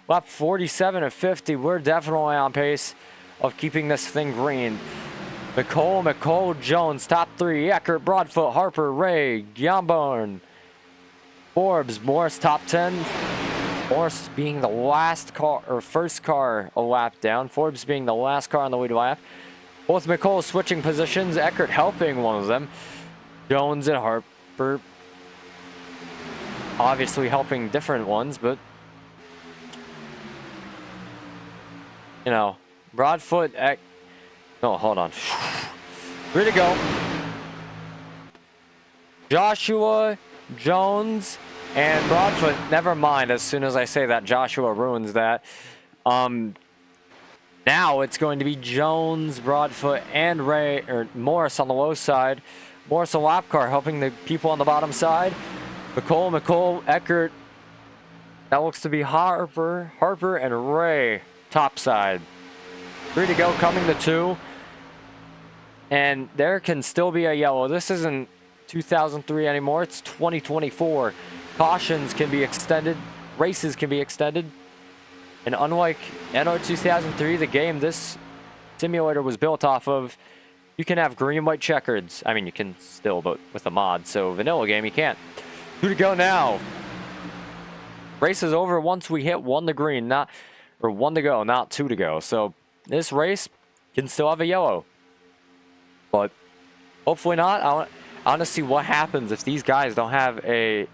Lap 47 and 50, we're definitely on pace of keeping this thing green. McCole, Jones, top 3. Eckert, Broadfoot, Harper, Ray, Gambon, Forbes, Morris, top 10. Morris being the last car, or first car a lap down. Forbes being the last car on the lead lap. Both McCole switching positions. Eckert helping one of them. Jones and Harper obviously helping different ones, but you know, Broadfoot. No, hold on. Ready to go. Joshua, Jones, and Broadfoot. Never mind. As soon as I say that, Joshua ruins that. Now it's going to be Jones, Broadfoot, and Ray or Morris on the low side. Morris a lap car helping the people on the bottom side. McCole, Eckert. That looks to be Harper, and Ray top side. 3 to go, coming to 2. And there can still be a yellow. This isn't 2003 anymore. It's 2024. Cautions can be extended. Races can be extended. And unlike NO 2003, the game this simulator was built off of, you can have green, white checkers. I mean, you can still, but with a mod. So vanilla game, you can't. 2 to go now. Race is over once we hit 1 to green, not, or 1 to go, not 2 to go. So this race can still have a yellow. But hopefully not. I want to see what happens if these guys don't have a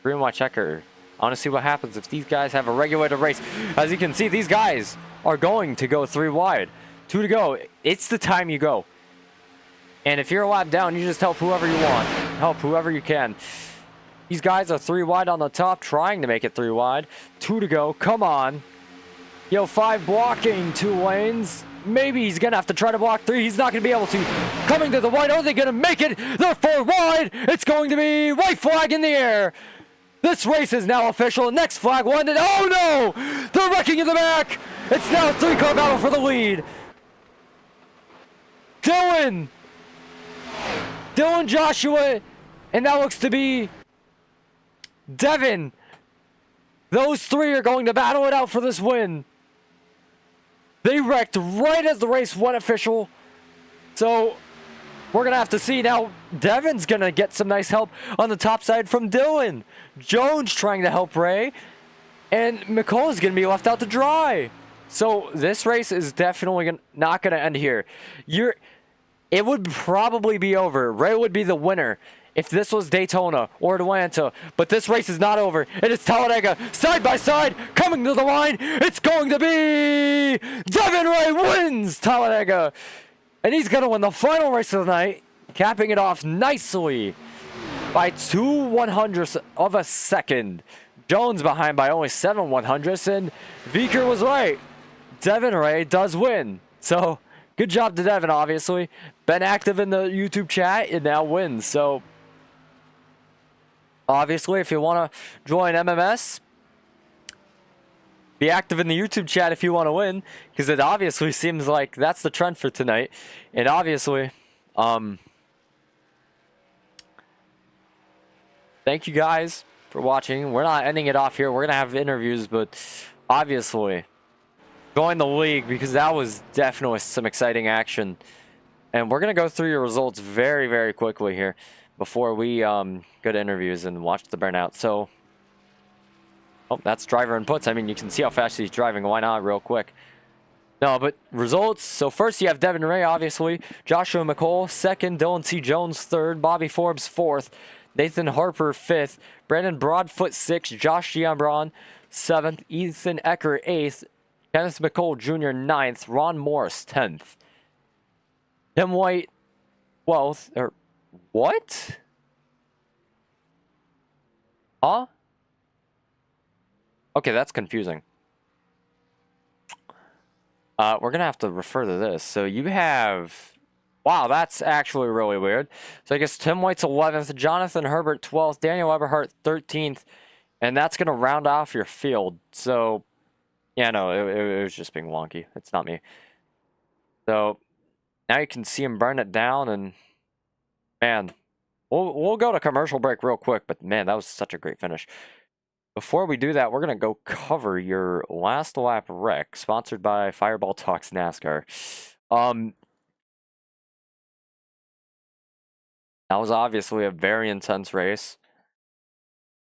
green white checker. I want to see what happens if these guys have a regulated race. As you can see, these guys are going to go 3 wide. 2 to go. It's the time you go. And if you're a lap down, you just help whoever you want. Help whoever you can. These guys are 3 wide on the top, trying to make it 3 wide. 2 to go. Come on. Yo, 5 blocking 2 lanes. Maybe he's going to have to try to block 3. He's not going to be able to. Coming to the white. Are they going to make it? They're 4 wide. It's going to be white flag in the air. This race is now official. Next flag won. And oh no! They're wrecking in the back. It's now a 3-car battle for the lead. Dylan, Joshua, and that looks to be Devin. Those 3 are going to battle it out for this win. They wrecked right as the race went official. So we're going to have to see. Now, Devin's going to get some nice help on the top side from Dylan. Jones trying to help Ray. And McCall is going to be left out to dry. So this race is definitely not going to end here. It would probably be over. Ray would be the winner if this was Daytona or Atlanta. But this race is not over. It is Talladega, side by side, coming to the line. It's going to be Devin Ray wins Talladega. And he's going to win the final race of the night, capping it off nicely by 2 100ths of a second. Jones behind by only 7 100ths, and Vicker was right. Devin Ray does win. So good job to Devin, obviously. Been active in the YouTube chat and now wins. So obviously, if you want to join MMS, be active in the YouTube chat if you want to win, because it obviously seems like that's the trend for tonight. And obviously, thank you guys for watching. We're not ending it off here. We're going to have interviews, but obviously, join the league, because that was definitely some exciting action. And we're going to go through your results very, very quickly here before we go to interviews and watch the burnout. So, oh, that's driver inputs. I mean, you can see how fast he's driving. Why not real quick? No, but results. So first you have Devin Ray, obviously. Joshua McCall, second. Dylan C. Jones, third. Bobby Forbes, fourth. Nathan Harper, fifth. Brandon Broadfoot, sixth. Josh Giambron, seventh. Ethan Ecker, eighth. Kenneth McCall Jr., ninth. Ron Morris, 10th. Tim White, 12th. Or what? Huh? Okay, that's confusing. We're going to have to refer to this. So you have... Wow, that's actually really weird. So I guess Tim White's 11th, Jonathan Herbert 12th, Daniel Eberhardt 13th, and that's going to round off your field. So, yeah, no, it was just being wonky. It's not me. So now you can see him burn it down, and man, we'll go to commercial break real quick, but man, that was such a great finish. Before we do that, we're going to go cover your last lap wreck, sponsored by Fireball Talks NASCAR. That was obviously a very intense race.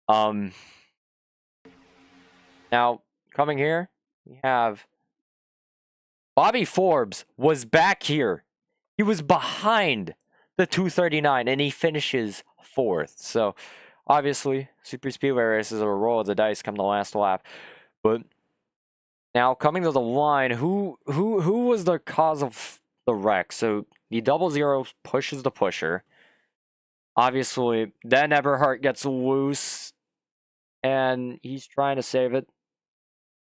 Now, coming here, we have Bobby Forbes was back here. He was behind the 239, and he finishes fourth. So, obviously, super speedway races are a roll of the dice come the last lap. But now, coming to the line, who was the cause of the wreck? So, the 00 pushes the pusher. Obviously, then Eberhardt gets loose, and he's trying to save it.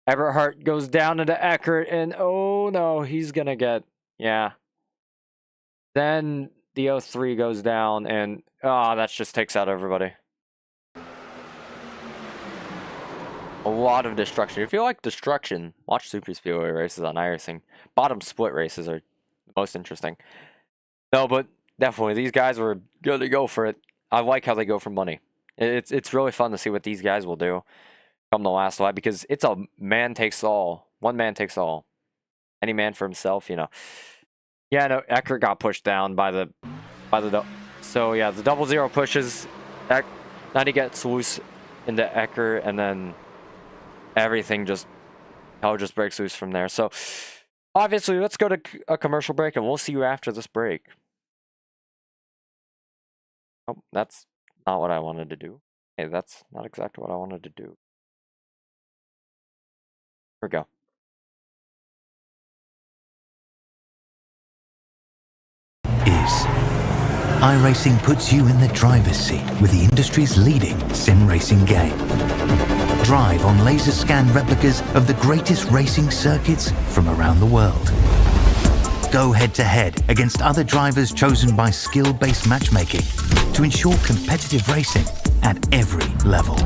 Eberhardt goes down into Eckert, and oh no, he's going to get, yeah. Then the 03 goes down, and that just takes out everybody. A lot of destruction. If you like destruction, watch Super Speedway races on iRacing. Bottom split races are the most interesting. No, but definitely, these guys were good to go for it. I like how they go for money. It's really fun to see what these guys will do come the last lap, because it's a man takes all. One man takes all. Any man for himself, you know. Yeah, no, Eckert got pushed down by the so yeah, the 00 pushes. Then he gets loose into Eckert, and then everything just, hell just breaks loose from there. So obviously, let's go to a commercial break, and we'll see you after this break. Oh, that's not what I wanted to do. Hey, that's not exactly what I wanted to do. Here we go. iRacing puts you in the driver's seat with the industry's leading sim racing game. Drive on laser scan replicas of the greatest racing circuits from around the world. Go head-to-head against other drivers chosen by skill-based matchmaking to ensure competitive racing at every level.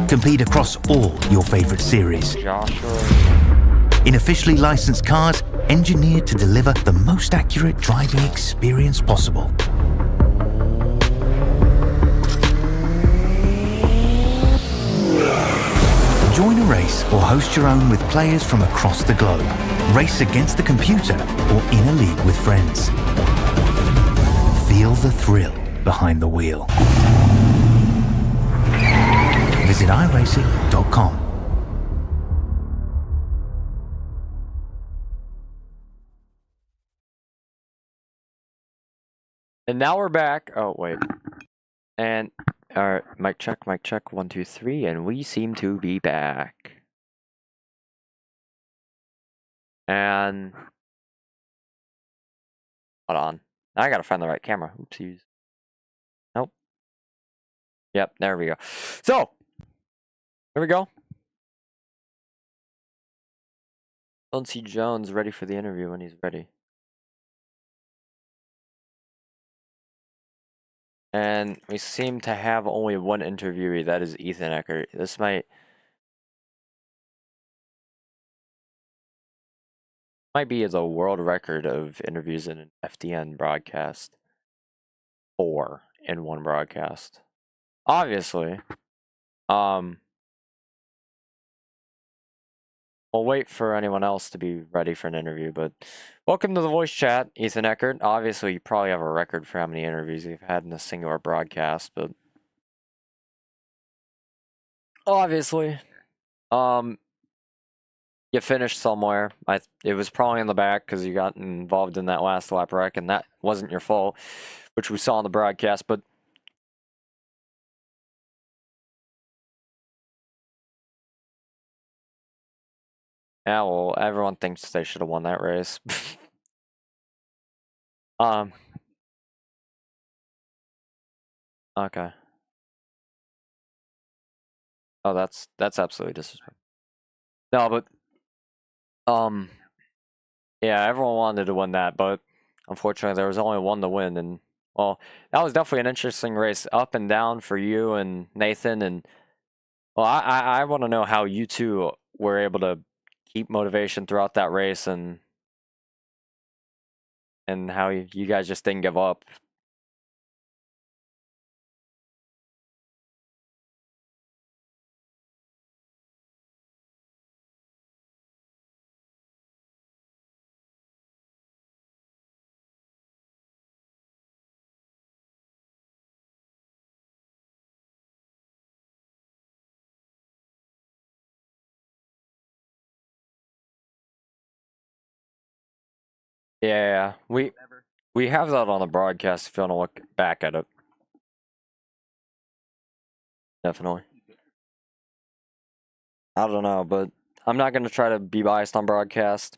Compete across all your favorite series. Joshua. In officially licensed cars, engineered to deliver the most accurate driving experience possible. Join a race or host your own with players from across the globe. Race against the computer or in a league with friends. Feel the thrill behind the wheel. Visit iRacing.com. And now we're back. Oh, wait. And, alright, mic check, 1, 2, 3, and we seem to be back. And, hold on. I gotta find the right camera. Oopsies. Nope. Yep, there we go. So, here we go. Lindsey Jones ready for the interview when he's ready. And we seem to have only one interviewee, that is Ethan Eckert. This might be the world record of interviews in an FDN broadcast. 4 in one broadcast. Obviously. We'll wait for anyone else to be ready for an interview, but welcome to the voice chat, Ethan Eckert. Obviously, you probably have a record for how many interviews you've had in a singular broadcast, but obviously, you finished somewhere. It was probably in the back because you got involved in that last lap wreck, and that wasn't your fault, which we saw on the broadcast, but yeah, well, everyone thinks they should have won that race. Okay. Oh, that's absolutely disrespectful. No, but yeah, everyone wanted to win that, but unfortunately there was only one to win, and well, that was definitely an interesting race, up and down for you and Nathan, and well, I want to know how you two were able to keep motivation throughout that race, and how you guys just didn't give up. Yeah, we have that on the broadcast if you want to look back at it. Definitely. I don't know, but I'm not going to try to be biased on broadcast.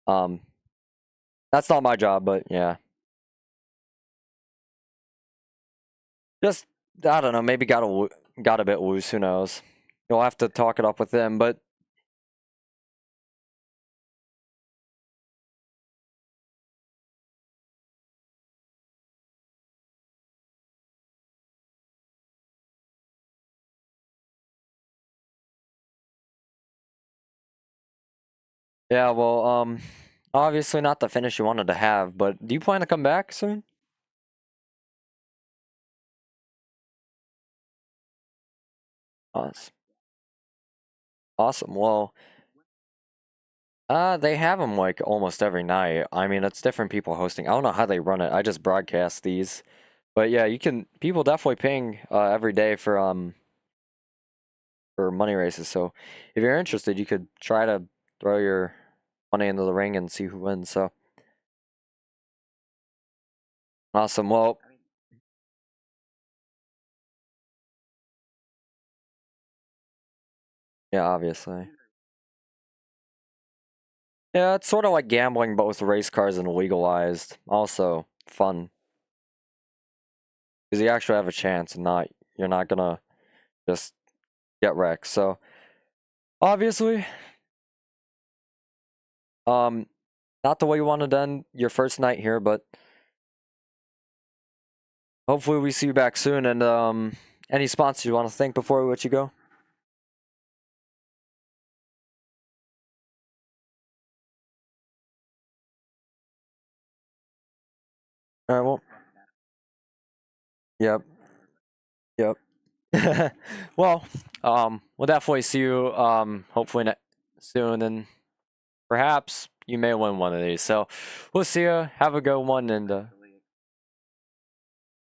That's not my job, but yeah. Just, I don't know, maybe got a bit loose, who knows. You'll have to talk it up with them, but yeah, well, obviously not the finish you wanted to have, but do you plan to come back soon? Awesome. Well, they have them like almost every night. I mean, it's different people hosting. I don't know how they run it. I just broadcast these. But yeah, people definitely ping every day for for money races. So if you're interested, you could try to throw your money into the ring and see who wins. So awesome. Well, yeah, obviously. Yeah, it's sort of like gambling, but with race cars and legalized. Also fun. Because you actually have a chance and you're not gonna just get wrecked. So obviously, not the way you wanted to end your first night here, but hopefully we see you back soon. And any sponsors you want to thank before we let you go? All right, well, yep, yep. Well, we'll definitely see you hopefully soon, and perhaps you may win one of these. So we'll see you. Have a good one, and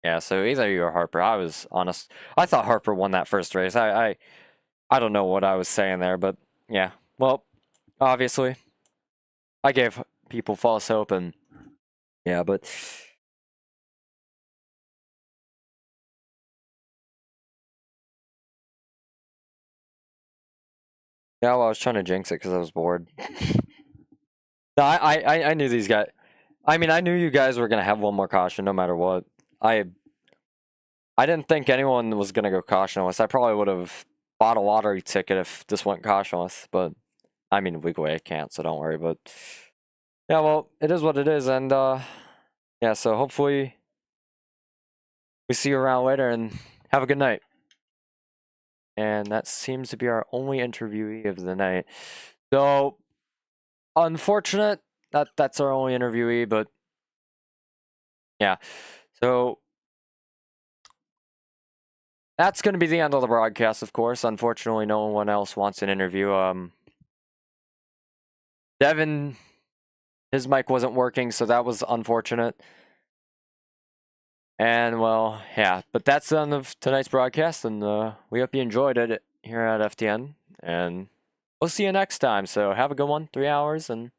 yeah. So either you or Harper. I was honest. I thought Harper won that first race. I don't know what I was saying there, but yeah. Well, obviously, I gave people false hope, and yeah, but yeah. Well, I was trying to jinx it because I was bored. No, I knew these guys. I mean, I knew you guys were gonna have one more caution no matter what. I didn't think anyone was gonna go cautionless. I probably would have bought a lottery ticket if this went cautionless, but I mean, legally I can't, so don't worry. But yeah, well, it is what it is, and yeah. So hopefully we see you around later, and have a good night. And that seems to be our only interviewee of the night. So unfortunate that that's our only interviewee, but yeah. So that's going to be the end of the broadcast, of course. Unfortunately, no one else wants an interview. Devin, his mic wasn't working, so that was unfortunate. And well, yeah, but that's the end of tonight's broadcast, and we hope you enjoyed it here at FTN. And we'll see you next time. So have a good one, 3 hours, and